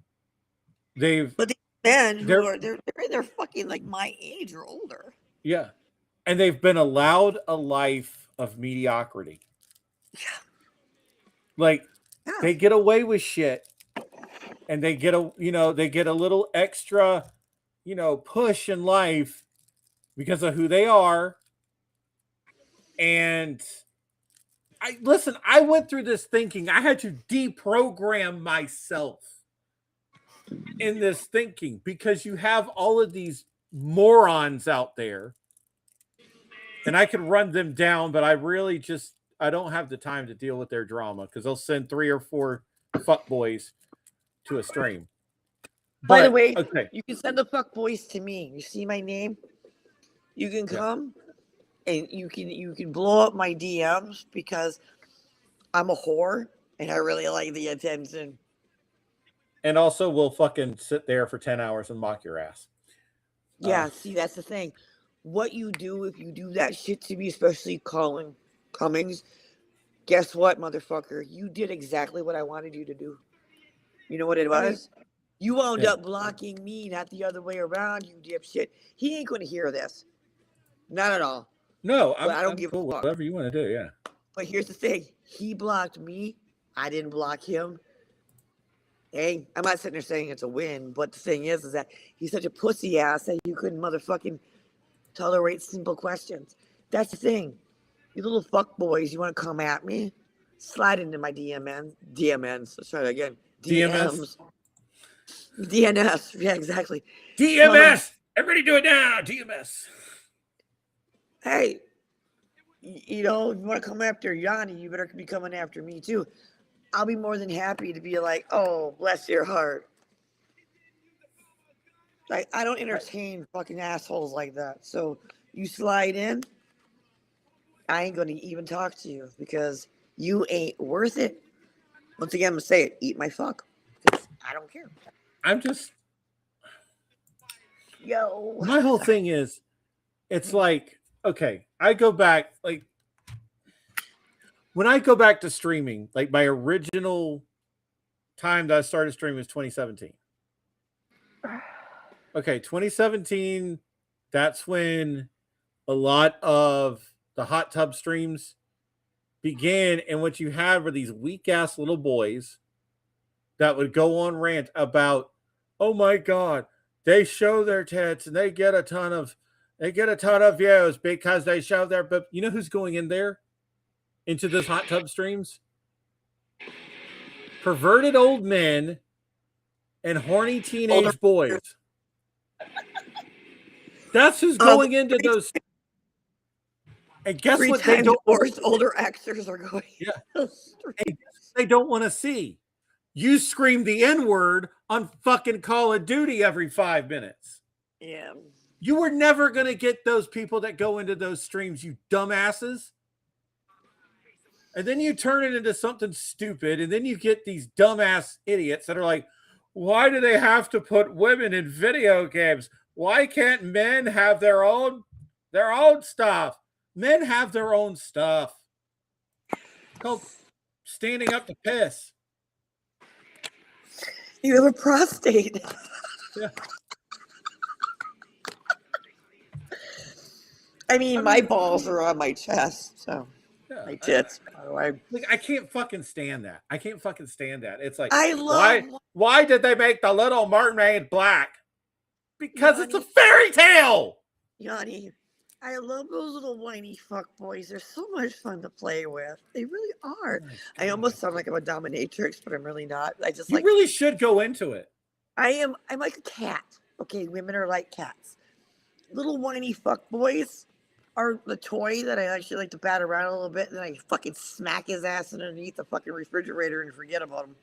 But they men who are they're in their fucking like my age or older. Yeah. And they've been allowed a life of mediocrity. Yeah. Like Yeah. they get away with shit and they get a little extra, push in life because of who they are. And I went through this thinking. I had to deprogram myself in this thinking because you have all of these morons out there and I could run them down, but I don't have the time to deal with their drama because they'll send 3 or 4 fuckboys to a stream. By the way, okay, you can send the fuckboys to me. You see my name? You can come and you can blow up my DMs because I'm a whore and I really like the attention. And also we'll fucking sit there for 10 hours and mock your ass. Yeah, see, that's the thing. What you do if you do that shit to me, especially Cummings, guess what, motherfucker? You did exactly what I wanted you to do. You know what it was? You wound up blocking me, not the other way around, you dipshit. He ain't going to hear this. Not at all. No, I don't give a fuck. Whatever you want to do, yeah. But here's the thing. He blocked me. I didn't block him. Hey, I'm not sitting there saying it's a win, but the thing is that he's such a pussy ass that you couldn't motherfucking tolerate simple questions. That's the thing. You little fuck boys, you want to come at me? Slide into my DMs. Let's try it again. DMs. DNS. Yeah, exactly. DMS. Everybody do it now. DMS. Hey, you know, if you want to come after Yanni, you better be coming after me too. I'll be more than happy to be like, oh, bless your heart. Like, I don't entertain fucking assholes like that. So you slide in, I ain't going to even talk to you because you ain't worth it. Once again, I'm going to say it. Eat my fuck. I don't care. I'm just... Yo. My whole thing is, it's like, okay, I go back, like, when I go back to streaming, like my original time that I started streaming was 2017. Okay, 2017, that's when a lot of the hot tub streams began. And what you had were these weak ass little boys that would go on rant about, oh my God, they show their tits and they get a ton of views because they show their, but you know who's going in there into those hot tub streams? Perverted old men and horny teenage boys. That's who's going into those. And guess what? They don't. Older actors are going. Yeah. They don't want to see. You scream the N-word on fucking Call of Duty every 5 minutes. Yeah. You were never going to get those people that go into those streams, you dumbasses. And then you turn it into something stupid. And then you get these dumbass idiots that are like, why do they have to put women in video games? Why can't men have their own stuff? Men have their own stuff. It's called standing up to piss. You have a prostate. Yeah. I mean, my balls are on my chest, so yeah, my tits. I can't fucking stand that. I can't fucking stand that. It's like, why did they make the little mermaid black? Because Yanni, it's a fairy tale. Yanni, I love those little whiny fuck boys. They're so much fun to play with. They really are. Oh, I almost sound like I'm a dominatrix, but I'm really not. You really should go into it. I'm like a cat. Okay, women are like cats. Little whiny fuck boys are the toy that I actually like to bat around a little bit, and then I fucking smack his ass underneath the fucking refrigerator and forget about him.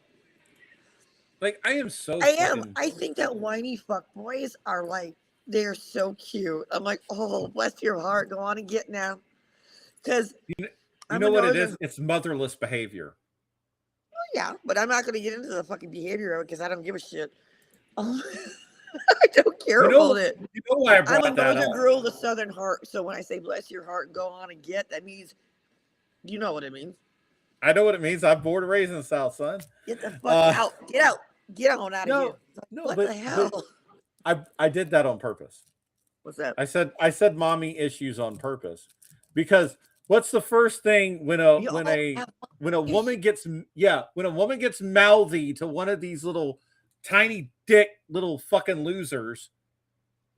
Like, I am so... I think that whiny fuck boys are like, they're so cute. I'm like, oh, bless your heart. Go on and get now. Because... You know what it is? It's motherless behavior. Well, yeah, but I'm not going to get into the fucking behavior because I don't give a shit. I don't care about it. You know why I brought I'm a girl with a southern heart, so when I say bless your heart and go on and get, that means, you know what it means. I know what it means. I'm born and raised in the South, son. Get the fuck out. Get out. Get on out of here. No, what the hell? I did that on purpose. What's that? I said mommy issues on purpose because what's the first thing when a woman gets mouthy to one of these little tiny dick little fucking losers?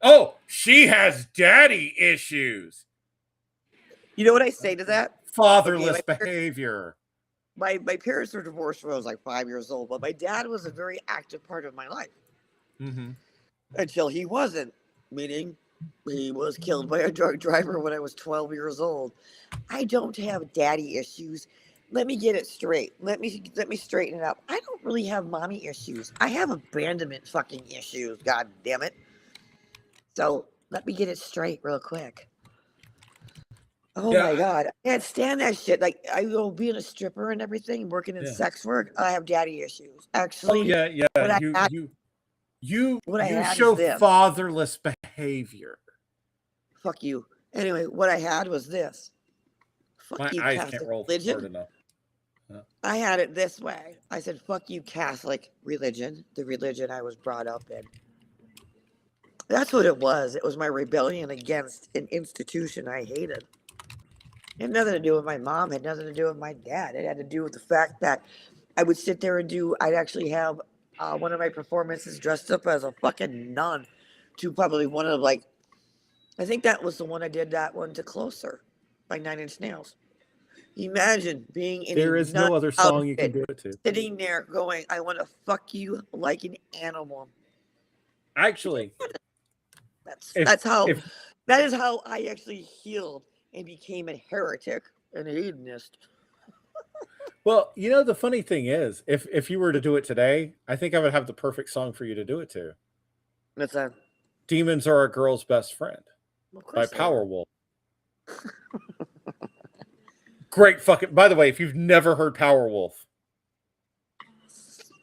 Oh, she has daddy issues. You know what I say to that? Fatherless behavior. My parents were divorced when I was like 5 years old, but my dad was a very active part of my life until he wasn't. Meaning, he was killed by a drunk driver when I was 12 years old. I don't have daddy issues. Let me get it straight. Let me straighten it up. I don't really have mommy issues. I have abandonment fucking issues. God damn it. So let me get it straight real quick. Oh my God. I can't stand that shit. Like, I go being a stripper and everything, working in sex work, I have daddy issues. Actually, you show fatherless behavior. Fuck you. Anyway, what I had was this. Fuck my you, eyes Catholic can't roll religion. hard enough. I had it this way. I said, fuck you, Catholic religion, the religion I was brought up in. That's what it was. It was my rebellion against an institution I hated. It had nothing to do with my mom. It had nothing to do with my dad. It had to do with the fact that I would sit there and I'd actually have one of my performances dressed up as a fucking nun to probably one of I think that was the one I did that one to Closer by 9 Inch Nails. Imagine being in there is no other song you can do it to. Sitting there going, I want to fuck you like an animal. Actually, that is how I actually healed and became a heretic and a hedonist. Well, you know, the funny thing is, if you were to do it today, I think I would have the perfect song for you to do it to. What's that? Demons Are a Girl's Best Friend by Powerwolf. Great fucking, by the way, if you've never heard Powerwolf,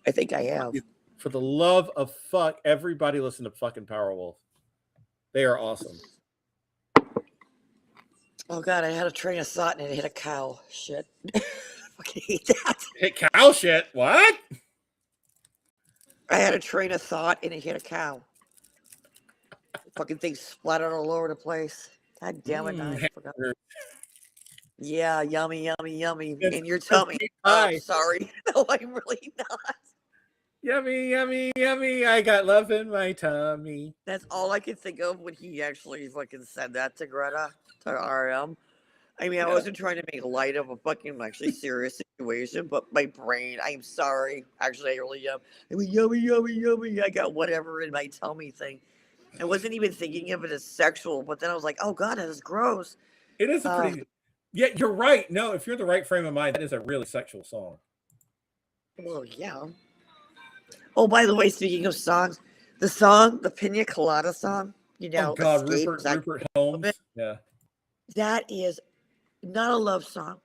I think I have. For the love of fuck, everybody listen to fucking Powerwolf. They are awesome. Oh God, I had a train of thought and it hit a cow. Shit. Fucking hate that. Hit cow shit? What? I had a train of thought and it hit a cow. Fucking thing splattered all over the place. God damn it. I forgot. Yeah, yummy, yummy, yummy. In your tummy. Oh, sorry. No, I'm really not. Yummy, yummy, yummy. I got love in my tummy. That's all I could think of when he actually fucking said that to Greta, to RM. I mean, I wasn't trying to make light of a fucking actually serious situation, but my brain, I'm sorry. Actually, I really am. I mean, yummy, yummy, yummy. I got whatever in my tummy thing. I wasn't even thinking of it as sexual, but then I was like, oh God, that is gross. It is a pretty... Yeah, you're right. No, if you're in the right frame of mind, that is a really sexual song. Well, yeah. Oh, by the way, speaking of songs, the Pina Colada song, you know. Oh God, Rupert Holmes. Yeah. That is not a love song.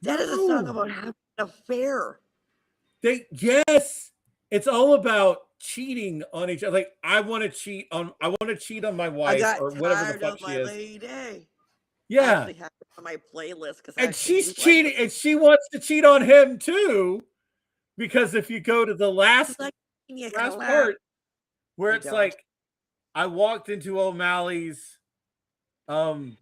That is a song about having an affair. Yes. It's all about cheating on each other. Like, I want to cheat on my wife or whatever the fuck she is. Lady. Yeah. I actually have it on my playlist and she's cheating, and she wants to cheat on him too. Because if you go to the last part where it's like, I walked into O'Malley's, and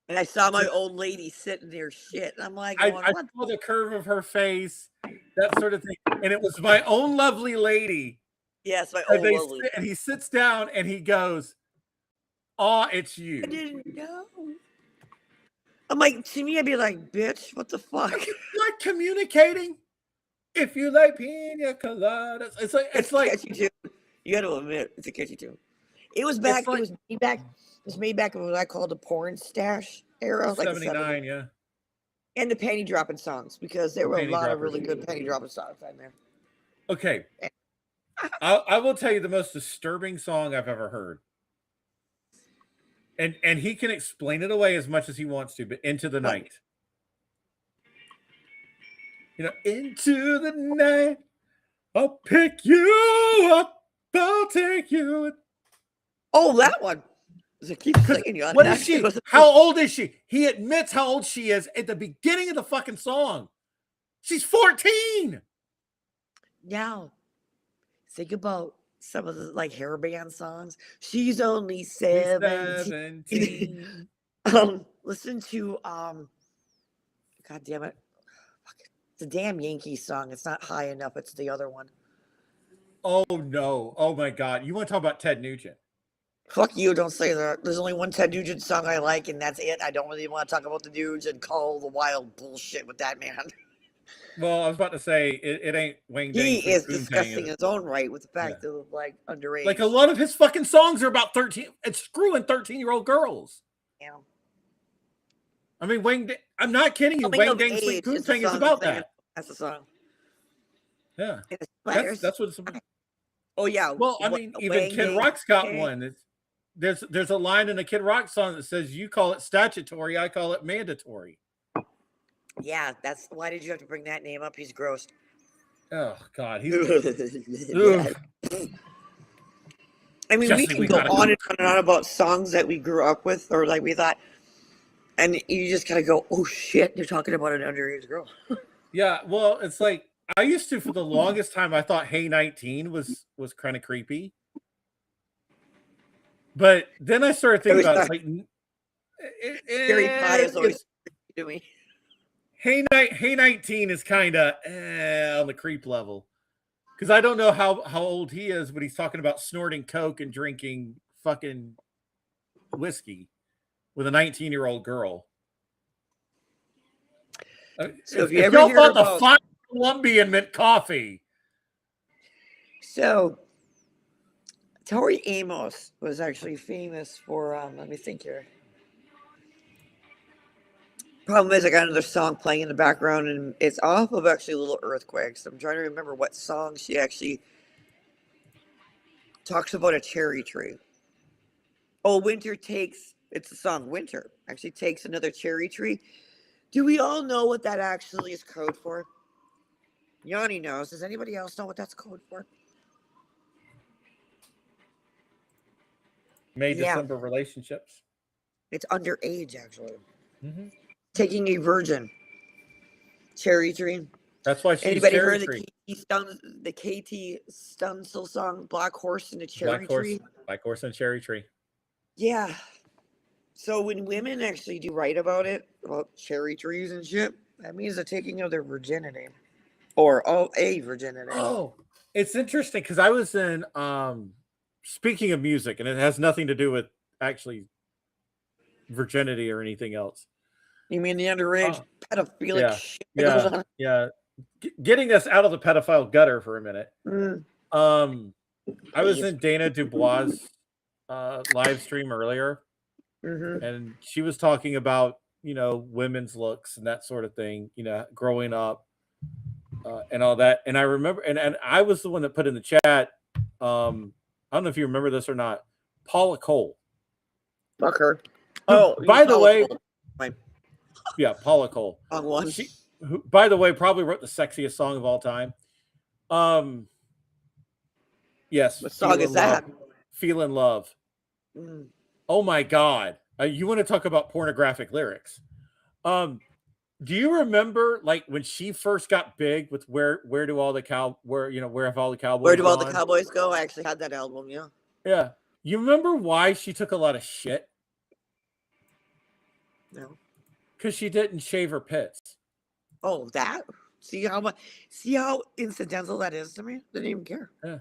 I saw my old lady sitting there shit. And I'm like, I saw the curve of her face, that sort of thing. And it was my own lovely lady. Yes, my old lovely. And he sits down and he goes, "Oh, it's you." I didn't know. I'm like, to me, I'd be like, bitch, what the fuck? Like communicating. If you like pina coladas, it's like catchy tune. You got to admit, it's a catchy tune. It was back. It was made back in what I call the porn stash era, like 79, yeah. And the panty dropping songs, because there were a lot of really good panty dropping songs on there. Okay, I will tell you the most disturbing song I've ever heard, and he can explain it away as much as he wants to, but Into the Night. You know, into the night, I'll pick you up, I'll take you. Oh, that one. Keep singing you on what is she? How old is she? He admits how old she is at the beginning of the fucking song. She's 14. Now, think about some of the like hair band songs. She's only He's 17. 17. Listen to God damn it. Fuck it. It's a damn Yankee song. It's not High Enough. It's the other one. Oh no. Oh my God. You want to talk about Ted Nugent? Fuck you, don't say that. There's only one Ted Nugent song I like, and that's it. I don't really want to talk about the dudes and call the wild bullshit with that man. Well, I was about to say it ain't Wang Dang He is Poontang, disgusting is in it? his own right with the Yeah. fact of like underage. Like a lot of his fucking songs are about 13. It's screwing 13-year-old girls. Yeah. I mean, I'm not kidding you. Coming Wang of Dang Sweet age is the Poontang is song about I'm singing. that. That's the song. Yeah. It That's what it's about. Oh yeah. Well, I mean, even Wang Kid Dang Rock's got Poontang. one. There's a line in a Kid Rock song that says, "You call it statutory, I call it mandatory." Yeah, that's why did you have to bring that name up? He's gross. Oh God, he's. Yeah. I mean, Jesse, we can we go gotta on go. and on about songs that we grew up with, or like we thought, and you just gotta go, oh shit, you're talking about an underage girl. Yeah, well, it's like I used to for the longest time. I thought "Hey 19" was kind of creepy, but then I started thinking about it, it's like Scary Pie is always creepy to me. Hey 19" is kind of on the creep level because I don't know how old he is, but he's talking about snorting coke and drinking fucking whiskey with a 19-year-old girl. So if if you ever y'all hear thought about, the fine Colombian meant coffee, so Tori Amos was actually famous for let me think here. Problem is, I got another song playing in the background, and it's off of actually Little Earthquakes. I'm trying to remember what song she actually talks about a cherry tree. Oh, winter takes, it's the song Winter, actually takes another cherry tree. Do we all know what that actually is code for? Yanni knows. Does anybody else know what that's code for? May Yeah, December relationships. it's underage, actually. Mm-hmm. Taking a virgin. Cherry tree. That's why she's Anybody cherry heard tree. the KT Stunzel song, Black Horse and a Cherry Tree? Black horse and cherry tree. Yeah. So when women actually do write about it, about cherry trees and shit, that means the taking of their virginity. Or a virginity. Oh, it's interesting because I was in speaking of music, and it has nothing to do with actually virginity or anything else. You mean the underage pedophilic Yeah, shit that goes on? yeah. Getting us out of the pedophile gutter for a minute. I was in Dana Dubois' live stream earlier, and she was talking about women's looks and that sort of thing, growing up and all that. And I remember, and I was the one that put in the chat. I don't know if you remember this or not. Paula Cole. Fuck her. Oh, by the way, yeah, Paula Cole. She, who, by the way, probably wrote the sexiest song of all time. Yes. What song is that? Feel in Love. Oh my God. You want to talk about pornographic lyrics? Do you remember like when she first got big with where do all the where have all the cowboys Where do all gone? the cowboys go? I actually had that album, yeah. Yeah. You remember why she took a lot of shit? No. Because she didn't shave her pits. Oh, that? See how incidental that is to me? Didn't even care. Yeah.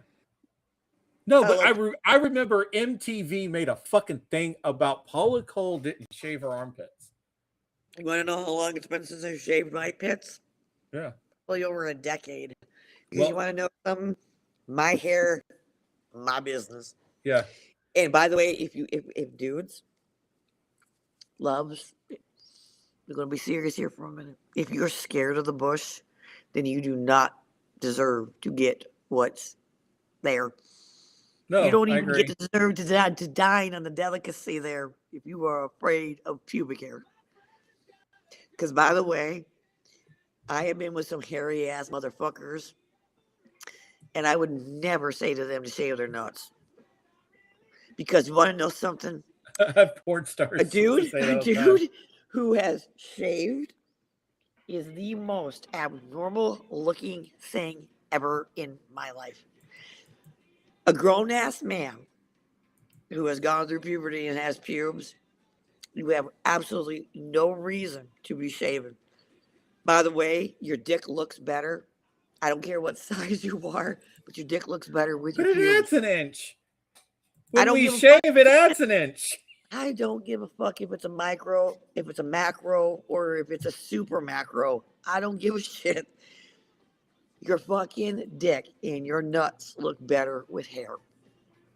No, but I remember MTV made a fucking thing about Paula Cole didn't shave her armpits. You want to know how long it's been since I shaved my pits? Yeah. Probably over a decade. Because you want to know something? My hair, my business. Yeah. And by the way, if dudes loves, we're going to be serious here for a minute. If you're scared of the bush, then you do not deserve to get what's there. No, you don't even get to deserve to dine on the delicacy there if you are afraid of pubic hair. Because, by the way, I have been with some hairy-ass motherfuckers, and I would never say to them to shave their nuts. Because you want to know something? Porn stars. A dude who has shaved is the most abnormal-looking thing ever in my life. A grown ass man who has gone through puberty and has pubes, you have absolutely no reason to be shaving. By the way, your dick looks better. I don't care what size you are, but your dick looks better with But your it pubes. adds an inch. I When don't we give a shave, fuck. it adds an inch. I don't give a fuck if it's a micro, if it's a macro, or if it's a super macro. I don't give a shit. Your fucking dick and your nuts look better with hair,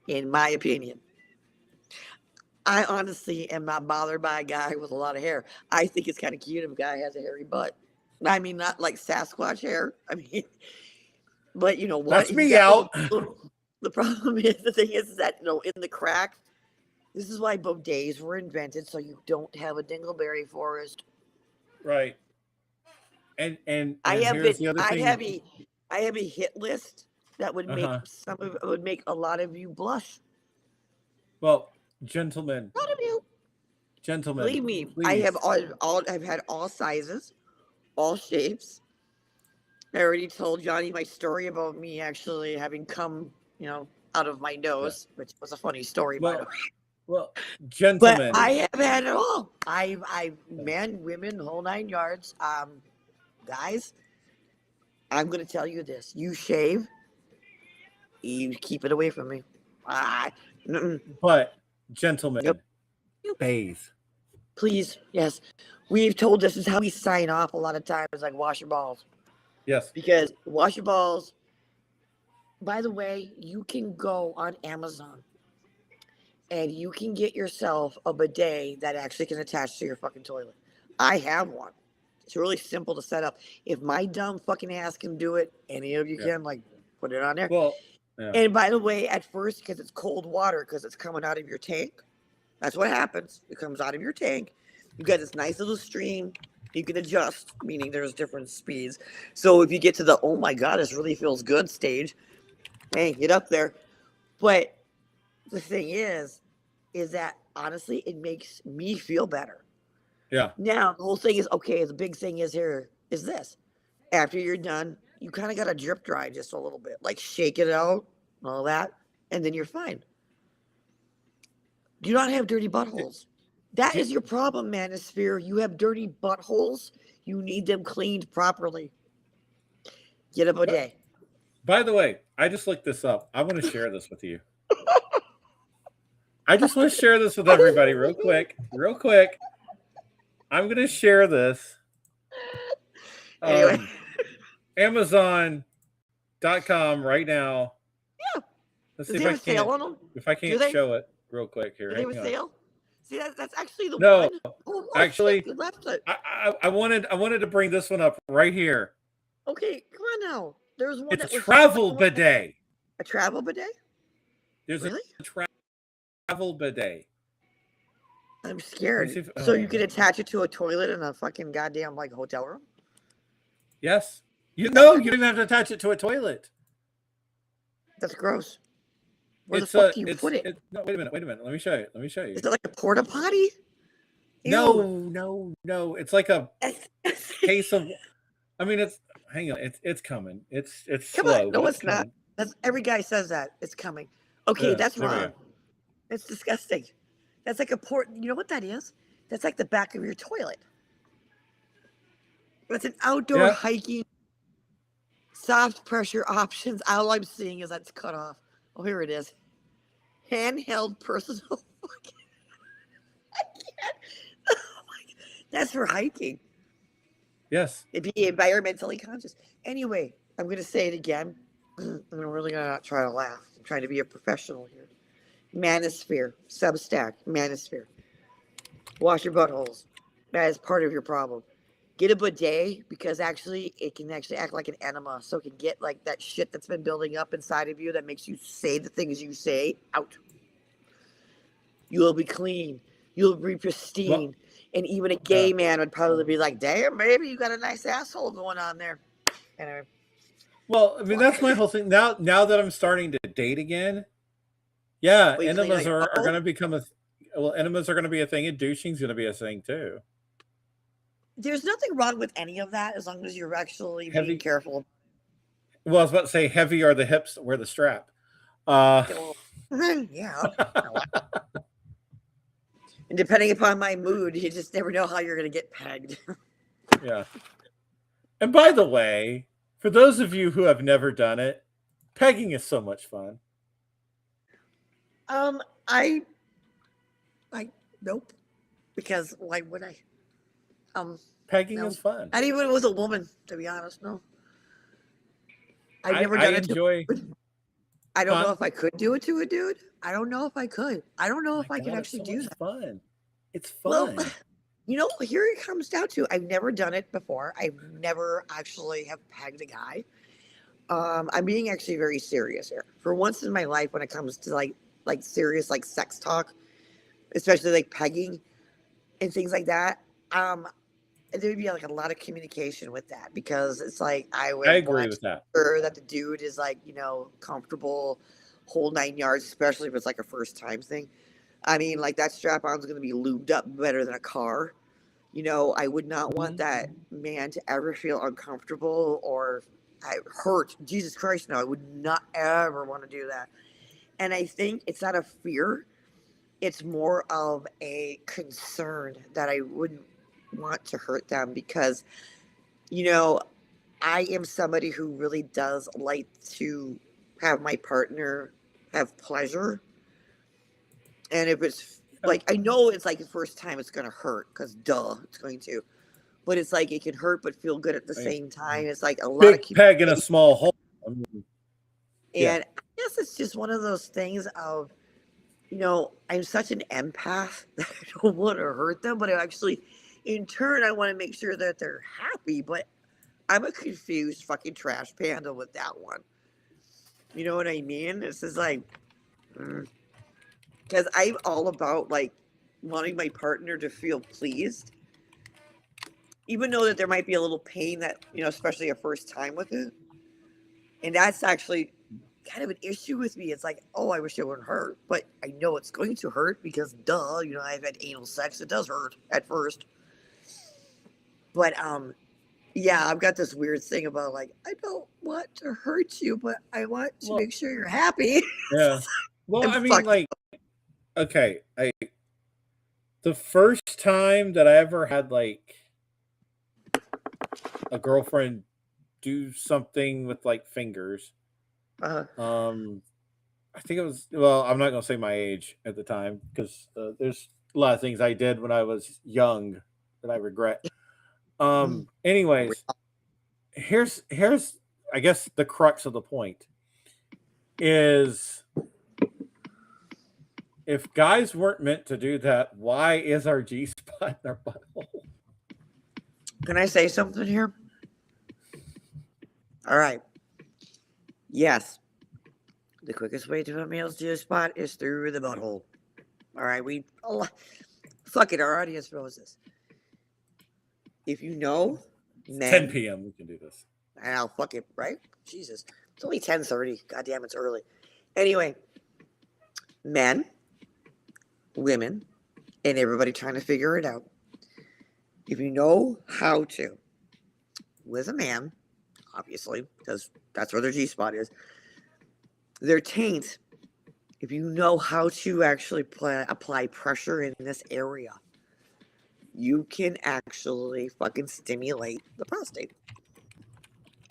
in my opinion. I honestly am not bothered by a guy with a lot of hair. I think it's kind of cute if a guy has a hairy butt. I mean, not like Sasquatch hair. I mean, but you know what? That's He's me got out. the problem is, the thing is that, in the crack, this is why bidets were invented, so you don't have a dingleberry forest. Right. And I have here's the other I thing. have a hit list that would make would make a lot of you blush. Well, gentlemen, A lot of you. gentlemen, Believe me, please. I have I've had all sizes, all shapes. I already told Johnny my story about me actually having come, out of my nose, which was a funny story, by the way. Well, But gentlemen, I have had it all. I've men, women, the whole 9 yards. Guys, I'm gonna tell you this: you shave, you keep it away from me. But gentlemen, Yep. bathe. Please, yes. We've told this is how we sign off a lot of times, like wash your balls. Yes. Because wash your balls, by the way, you can go on Amazon and you can get yourself a bidet that actually can attach to your fucking toilet. I have one. It's really simple to set up. If my dumb fucking ass can do it, any of you can, put it on there. Well, yeah. And by the way, at first, because it's cold water, because it's coming out of your tank, that's what happens. It comes out of your tank. You got this nice little stream. You can adjust, meaning there's different speeds. So if you get to the, oh my God, this really feels good stage, hey, get up there. But the thing is that honestly, it makes me feel better. Yeah. Now, the whole thing is, okay, the big thing is here is this. After you're done, you kind of got to drip dry just a little bit. Like shake it out, all that, and then you're fine. Do not have dirty buttholes. That is your problem, Manosphere. You have dirty buttholes. You need them cleaned properly. Get a bidet. By the way, I just looked this up. I want to share this with you. I just want to share this with everybody real quick. Real quick. I'm going to share this. Anyway. Amazon.com right now. Yeah. Let's Does see they have a sale on them? if I can't show it real quick here. Do they have a sale? See, that's actually the no, one. Oh, actually, shit, you left it. I wanted to bring this one up right here. Okay, come on now. There's one. It's a travel bidet. A travel bidet? There's really? a travel bidet. I'm scared. So you can attach it to a toilet in a fucking goddamn hotel room? Yes. You don't even have to attach it to a toilet. That's gross. Where the fuck do you put it? No, wait a minute. Let me show you. Is it like a porta potty? No. It's like a case of. I mean, hang on. It's coming. It's Come slow. on. No, it's not. Every guy says that. It's coming. Okay, that's wrong. It's disgusting. That's like a port. You know what that is? That's like the back of your toilet. That's an outdoor hiking, soft pressure options. All I'm seeing is that's cut off. Oh, here it is. Handheld personal. I can't. Oh my God. That's for hiking. Yes. It'd be environmentally conscious. Anyway, I'm going to say it again. I'm really going to not try to laugh. I'm trying to be a professional here. Manosphere, Substack, Manosphere. Wash your buttholes. That is part of your problem. Get a bidet because it can actually act like an enema. So it can get like that shit that's been building up inside of you that makes you say the things you say out. You will be clean. You'll be pristine. And even a gay man would probably be like, damn, baby, you got a nice asshole going on there. Anyway. Well, I mean, that's my whole thing. Now that I'm starting to date again, enemas are going to become enemas are going to be a thing, and douching's going to be a thing too. There's nothing wrong with any of that as long as you're actually being careful. Well, I was about to say heavy are the hips that wear the strap. Get a little, yeah. And depending upon my mood, you just never know how you're going to get pegged. Yeah. And by the way, for those of you who have never done it, pegging is so much fun. I nope, because why would I? Pegging No. is fun. Not even with a woman, to be honest. No, I've never done it. Enjoy. I don't know if I could do it to a dude. I don't know if I could. I don't know if I could actually do that. Fun. It's Well, fun. you know, here it comes down to I've never done it before. I've never actually have pegged a guy. I'm being actually very serious here. For once in my life, when it comes to like serious like sex talk, especially like pegging and things like that, there would be like a lot of communication with that because it's like I agree with that. Sure that the dude is like, you know, comfortable, whole 9 yards, especially if it's like a first time thing. I mean, like that strap on is going to be lubed up better than a car. You know, I would not want that man to ever feel uncomfortable or hurt. Jesus Christ, no, I would not ever want to do that. And I think it's not a fear. It's more of a concern that I wouldn't want to hurt them because, you know, I am somebody who really does like to have my partner have pleasure. And if it's like, I know it's like the first time it's going to hurt because duh, it's going to. But it's like it can hurt but feel good at the same time. It's like a lot big peg in a small hole. And I guess it's just one of those things of, you know, I'm such an empath that I don't want to hurt them, but I actually, in turn, I want to make sure that they're happy. But I'm a confused fucking trash panda with that one. You know what I mean? This is like, because I'm all about like wanting my partner to feel pleased, even though that there might be a little pain that, you know, especially a first time with it. And that's actually kind of an issue with me. It's like, oh, I wish it wouldn't hurt, but I know it's going to hurt because duh, you know, I've had anal sex. It does hurt at first. But yeah, I've got this weird thing about like, I don't want to hurt you, but I want to make sure you're happy. Yeah. Well, I mean, like, okay, the first time that I ever had like a girlfriend do something with like fingers, I think it was, well, I'm not gonna say my age at the time because there's a lot of things I did when I was young that I regret. Anyways, here's I guess the crux of the point is, if guys weren't meant to do that, why is our G spot in our butthole? Can I say something here? All right. Yes. The quickest way to a male's G spot is through the butthole. All right. Fuck it. Our audience knows this. If you know, men, 10 p.m. we can do this. I'll fuck it, right? Jesus. It's only 10:30. God damn, it's early. Anyway, men, women, and everybody trying to figure it out. If you know how to, with a man, obviously, because that's where their G spot is, their taint, if you know how to actually apply pressure in this area, you can actually fucking stimulate the prostate.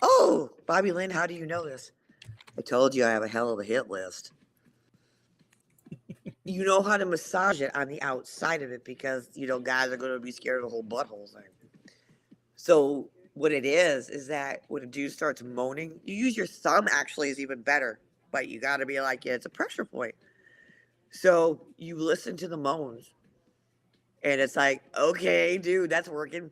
Oh, Bobby Lynn, how do you know this? I told you I have a hell of a hit list. You know how to massage it on the outside of it because, you know, guys are going to be scared of the whole butthole thing. So what it is that when a dude starts moaning, you use your thumb actually is even better, but you got to be like, yeah, it's a pressure point. So you listen to the moans and it's like, okay, dude, that's working.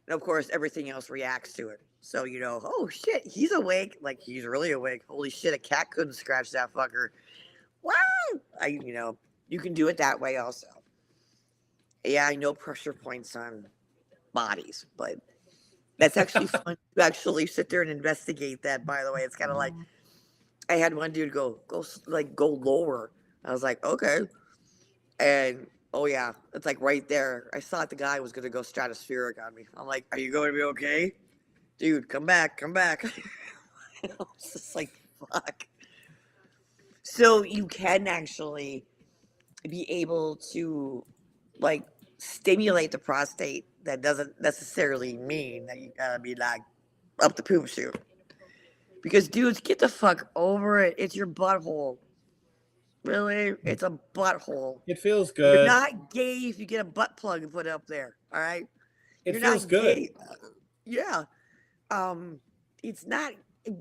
And of course, everything else reacts to it. So, you know, oh shit, he's awake. Like he's really awake. Holy shit, a cat couldn't scratch that fucker. Wow. You know, you can do it that way also. Yeah, I know pressure points on bodies, but that's actually fun to actually sit there and investigate that, by the way. It's kind of like, I had one dude go lower. I was like, okay. And, oh yeah, it's like right there. I thought the guy was going to go stratospheric on me. I'm like, are you going to be okay? Dude, come back. I was just like, fuck. So you can actually be able to like stimulate the prostate. That doesn't necessarily mean that you gotta be like up the poop chute. Because dudes, get the fuck over it. It's your butthole. Really? It's a butthole. It feels You're good. not gay if you get a butt plug put up there. All right? It You're feels not good. gay. Yeah. It's not.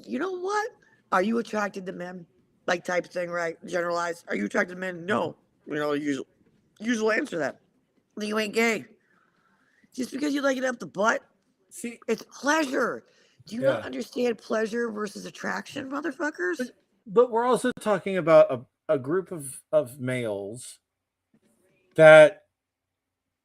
You know what? Are you attracted to men? Like type thing, right? Generalized. Are you attracted to men? No. You know, usual answer to that. Then you ain't gay. Just because you like it up the butt, See, it's pleasure. Do you not yeah. understand pleasure versus attraction, motherfuckers? But we're also talking about a group of males that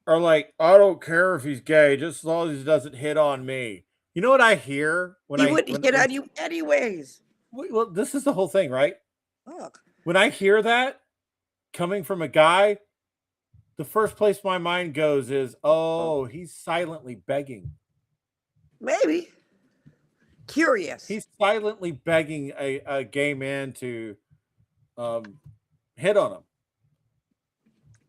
are like, I don't care if he's gay, just as long as he doesn't hit on me. You know what I hear when He I wouldn't hit on you anyways. well, this is the whole thing, right? Fuck. When I hear that coming from a guy, the first place my mind goes is, oh, he's silently begging. Maybe. Curious. He's silently begging a gay man to hit on him.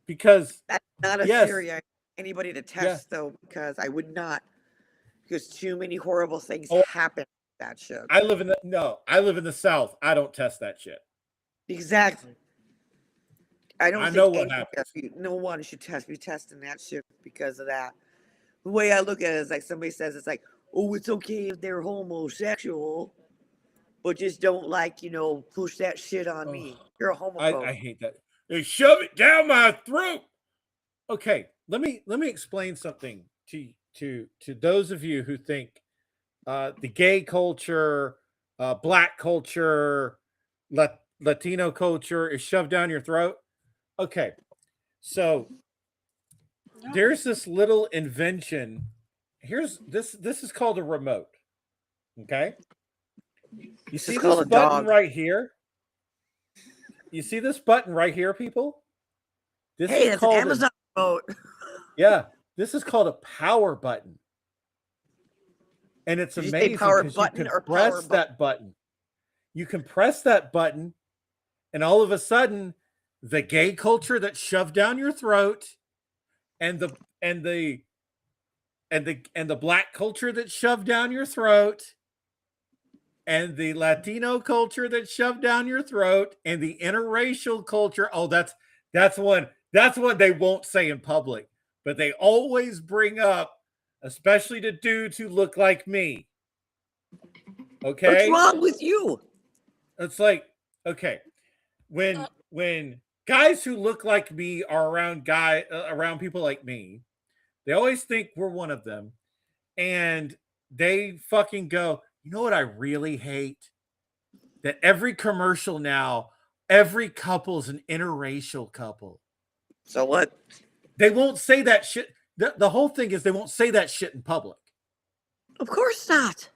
Because That's not a yes, theory I anybody to yeah. test though, because I would not. Because too many horrible things Oh, happen with that shit. I live in the South. I don't test that shit. Exactly. I don't I think know what happens. no one should be testing that shit because of that. The way I look at it is like somebody says it's like, oh, it's okay if they're homosexual, but just don't like, push that shit on me. You're a homophobe. I hate that. They shove it down my throat. Okay, let me explain something to those of you who think the gay culture, black culture, Latino culture is shoved down your throat. Okay, so there's this little invention. Here's this. This is called a remote. Okay, you see Just this call a button dog. right here? You see this button right here, people? This Hey, is that's an called Amazon remote. yeah. This is called a power button, and it's Did you say amazing power because you button can or power press button? that button. You can press that button, and all of a sudden, the gay culture that's shoved down your throat, and the and the and the black culture that's shoved down your throat, and the Latino culture that's shoved down your throat, and the interracial culture. Oh, that's one they won't say in public, but they always bring up, especially to dudes who look like me. Okay, What's wrong with you? it's like, okay, when guys who look like me are around people like me, they always think we're one of them, and they fucking go, you know what I really hate? That every commercial now, every couple's an interracial couple. So what? They won't say that shit. The whole thing is they won't say that shit in public. Of course not.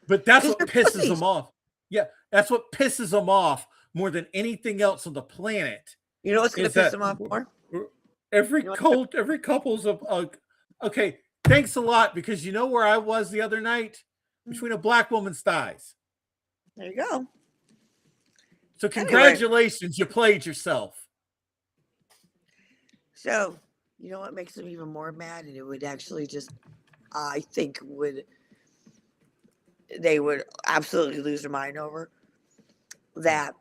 But that's 'Cause what they're pisses pussies. them off. Yeah, that's what pisses them off more than anything else on the planet. You know what's going to Is piss that them off more? every You know every couple's okay. Thanks a lot, because you know where I was the other night? Between a black woman's thighs. There you go. So Anyway. congratulations, you played yourself. So, you know what makes them even more mad? And it would actually just, I think, they would absolutely lose their mind over that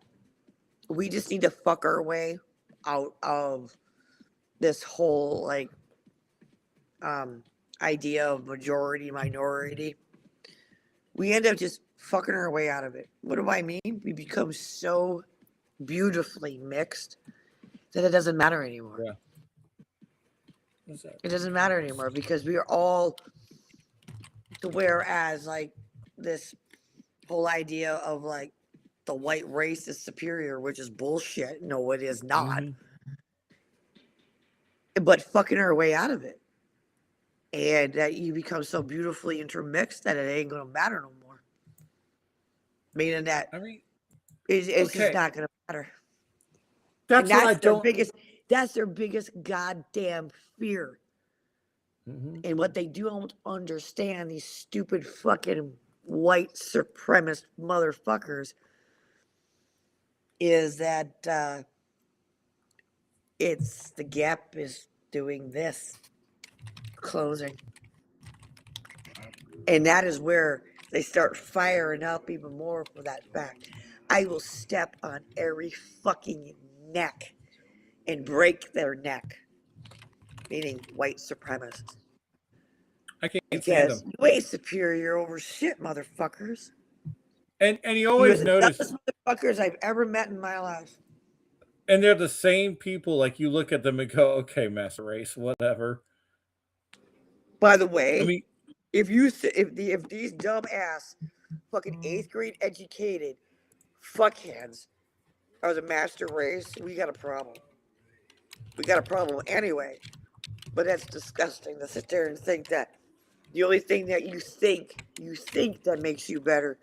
we just need to fuck our way out of this whole like idea of majority minority. We end up just fucking our way out of it. What do I mean? We become so beautifully mixed that it doesn't matter anymore. Yeah. It doesn't matter anymore because we are all to whereas like this whole idea of like the white race is superior, which is bullshit. No, it is not. But fucking our way out of it. And that you become so beautifully intermixed that it ain't gonna matter no more. Meaning that it's just not gonna matter. That's what I don't. That's their biggest goddamn fear. And what they don't understand, these stupid fucking white supremacist motherfuckers, is that it's the Gap is doing this, closing. And that is where they start firing up even more for that fact. I will step on every fucking neck and break their neck, meaning white supremacists. I can't stand Because them. you ain't superior over shit, motherfuckers. And you You're always the notice, dumbest motherfuckers I've ever met in my life. and they're the same people. Like you look at them and go, "Okay, mass race, whatever." By the way, I mean, if these dumb ass fucking 8th grade educated fuckheads are the master race, we got a problem. We got a problem anyway. But that's disgusting to sit there and think that the only thing that you think that makes you better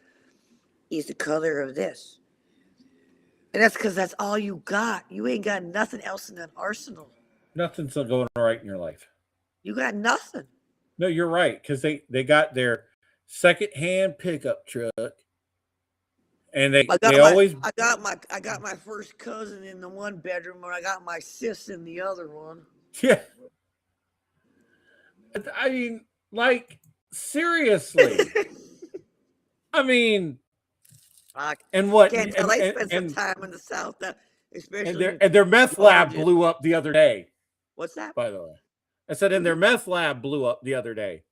is the color of this. And that's because that's all you got. You ain't got nothing else in that arsenal. nothing's going right in your life. You got nothing. No, you're right, because they got their secondhand pickup truck, and they always I got my first cousin in the one bedroom, and I got my sis in the other one. yeah. I mean, like seriously. I mean, and what? Can't tell I spent some time in the South, especially and their meth lab blew up the other day. What's that? By the way, I said, and their meth lab blew up the other day.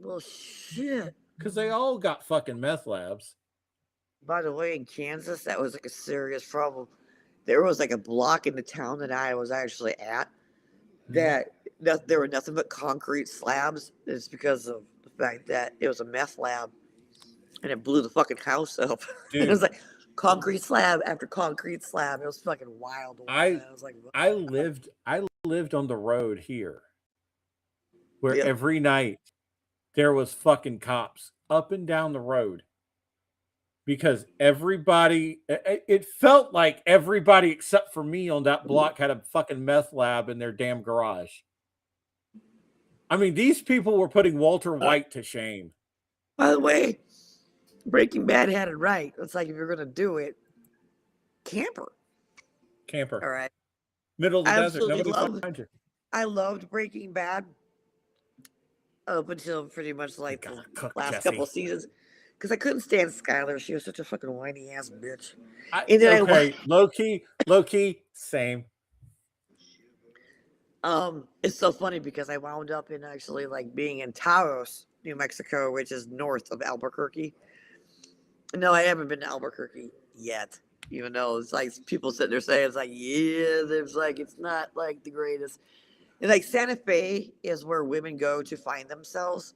Well, shit. Because they all got fucking meth labs. By the way, in Kansas, that was like a serious problem. There was like a block in the town that I was actually at that there were nothing but concrete slabs. It's because of the fact that it was a meth lab and it blew the fucking house up. It was like concrete slab after concrete slab. It was fucking wild. I was like, I lived on the road here where every night there was fucking cops up and down the road because everybody, it felt like everybody except for me on that block had a fucking meth lab in their damn garage. I mean, these people were putting Walter White to shame. By the way, Breaking Bad had it right. It's like if you're going to do it, camper. All right. Middle of the desert. Nobody finds you. I loved Breaking Bad up until pretty much like the last couple of seasons. Because I couldn't stand Skylar. She was such a fucking whiny ass bitch. Low key, same. It's so funny because I wound up in actually like being in Taos, New Mexico, which is north of Albuquerque. No, I haven't been to Albuquerque yet, even though it's like people sitting there saying it's like, yeah, there's like it's not like the greatest. And like Santa Fe is where women go to find themselves.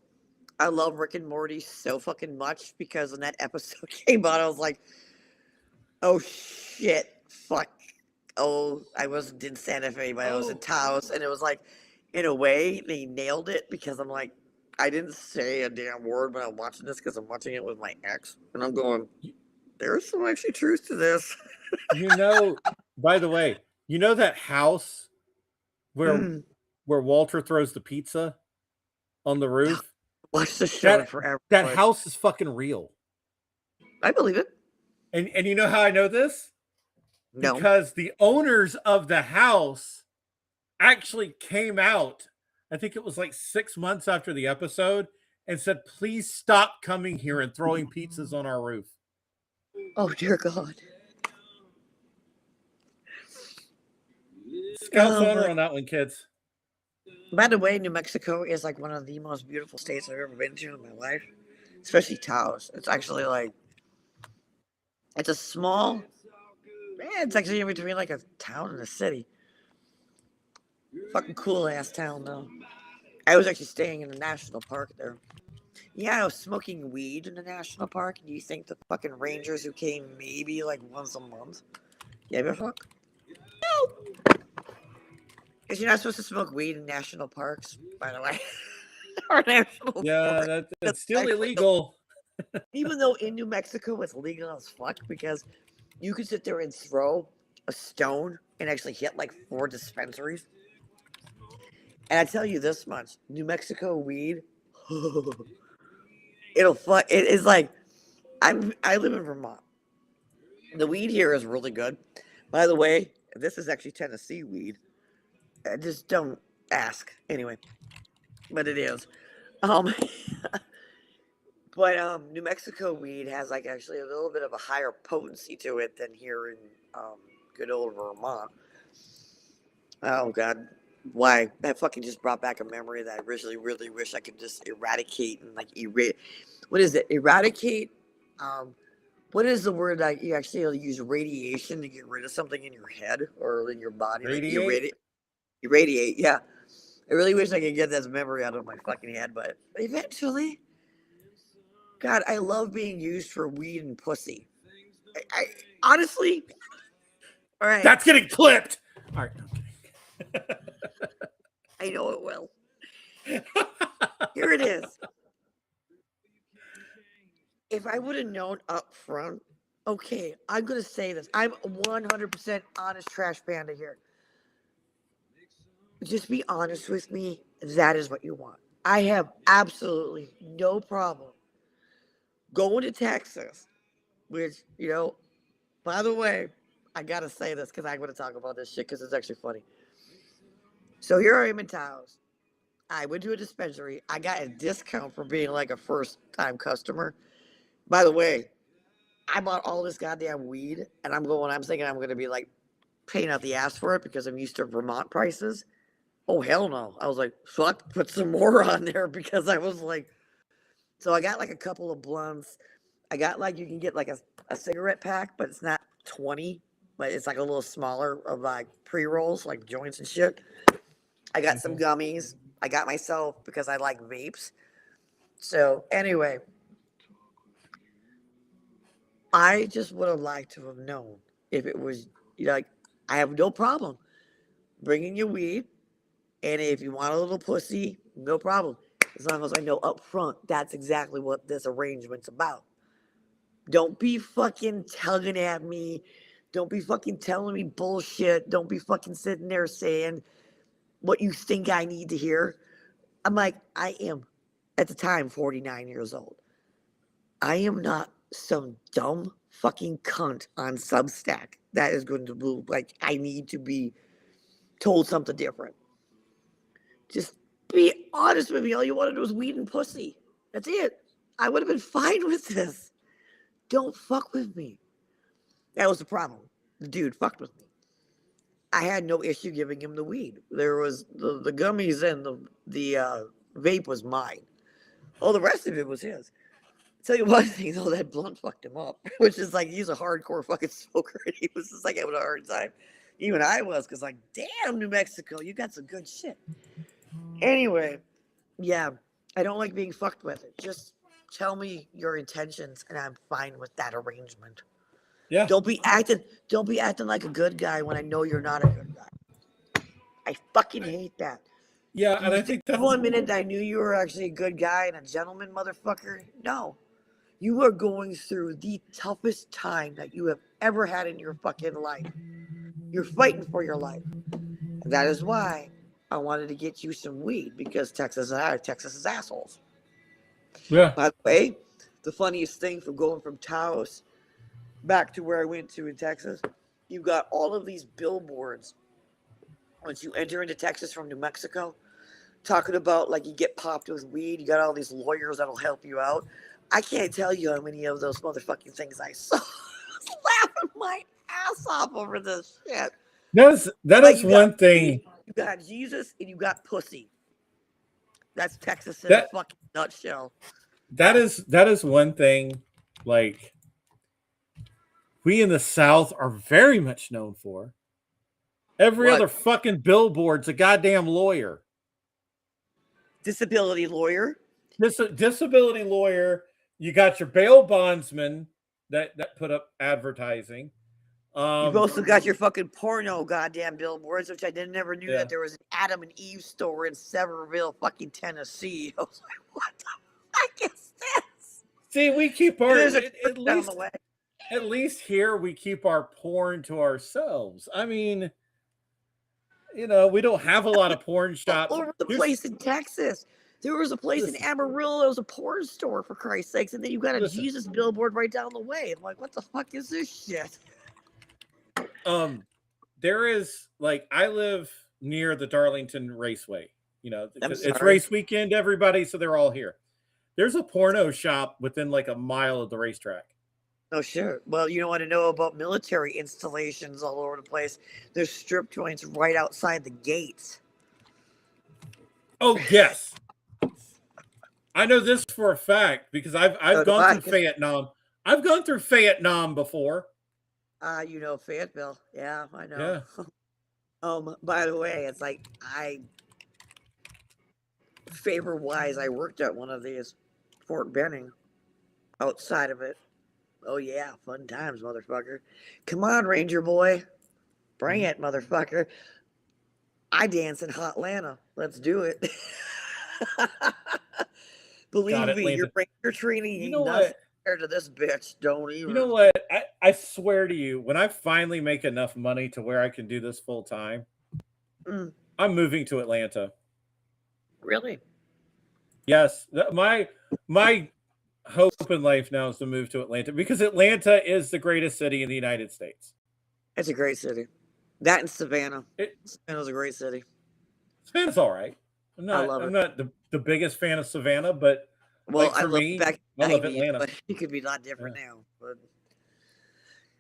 I love Rick and Morty so fucking much because when that episode came out, I was like, oh shit, fuck. Oh, I wasn't in Santa Fe, but I was in Taos. And it was like, in a way, they nailed it because I'm like, I didn't say a damn word when I'm watching this because I'm watching it with my ex. And I'm going, there's some actually truth to this. By the way, you know that house where Walter throws the pizza on the roof? Watch the show forever. That house is fucking real. I believe it. And you know how I know this? No. Because the owners of the house actually came out, I think it was like 6 months after the episode, and said, please stop coming here and throwing pizzas on our roof. Oh, dear God. Scout's honor on that one, kids. By the way, New Mexico is like one of the most beautiful states I've ever been to in my life, especially Taos. It's actually like, it's a small, it's actually in between like a town and a city. Fucking cool ass town though. I was actually staying in a national park there. Yeah, I was smoking weed in the national park. Do you think the fucking rangers who came maybe like once a month gave a fuck? No. Because you're not supposed to smoke weed in national parks, by the way. Or national parks. That's still illegal. Even though in New Mexico it's legal as fuck because you could sit there and throw a stone and actually hit like 4 dispensaries. And I tell you this much, New Mexico weed, it'll fuck. It is like, I live in Vermont. The weed here is really good. By the way, this is actually Tennessee weed. Just don't ask anyway, but it is. Um, but New Mexico weed has like actually a little bit of a higher potency to it than here in good old Vermont. Oh God, why that fucking just brought back a memory that I really wish I could just eradicate and like What is it? Eradicate. Um, what is the word that you actually use radiation to get rid of something in your head or in your body? Like Radiate? irradiate. Yeah. I really wish I could get this memory out of my fucking head, but eventually, God, I love being used for weed and pussy. I honestly, all right, That's getting clipped. All right. Okay. I know it will. Here it is. If I would have known up front, okay, I'm gonna say this. I'm 100% honest trash panda here. Just be honest with me. That is what you want. I have absolutely no problem going to Texas, which, by the way, I gotta say this because I'm gonna talk about this shit because it's actually funny. So here I am in Taos. I went to a dispensary. I got a discount for being like a first time customer. By the way, I bought all this goddamn weed, and I'm thinking I'm gonna be like paying out the ass for it because I'm used to Vermont prices. Oh hell no! I was like, fuck, put some more on there because I was like, so I got like a couple of blunts. I got like you can get like a cigarette pack, but it's not 20, but it's like a little smaller of like pre rolls, like joints and shit. I got some gummies. I got myself because I like vapes. So anyway, I just would have liked to have known if it was like I have no problem bringing you weed, and if you want a little pussy, no problem. As long as I know up front that's exactly what this arrangement's about. Don't be fucking tugging at me. Don't be fucking telling me bullshit. Don't be fucking sitting there saying what you think I need to hear. I'm like, I am at the time 49 years old. I am not some dumb fucking cunt on Substack that is going to be like, I need to be told something different. Just be honest with me. All you wanted was weed and pussy. That's it. I would have been fine with this. Don't fuck with me. That was the problem. The dude fucked with me. I had no issue giving him the weed. There was the gummies and the vape was mine. All the rest of it was his. Tell you one thing though, that blunt fucked him up, which is like he's a hardcore fucking smoker, and he was just like having a hard time. Even I was, because like, damn, New Mexico, you got some good shit. Anyway, yeah, I don't like being fucked with. Just tell me your intentions, and I'm fine with that arrangement. Yeah. Don't be acting like a good guy when I know you're not a good guy. I fucking hate that. Yeah, and I think that 1 minute I knew you were actually a good guy and a gentleman, motherfucker. No. You are going through the toughest time that you have ever had in your fucking life. You're fighting for your life. And that is why I wanted to get you some weed, because Texas is assholes. yeah. By the way, the funniest thing from going from Taos back to where I went to in Texas, you got all of these billboards once you enter into Texas from New Mexico, talking about like you get popped with weed. You got all these lawyers that'll help you out. I can't tell you how many of those motherfucking things I saw. I was laughing my ass off over this shit. That Like is one thing. You got Jesus and you got pussy. That's Texas in That a fucking nutshell. that is one thing. Like we in the South are very much known for. Every What? other fucking billboard's a goddamn lawyer. Disability lawyer. Disability lawyer. You got your bail bondsman that put up advertising. You've also got your fucking porno goddamn billboards, which I never knew that there was an Adam and Eve store in Sevierville, fucking Tennessee. I was like, what the fuck is this? See, we keep our at least here we keep our porn to ourselves. I mean, we don't have a lot of porn shops all over the place in Texas. There was a place in Listen. Amarillo. It was a porn store, for Christ's sakes, and then you got a Listen. Jesus billboard right down the way. I'm like, what the fuck is this shit? There is like I live near the Darlington Raceway. You know, I'm it's sorry. race weekend, everybody, so they're all here. There's a porno shop within like a mile of the racetrack. Oh, sure. Well, you don't want to know about military installations all over the place. There's strip joints right outside the gates. Oh, yes. I know this for a fact because I've gone through Vietnam. I've gone through Vietnam before. You know Fayetteville. Yeah, I know. Yeah. By the way, it's like favor wise, I worked at one of these, Fort Benning. Outside of it. Oh yeah, fun times, motherfucker. Come on, Ranger boy. Bring it, motherfucker. I dance in Hotlanta. Let's do it. Believe me, your Ranger training ain't nothing compared to this bitch. Don't even. You know what? I swear to you, when I finally make enough money to where I can do this full time, I'm moving to Atlanta. Really? Yes. My hope in life now is to move to Atlanta because Atlanta is the greatest city in the United States. It's a great city. That and Savannah. Savannah's a great city. Savannah's all right. I'm not the biggest fan of Savannah, but well, like for me, I love Atlanta. But it could be a lot different now. But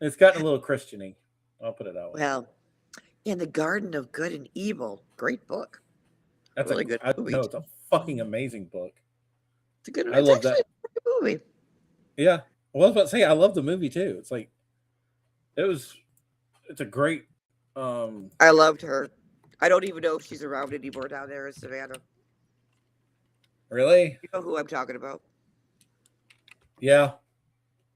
it's gotten a little Christian-y. I'll put it that way. Well, in the Garden of Good and Evil, great book. That's really good movie. No, it's a fucking amazing book. It's a good movie. I love that movie. Yeah. Well, I was about to say I love the movie too. It's like it's a great I loved her. I don't even know if she's around anymore down there in Savannah. Really? You know who I'm talking about? Yeah.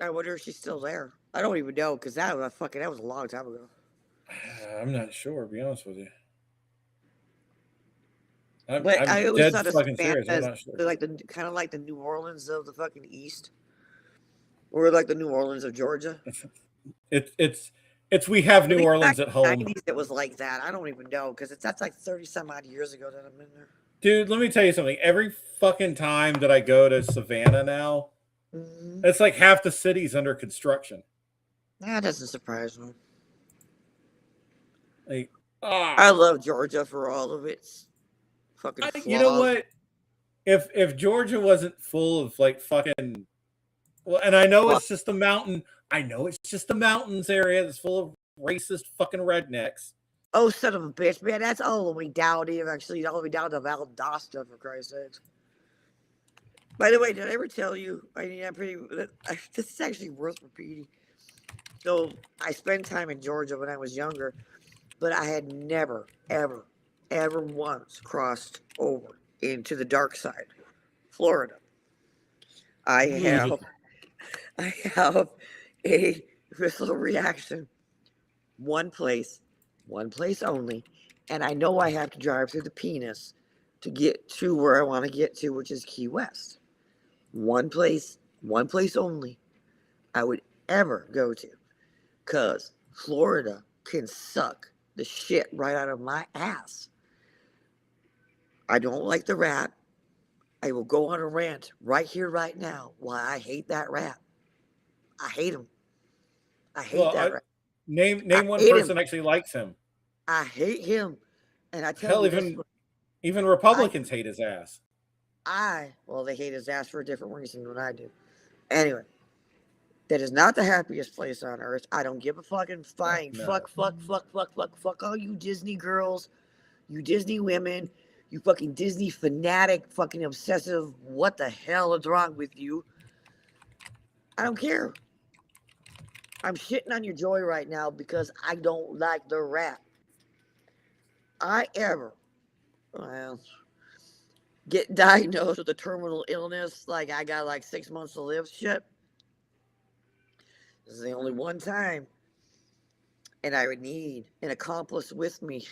I wonder if she's still there. I don't even know because that was a long time ago. I'm not sure, to be honest with you. I always thought of Savannah as sure. Like kind of like the New Orleans of the fucking East, or like the New Orleans of Georgia. We have New Orleans at home. 90s, it was like that. I don't even know because that's like 30 some odd years ago that I'm in there. Dude, let me tell you something. Every fucking time that I go to Savannah now, it's like half the city's under construction. That doesn't surprise me. Like, I love Georgia for all of its fucking flaws. You know what? If Georgia wasn't full of like fucking, well, and I know it's just a mountain. I know it's just the mountains area that's full of racist fucking rednecks. Oh, son of a bitch, man! That's all the way down here. Actually, all the way down to Valdosta, for Christ's sakes. By the way, did I ever tell you? I mean, this is actually worth repeating. So I spent time in Georgia when I was younger, but I had never, ever, ever once crossed over into the dark side, Florida. I have a visceral reaction. One place only, and I know I have to drive through the penis to get to where I want to get to, which is Key West. One place only I would ever go to, because Florida can suck the shit right out of my ass. I don't like the rat. I will go on a rant right here, right now, why I hate that rat. I hate him. I hate that rat. Name one person actually likes him. I hate him. And I tell you, even Republicans hate his ass. Well, they hate his ass for a different reason than I do. Anyway, that is not the happiest place on earth. I don't give a fucking flying. No. Fuck all you Disney girls, you Disney women, you fucking Disney fanatic, fucking obsessive. What the hell is wrong with you? I don't care. I'm shitting on your joy right now because I don't like the rat. Get diagnosed with a terminal illness, like I got like 6 months to live shit. This is the only one time. And I would need an accomplice with me.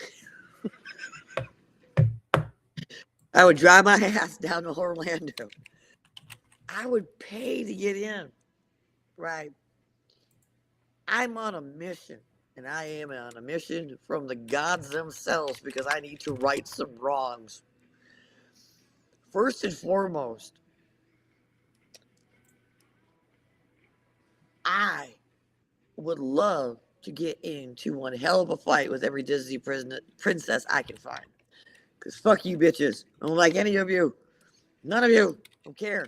I would drive my ass down to Orlando. I would pay to get in. Right. I'm on a mission, and I am on a mission from the gods themselves because I need to right some wrongs. first and foremost, I would love to get into one hell of a fight with every Disney princess I can find. Because fuck you bitches. I don't like any of you. None of you. Don't care.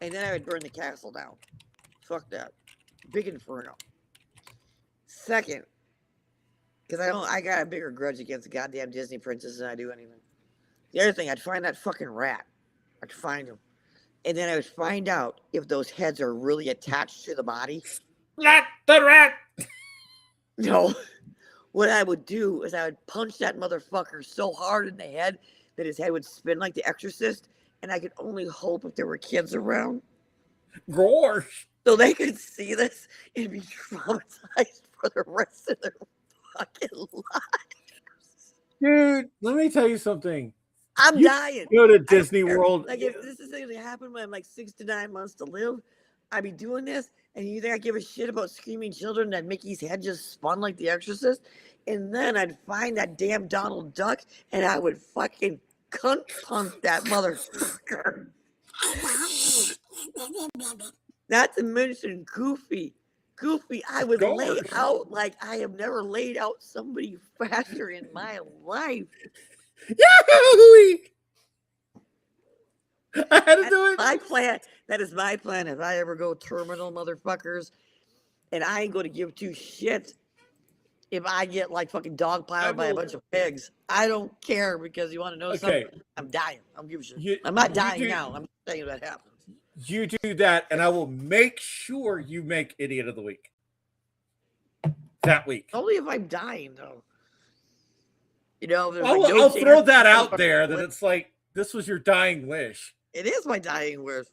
And then I would burn the castle down. Fuck that. Big inferno. Second, because I got a bigger grudge against the goddamn Disney princess than I do anything. The other thing, I'd find that fucking rat. I'd find him. And then I would find out if those heads are really attached to the body. Not the rat! No. What I would do is I would punch that motherfucker so hard in the head that his head would spin like The Exorcist, and I could only hope if there were kids around. Gosh. So they could see this and be traumatized for the rest of their fucking lives. Dude, let me tell you something. I'm You dying. Go to Disney World. Like, if this is going to happen when I'm like 6 to 9 months to live, I'd be doing this, and you think I give a shit about screaming children that Mickey's head just spun like The Exorcist? And then I'd find that damn Donald Duck, and I would fucking cunt punch that motherfucker. Not to mention Goofy. Goofy, I would lay out like I have never laid out somebody faster in my life. Yahoo! I had to do it. My plan. That is my plan. If I ever go terminal, motherfuckers, and I ain't going to give two shits if I get like fucking dogpiled by a bunch of pigs. I don't care, because you want to know something? I'm dying. I'm giving shit. I'm not dying now. I'm saying that happens. You do that, and I will make sure you make Idiot of the Week that week. Only if I'm dying, though. You know, I'll throw that out there. That it's like this was your dying wish. It is my dying wish.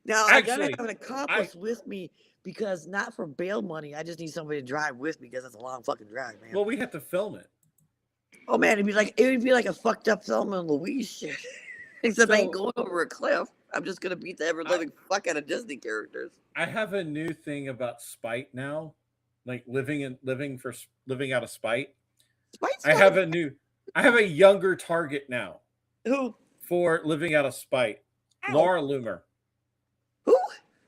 Now, Actually, I gotta have an accomplice with me, because not for bail money. I just need somebody to drive with me, because it's a long fucking drive, man. Well, we have to film it. Oh man, it would be like a fucked up Thelma and Louise shit. Except I ain't going over a cliff. I'm just gonna beat the ever living fuck out of Disney characters. I have a new thing about spite now, like living out of spite. Spite's I have a younger target now. Who? For living out of spite. Ow. Laura Loomer. Who?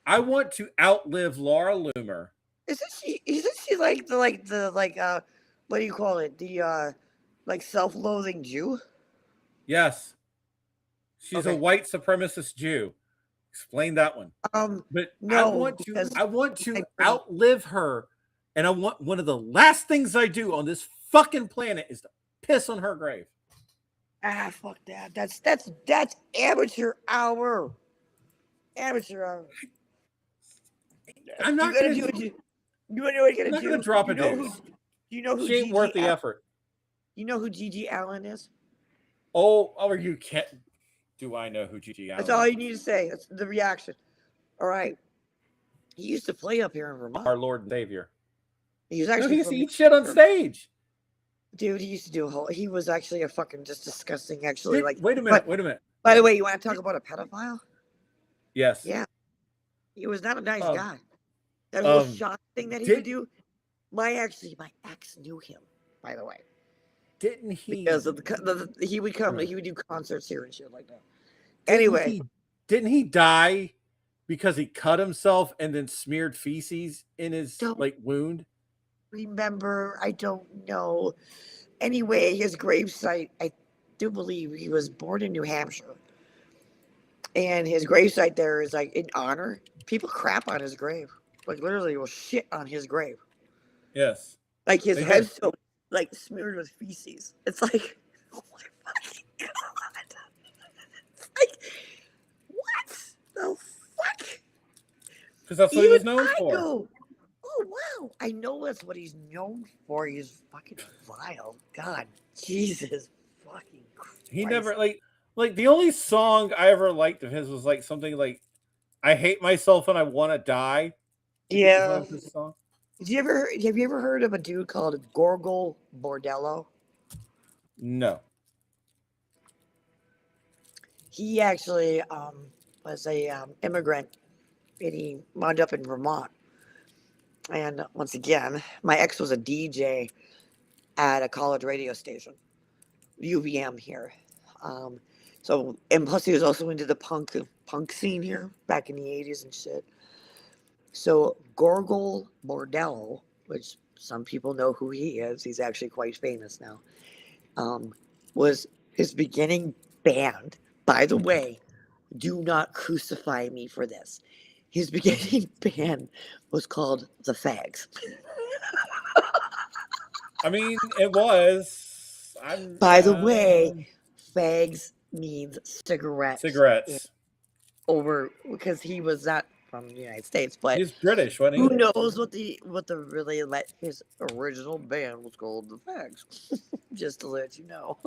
I want to outlive Laura Loomer. Isn't she like the what do you call it? The like self-loathing Jew? Yes. She's a white supremacist Jew. Explain that one. But no, I want to outlive her, and I want one of the last things I do on this fucking planet is to piss on her grave. Ah, fuck that. That's amateur hour. Amateur hour. I'm not going to do it. You know what you're going to do? I'm not going to drop a deuce. You know who she ain't worth the effort. You know who Gigi Allen is? Oh, you can't. Do I know who Gigi Allen is? That's all you need to say. That's the reaction. All right. He used to play up here in Vermont. Our Lord and Savior. He was actually. He used to eat shit on stage. Dude, he used to do a whole. He was actually a fucking just disgusting. Actually, wait a minute. By the way, you want to talk about a pedophile? Yes. Yeah. He was not a nice guy. That whole shot thing that he would do. My ex knew him. By the way. Didn't he? Because of he would come. He would do concerts here and shit like that. Anyway, didn't he die because he cut himself and then smeared feces in his wound? Remember, I don't know. Anyway, his gravesite, I do believe he was born in New Hampshire, and his gravesite there is like in honor. People crap on his grave, like literally will shit on his grave. Yes, like his head's so like smeared with feces. It's like, oh my fucking god! It's like, what the fuck? Because that's what he was known for. Know. Oh wow! I know that's what he's known for. He's fucking vile. God, Jesus, fucking Christ. He never like the only song I ever liked of his was like something like "I hate myself and I want to die." Yeah. His song. Have you ever heard of a dude called Gorgol Bordello? No. He actually was a immigrant, and he wound up in Vermont. And once again, my ex was a DJ at a college radio station, UVM here. So, and plus he was also into the punk scene here back in the 80s and shit. So Gorgol Bordello, which some people know who he is, he's actually quite famous now, was his beginning band. By the way, do not crucify me for this. His beginning band was called The Fags. I mean, it was. By the way, fags means cigarettes. Over because he was not from the United States, but He's British, wasn't he? who knows what the really his original band was called The Fags. Just to let you know.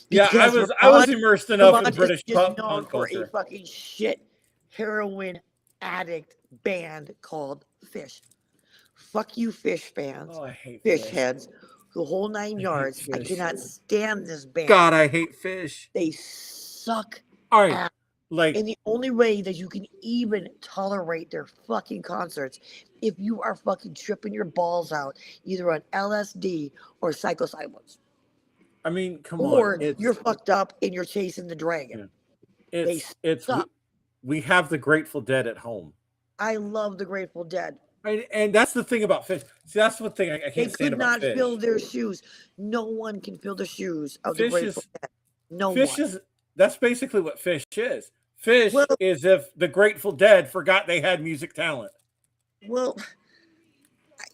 Yeah, I was immersed enough in British punk culture. A fucking shit heroin addict band called Fish. Fuck you, Fish fans. Oh, I hate Fish heads. The whole 9 yards. I cannot stand this band. God, I hate Fish. They suck. All right, like, and the only way that you can even tolerate their fucking concerts, if you are fucking tripping your balls out, either on LSD or psilocybins. I mean, come on. Or you're fucked up and you're chasing the dragon. Yeah. We have the Grateful Dead at home. I love the Grateful Dead. Right, and that's the thing about Fish. See, that's the thing I can't stand about Fish. They could not fill their shoes. No one can fill the shoes of the Grateful Dead. No Fish one. That's basically what Fish is. Fish is if the Grateful Dead forgot they had music talent. Well,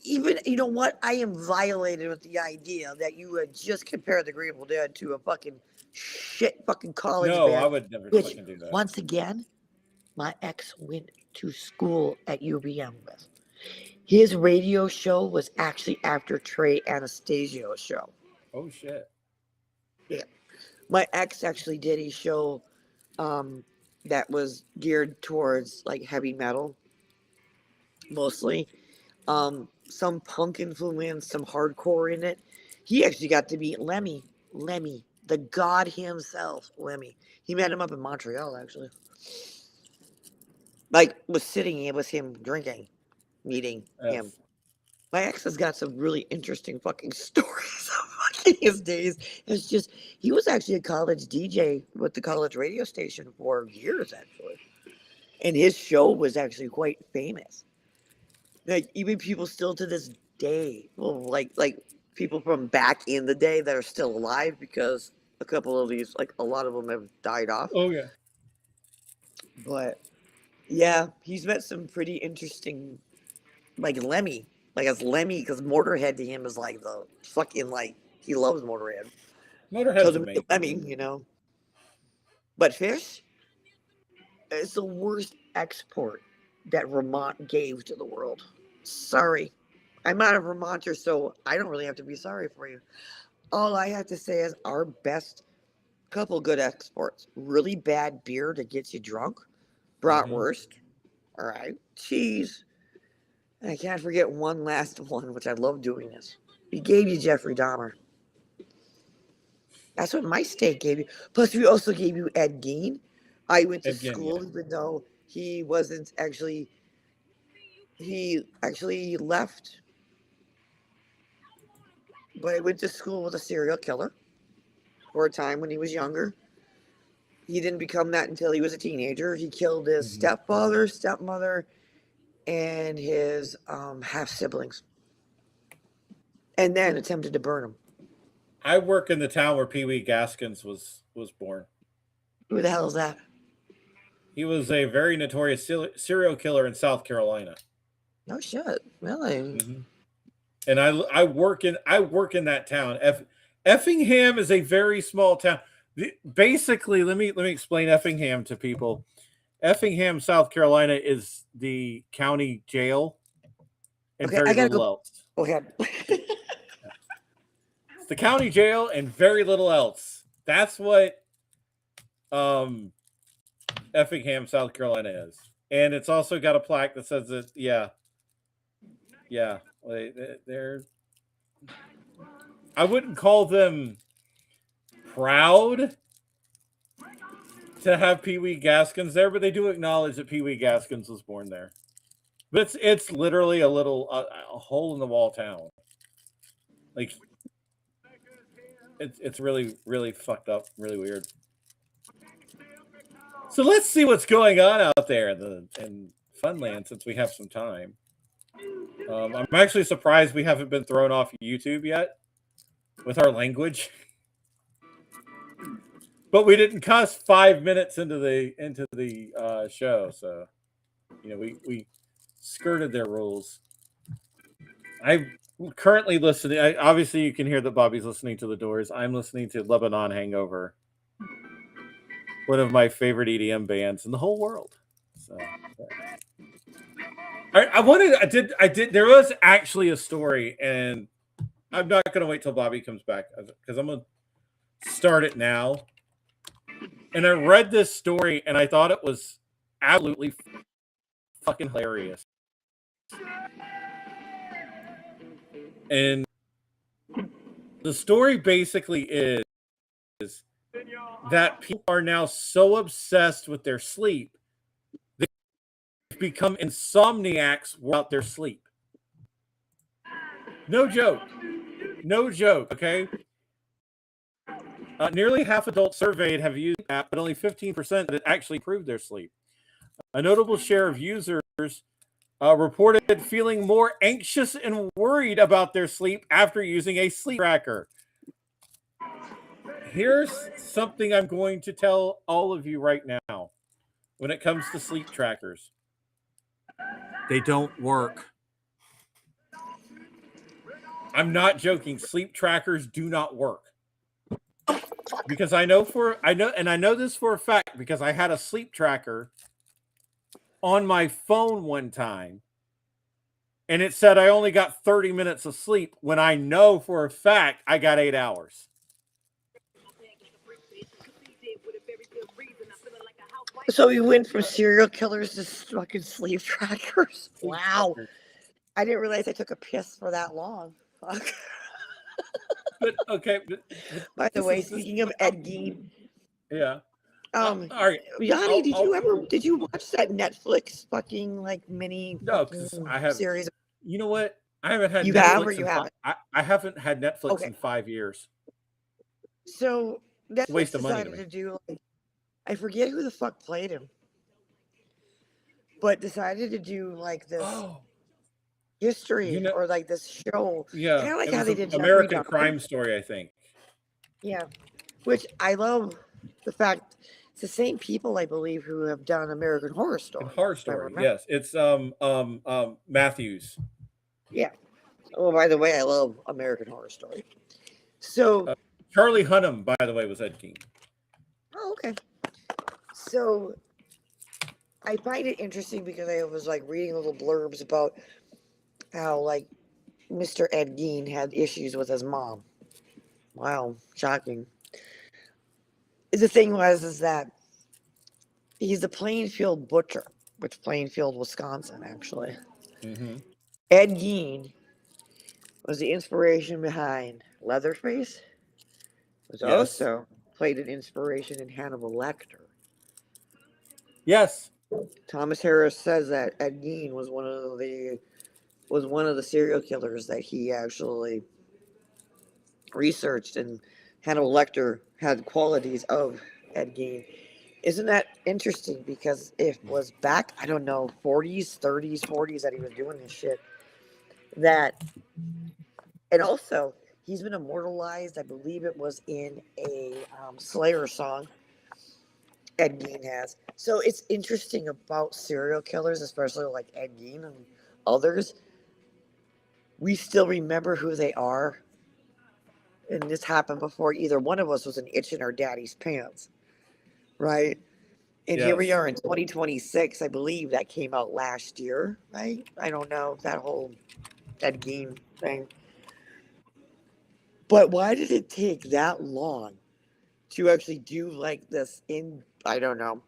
even, you know what? I am violated with the idea that you would just compare the Grateful Dead to a fucking shit fucking college band. No, I would never fucking do that. Once again, my ex went to school at UVM with. His radio show was actually after Trey Anastasio's show. Oh, shit. Yeah. My ex actually did a show that was geared towards like heavy metal, mostly. Some punk influence, some hardcore in it. He actually got to meet Lemmy, the god himself, Lemmy. He met him up in Montreal, actually. Like, was sitting with him drinking, meeting him. My ex has got some really interesting fucking stories of fucking his days. It's just, he was actually a college DJ with the college radio station for years, actually. And his show was actually quite famous. Like, even people still to this day, well, like people from back in the day that are still alive, because a couple of these, like a lot of them have died off. Oh, yeah. But, yeah, he's met some pretty interesting, like Lemmy. Like, as Lemmy, because Motorhead to him is like the fucking, like, he loves Motorhead. Motorhead's amazing. I mean, you know. But Fish is the worst export that Vermont gave to the world. Sorry. I'm not a Vermonter, so I don't really have to be sorry for you. All I have to say is our best couple good exports. Really bad beer that gets you drunk. Bratwurst. All right. Cheese. And I can't forget one last one, which I love doing this. We gave you Jeffrey Dahmer. That's what my state gave you. Plus, we also gave you Ed Gein. I went to school, even though he wasn't actually... He actually left. But I went to school with a serial killer for a time when he was younger. He didn't become that until he was a teenager. He killed his stepfather, stepmother, and his half-siblings. And then attempted to burn them. I work in the town where Pee Wee Gaskins was born. Who the hell is that? He was a very notorious serial killer in South Carolina. No shit, really. And I work in that town. Effingham is a very small town. Basically, let me explain Effingham to people. Effingham, South Carolina, is the county jail, and very little else. Go ahead. It's the county jail and very little else. That's what Effingham, South Carolina is, and it's also got a plaque that says that. Yeah, they're. I wouldn't call them proud to have Pee Wee Gaskins there, but they do acknowledge that Pee Wee Gaskins was born there. But it's literally a hole in the wall town. Like, it's really, really fucked up, really weird. So let's see what's going on out there in Funland since we have some time. I'm actually surprised we haven't been thrown off YouTube yet with our language, but we didn't cuss 5 minutes into the show, so we skirted their rules. I'm currently listening. Obviously, you can hear that Bobby's listening to The Doors. I'm listening to Lebanon Hangover, one of my favorite EDM bands in the whole world. So, I did. There was actually a story, and I'm not going to wait till Bobby comes back because I'm going to start it now. And I read this story, and I thought it was absolutely fucking hilarious. And the story basically is that people are now so obsessed with their sleep, they've become insomniacs without their sleep. No joke. No joke, okay? Nearly half adults surveyed have used the app, but only 15% that actually improved their sleep. A notable share of users reported feeling more anxious and worried about their sleep after using a sleep tracker. Here's something I'm going to tell all of you right now. When it comes to sleep trackers, they don't work. I'm not joking. Sleep trackers do not work. Because I know this for a fact because I had a sleep tracker on my phone one time and it said I only got 30 minutes of sleep when I know for a fact I got 8 hours. So we went from serial killers to fucking sleep trackers. Wow. I didn't realize I took a piss for that long. Fuck. But okay. By the way, speaking of Ed Gein. Yeah. All right. Yanni, did you watch that Netflix fucking like mini I have series? You know what? I haven't had you Netflix have or you haven't? I haven't had Netflix in 5 years. So Netflix waste of money decided to do like, I forget who the fuck played him, but decided to do like this history or like this show. Yeah, kind of like how they did American Crime Story, I think. Yeah, which I love the fact it's the same people I believe who have done American Horror Story. Yes, it's Matthews. Yeah. Oh, by the way, I love American Horror Story. So Charlie Hunnam, by the way, was Ed Gein. Oh, okay. So I find it interesting because I was like reading little blurbs about how like Mr. Ed Gein had issues with his mom. Wow, shocking. The thing is that he's a Plainfield butcher, which Plainfield, Wisconsin, actually. Mm-hmm. Ed Gein was the inspiration behind Leatherface. Was also played an inspiration in Hannibal Lecter. Yes. Thomas Harris says that Ed Gein was one of the serial killers that he actually researched, and Hannibal Lecter had qualities of Ed Gein. Isn't that interesting? Because it was back, I don't know, 40s, 30s, 40s that he was doing this shit. And also, he's been immortalized. I believe it was in a Slayer song. Ed Gein has. So it's interesting about serial killers, especially like Ed Gein and others. We still remember who they are. And this happened before either one of us was an itch in our daddy's pants. Right? And here we are in 2026. I believe that came out last year, right? I don't know, that whole Ed Gein thing. But why did it take that long to actually do like this I don't know,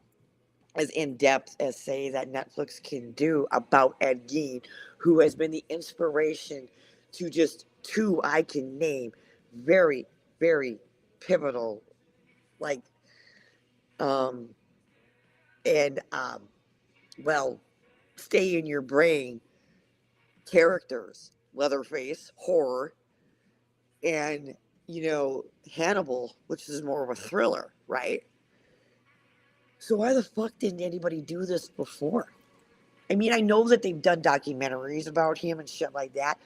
as in-depth as say that Netflix can do about Ed Gein, who has been the inspiration to just two I can name very, very pivotal, like, stay in your brain characters, Leatherface, horror, and Hannibal, which is more of a thriller, right? So why the fuck didn't anybody do this before? I mean, I know that they've done documentaries about him and shit like that,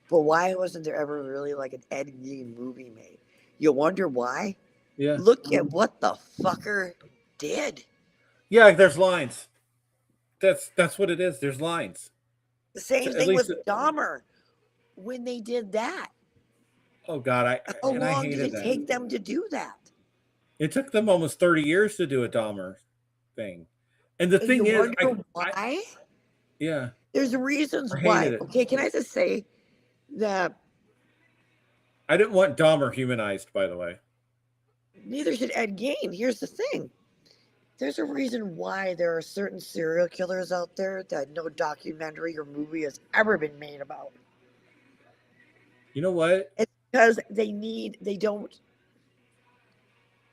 but why wasn't there ever really like an Ed Gein movie made? You wonder why? Yeah. Look at what the fucker did. Yeah, there's lines. That's what it is. There's lines. The same At thing least with Dahmer when they did that. oh God, How I long did hated it that. take them to do that? It took them almost 30 years to do a Dahmer thing. And the And thing you is, wonder why? yeah, There's reasons I why. hated it. Okay, can I just say that I didn't want Dahmer humanized, by the way. neither should Ed Gein. Here's the thing. There's a reason why there are certain serial killers out there that no documentary or movie has ever been made about. You know what? It's because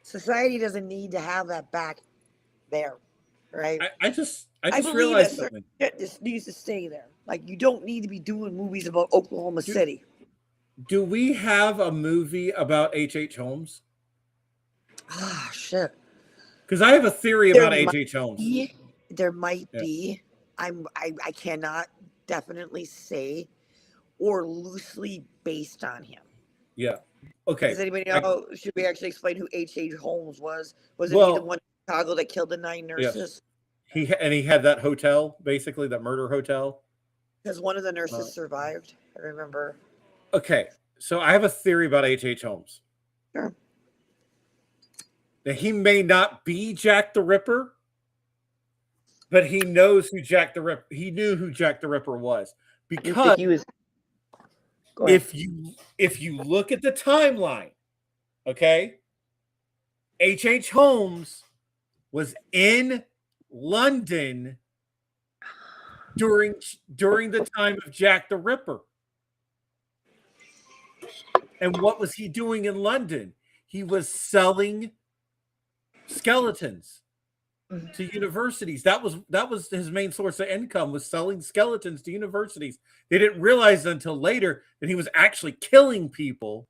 society doesn't need to have that back there, right? I just believe realized that something. certain shit just needs to stay there. Like, you don't need to be doing movies about Oklahoma City. Do we have a movie about H.H. Holmes? Ah, shit. Because I have a theory about H.H. Holmes. There might be. I cannot definitely say, or loosely based on him. Yeah. Okay. Does anybody know? Should we actually explain who H.H. Holmes was? Was he the one in Chicago that killed the 9 nurses? Yes. He had that hotel, basically that murder hotel. Because one of the nurses survived. I remember. Okay, so I have a theory about H.H. Holmes. Sure. That he may not be Jack the Ripper, but he knows who Jack the Ripper. He knew who Jack the Ripper was because if you look at the timeline, okay, H.H. Holmes was in London during the time of Jack the Ripper. And what was he doing in London? He was selling skeletons to universities. That was his main source of income, was selling skeletons to universities. They didn't realize until later that he was actually killing people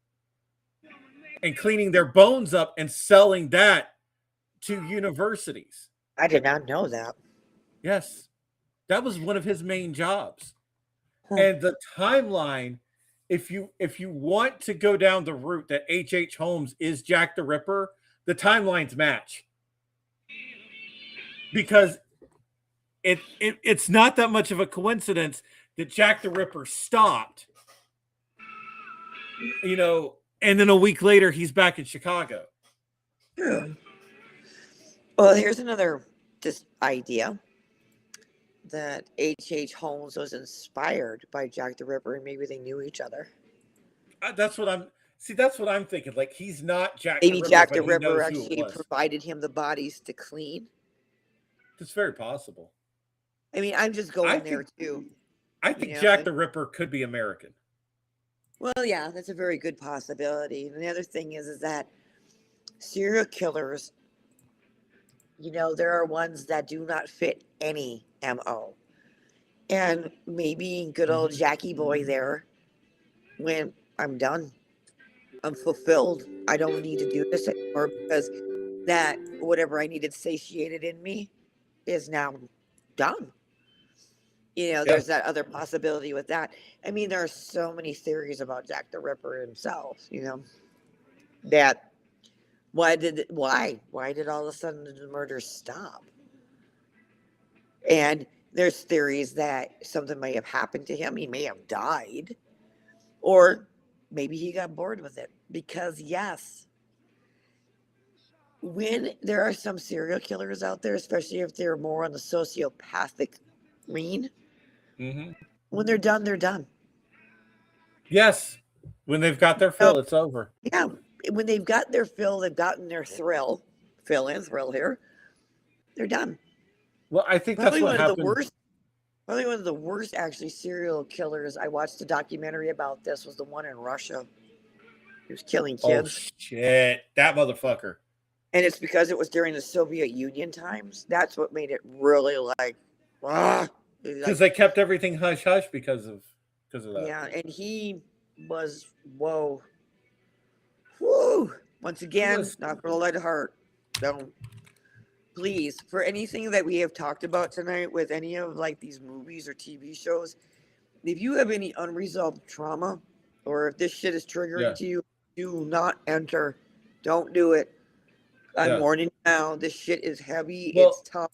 and cleaning their bones up and selling that to universities. I did not know that. Yes. That was one of his main jobs. And the timeline, if you want to go down the route that H.H. Holmes is Jack the Ripper, the timelines match. Because it's not that much of a coincidence that Jack the Ripper stopped, and then a week later he's back in Chicago. Yeah. Well, here's another idea that H.H. Holmes was inspired by Jack the Ripper, and maybe they knew each other. That's what I'm thinking. Like, he's not Jack the Ripper. Maybe Jack the Ripper actually provided him the bodies to clean. It's very possible. I mean, I'm just going there too. I think Jack the Ripper could be American. Well, yeah, that's a very good possibility. And the other thing is that serial killers, there are ones that do not fit any MO. And maybe good old Jackie boy there went, I'm done. I'm fulfilled. I don't need to do this anymore because that whatever I needed satiated in me is now done. There's that other possibility with that. I mean, there are so many theories about Jack the Ripper himself, that why did all of a sudden the murder stop? And there's theories that something may have happened to him. He may have died, or maybe he got bored with it. Because yes, when there are some serial killers out there, especially if they're more on the sociopathic lean, when they're done, they're done. Yes. When they've got their fill, it's over. Yeah. When they've got their fill, they've gotten their thrill here, they're done. Well, I think that's what happened. Probably one of the worst, actually, serial killers. I watched a documentary about this. Was the one in Russia. He was killing kids. Oh, shit. That motherfucker. And it's because it was during the Soviet Union times. That's what made it really because they kept everything hush hush because of that. Yeah, and he was, whoa. Once again, was- not for the light of heart. Don't. Please, for anything that we have talked about tonight with any of like these movies or TV shows, if you have any unresolved trauma or if this shit is triggering Yeah. to you, do not enter. Don't do it. I'm Yeah. warning you now. This shit is heavy. Well- It's tough.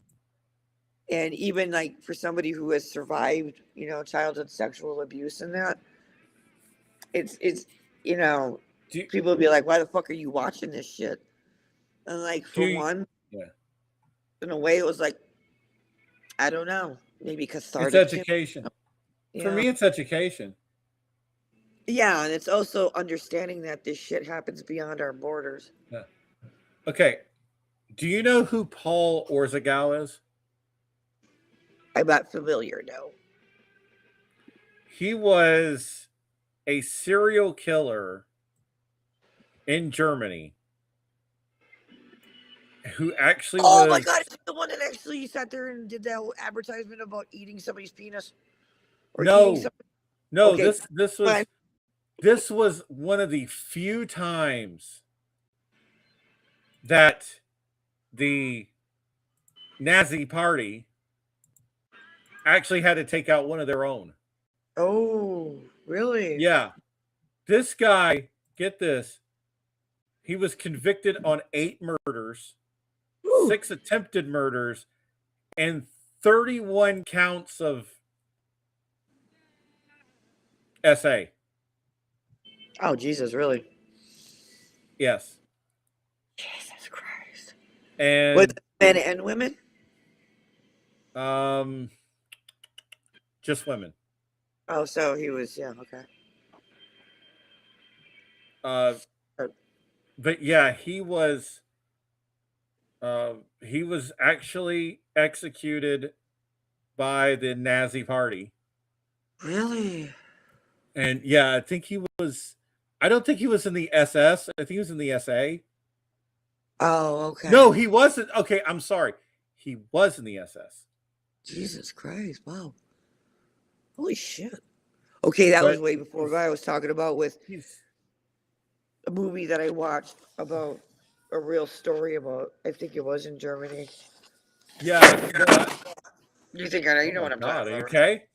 And even like for somebody who has survived, childhood sexual abuse and that, it's Do you, people will be like, why the fuck are you watching this shit? And like do for you- one, yeah. in a way it was like, I don't know, maybe It's cathartic. education. Yeah. For me, it's education. Yeah, and it's also understanding that this shit happens beyond our borders. Yeah. Okay. Do you know who Paul Orzagao is? I'm not familiar, no. He was a serial killer in Germany who actually Oh was. my god, is he the one that actually sat there and did that advertisement about eating somebody's penis? Or No. eating No, Okay, this was one of the few times that the Nazi party actually had to take out one of their own. Oh, really? Yeah. This guy, get this, he was convicted on 8 murders, Whew. 6 attempted murders, and 31 counts of SA. Oh, Jesus, really? Yes. Jesus Christ. And With men and women? just women. Oh, so he was, yeah, okay. But yeah, he was actually executed by the Nazi party. Really? And yeah, I don't think he was in the SS. I think he was in the SA. Oh, okay. No, he wasn't. Okay, I'm sorry. He was in the SS. Jesus Christ, wow. Holy shit. Okay, that was way before what I was talking about with a movie that I watched about a real story about, I think it was in Germany. Yeah. You think I know? You know what I'm talking about. Okay.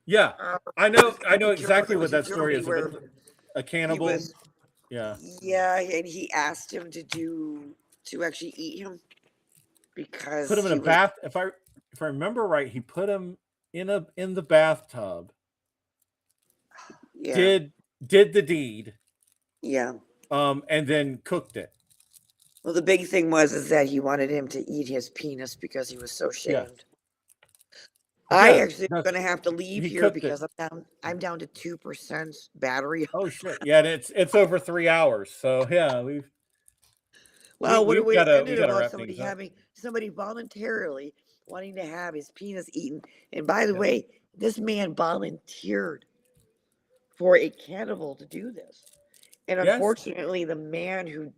Yeah. I know exactly what that story is where about. A cannibal. Yeah. Yeah, and he asked him to actually eat him because Put him in a bath. If I remember right, he put him in the bathtub. Yeah. Did the deed. Yeah. And then cooked it. Well, the big thing was that he wanted him to eat his penis because he was so shamed. Yeah. I actually am gonna have to leave here because it. I'm down to 2% battery. Oh shit! Yeah, it's over 3 hours. So yeah, we've gotta wrap somebody things up. somebody voluntarily wanting to have his penis eaten. And by the way, this man volunteered for a cannibal to do this. And unfortunately, the man who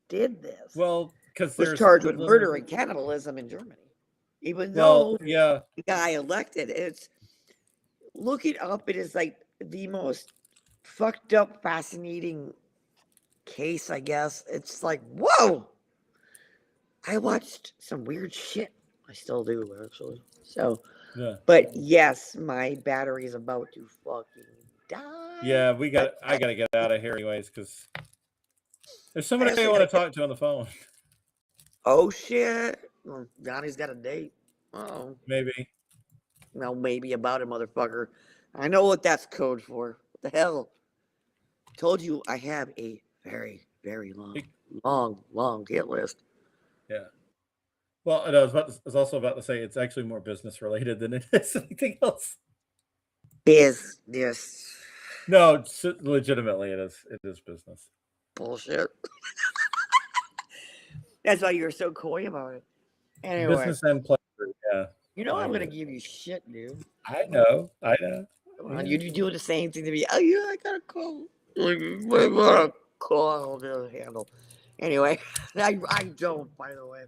did this because was charged with murder and cannibalism in Germany. Even though the guy elected, look it up. It is like the most fucked up, fascinating case, I guess. It's like, whoa! I watched some weird shit. I still do, actually. So, but yes, my battery is about to fucking die. Yeah, I gotta get out of here anyways because there's somebody I want to talk to on the phone. Oh shit! Well, Johnny's got a date. Oh, maybe. Well, maybe about it, motherfucker. I know what that's code for. What the hell? Told you I have a very, very long hit list. Yeah. Well, I was also about to say it's actually more business related than it is anything else. Business. No, legitimately, it is business. Bullshit. That's why you're so coy about it. Anyway. Business and pleasure, yeah. You know I'm gonna give you shit, dude. I know. Come on, you're doing the same thing to me. Oh yeah, I got a call. I got a call to handle. Anyway, I don't, by the way.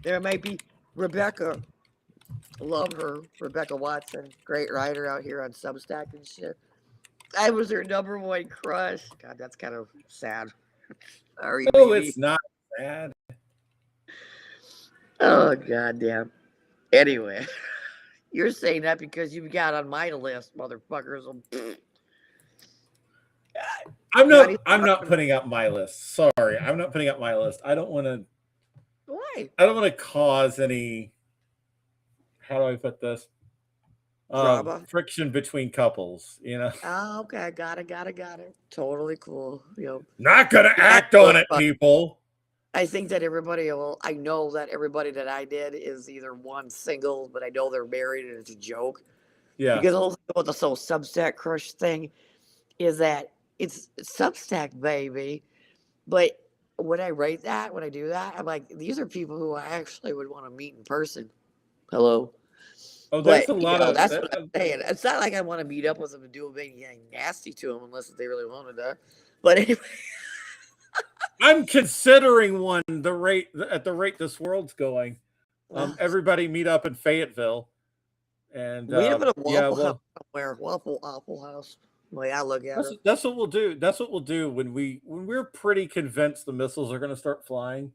There might be Rebecca. Love her. Rebecca Watson. Great writer out here on Substack and shit. I was her #1 crush. God, that's kind of sad. Sorry, Oh, baby. it's not sad. Oh, goddamn. Anyway, you're saying that because you got on my list, motherfuckers. I'm Johnny, not putting up my list. Sorry, I'm not putting up my list. I don't want to. why? I don't want to cause any. How do I put this? Drama. Friction between couples. You know. Oh, okay. Got it. Totally cool. Not gonna Yeah, act on it, people. I think that everybody will. I know that everybody that I did is either one single, but I know they're married and it's a joke. Yeah. Because the whole thing about this whole Substack crush thing is that it's Substack, baby. But when I write that, when I do that, I'm like, these are people who I actually would want to meet in person. Hello. Oh, there's But a lot of. that's what I'm saying. It's not like I want to meet up with them and do anything nasty to them unless they really wanted to. But anyway, I'm considering one. At the rate this world's going, everybody meet up in Fayetteville, and meet up at a yeah, Waffle House well, somewhere. Waffle House. The way I look at it. that's what we'll do. That's what we'll do when we're pretty convinced the missiles are going to start flying.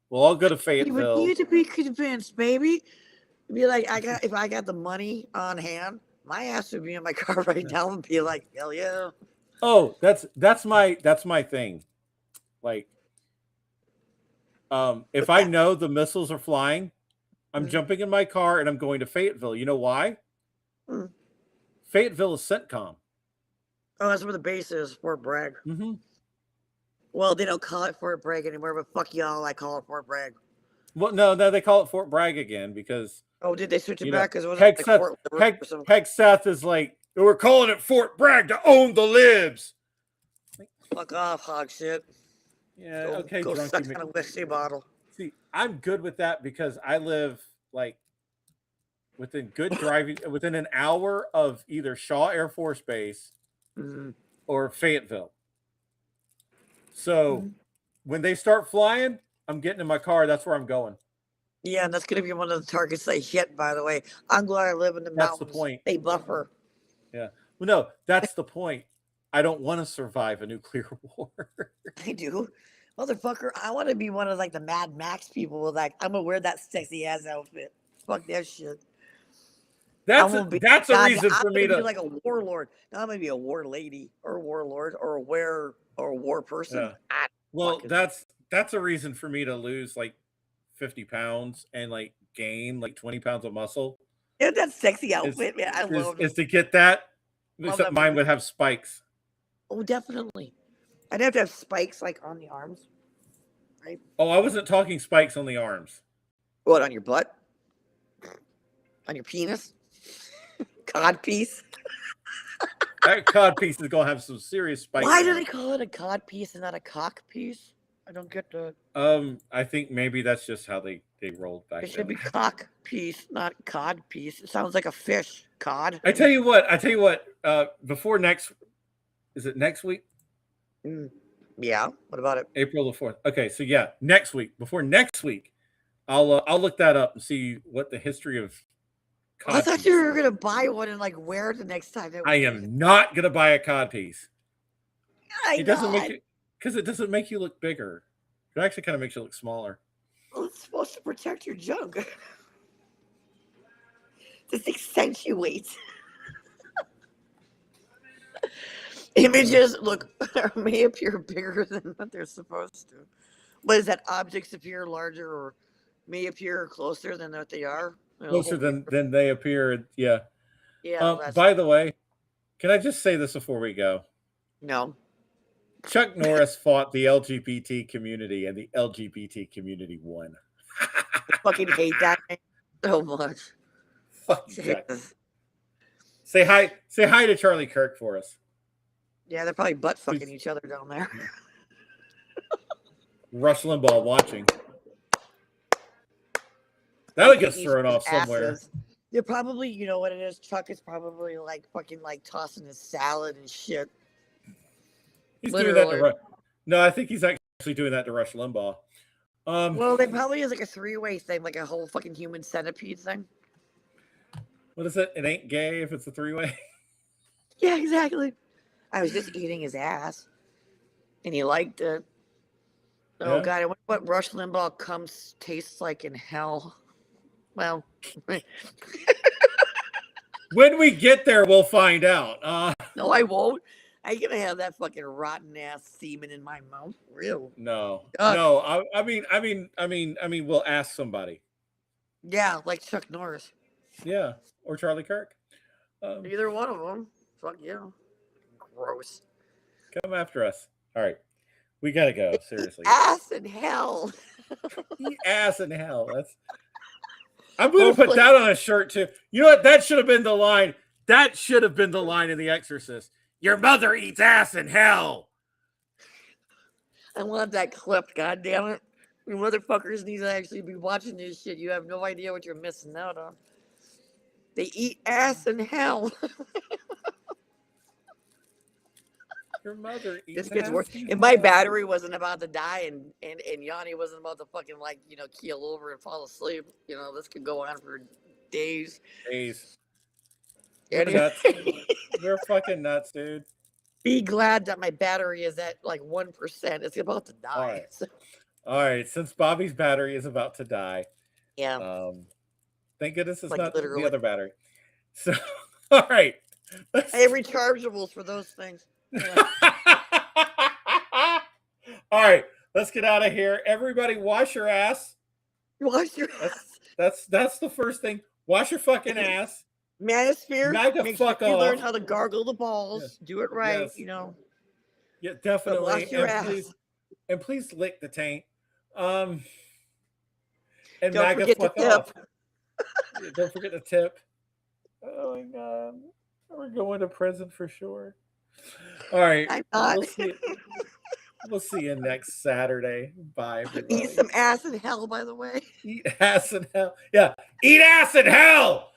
We'll all go to You would Fayetteville. need to be convinced, baby. Be like, if I got the money on hand, my ass would be in my car right now and be like, hell yeah. Oh, that's my thing. Like, if I know the missiles are flying, I'm jumping in my car and I'm going to Fayetteville. You know why? Mm. Fayetteville is CENTCOM. Oh, that's where the base is, Fort Bragg. Mm-hmm. Well, they don't call it Fort Bragg anymore, but fuck y'all, I call it Fort Bragg. Well, no, they call it Fort Bragg again because. Oh, did they switch it back? Because it was Peg like Seth, Fort Bragg or something. Peg Seth is like, we're calling it Fort Bragg to own the libs. Fuck off, hog shit. Yeah, Go, okay, go drunky. suck on a whiskey bottle. See, I'm good with that because I live like within an hour of either Shaw Air Force Base or Fayetteville. So when they start flying, I'm getting in my car. That's where I'm going. Yeah, and that's going to be one of the targets they hit, by the way. I'm glad I live in the mountains. That's the point. They buffer. Yeah. Well, no, that's the point. I don't want to survive a nuclear war. I do. Motherfucker, I want to be one of like the Mad Max people with like, I'm going to wear that sexy ass outfit. Fuck that shit. That's a reason for me to be like a warlord. Now I'm going to be a war lady or a warlord or a war person. Yeah. Well, that's a reason for me to lose like 50 pounds and like gain like 20 pounds of muscle. Yeah, that sexy outfit, man. I love it. Is to get that. Except mine would have spikes. Oh, definitely. I'd have to have spikes like on the arms, right? Oh, I wasn't talking spikes on the arms. What, on your butt? On your penis? Cod piece? That cod piece is gonna have some serious spikes. Why do they call it a cod piece and not a cock piece? I don't get that. I think maybe that's just how they rolled back. It should be cock piece, not cod piece. It sounds like a fish. Cod. I tell you what. Before next, is it next week? Yeah. What about it? April the 4th. Okay, so yeah, next week. Before next week, I'll look that up and see what the history of. I thought you were gonna buy one and like wear it the next time. I am not gonna buy a cod piece. It doesn't make it because it doesn't make you look bigger. It actually kind of makes you look smaller. Well, it's supposed to protect your junk. This accentuates. Images may appear bigger than what they're supposed to. What is that? Objects appear larger or may appear closer than what they are. Closer than they appear. Yeah. Yeah. By the way, can I just say this before we go? No. Chuck Norris fought the LGBT community, and the LGBT community won. I fucking hate that so much. Fuck Jesus. Say hi to Charlie Kirk for us. Yeah, they're probably butt fucking each other down there. Rush Limbaugh watching. That'll get thrown off somewhere. Asses. They're probably, you know what it is? Chuck is probably like fucking like tossing his salad and shit. He's doing that to No, I think he's actually doing that to Rush Limbaugh. Well, they probably is like a three-way thing, like a whole fucking human centipede thing. What is it? It ain't gay if it's a three-way. Yeah, exactly. I was just eating his ass, and he liked it. Oh Yeah. God, I wonder what Rush Limbaugh comes tastes like in hell. Well, When we get there, we'll find out. no, I won't. I ain't gonna have that fucking rotten ass semen in my mouth. Real. No. Ugh. No. I mean, we'll ask somebody. Yeah, like Chuck Norris. Yeah. Or Charlie Kirk. Either one of them. Fuck yeah. Gross. Come after us. All right. We gotta go. Seriously. Ass in hell. Eat ass in hell. I'm gonna put Hopefully- that on a shirt too. You know what? That should have been the line. That should have been the line in The Exorcist. Your mother eats ass in hell. I want that clipped, god damn it. You motherfuckers need to actually be watching this shit. You have no idea what you're missing out on. They eat ass in hell. Your mother eats This gets ass worse. in If my hell. battery wasn't about to die and Yanni wasn't about to fucking like, keel over and fall asleep, this could go on for days. Days. And Nuts. We're fucking nuts, dude. be glad that my battery is at like 1%. It's about to die. All right. So, All right. Since Bobby's battery is about to die, yeah. thank goodness it's Like, not literally. the other battery. So, all right. I have rechargeables for those things. All right, let's get out of here. Everybody, wash your ass. Wash your ass. That's the first thing. Wash your fucking ass. Manosphere. Knock the Make fuck sure you learn off. how to gargle the balls. Yes. Do it right. Yes. Yeah, But definitely. wash your ass. Please lick the taint. And Don't MAGA forget to fuck tip. off. Yeah, don't forget to tip. Oh my god, we're going to prison for sure. All right, I'm not. We'll see you next Saturday. Bye, everybody. Eat some ass in hell, by the way. Eat ass in hell. Yeah, eat ass in hell.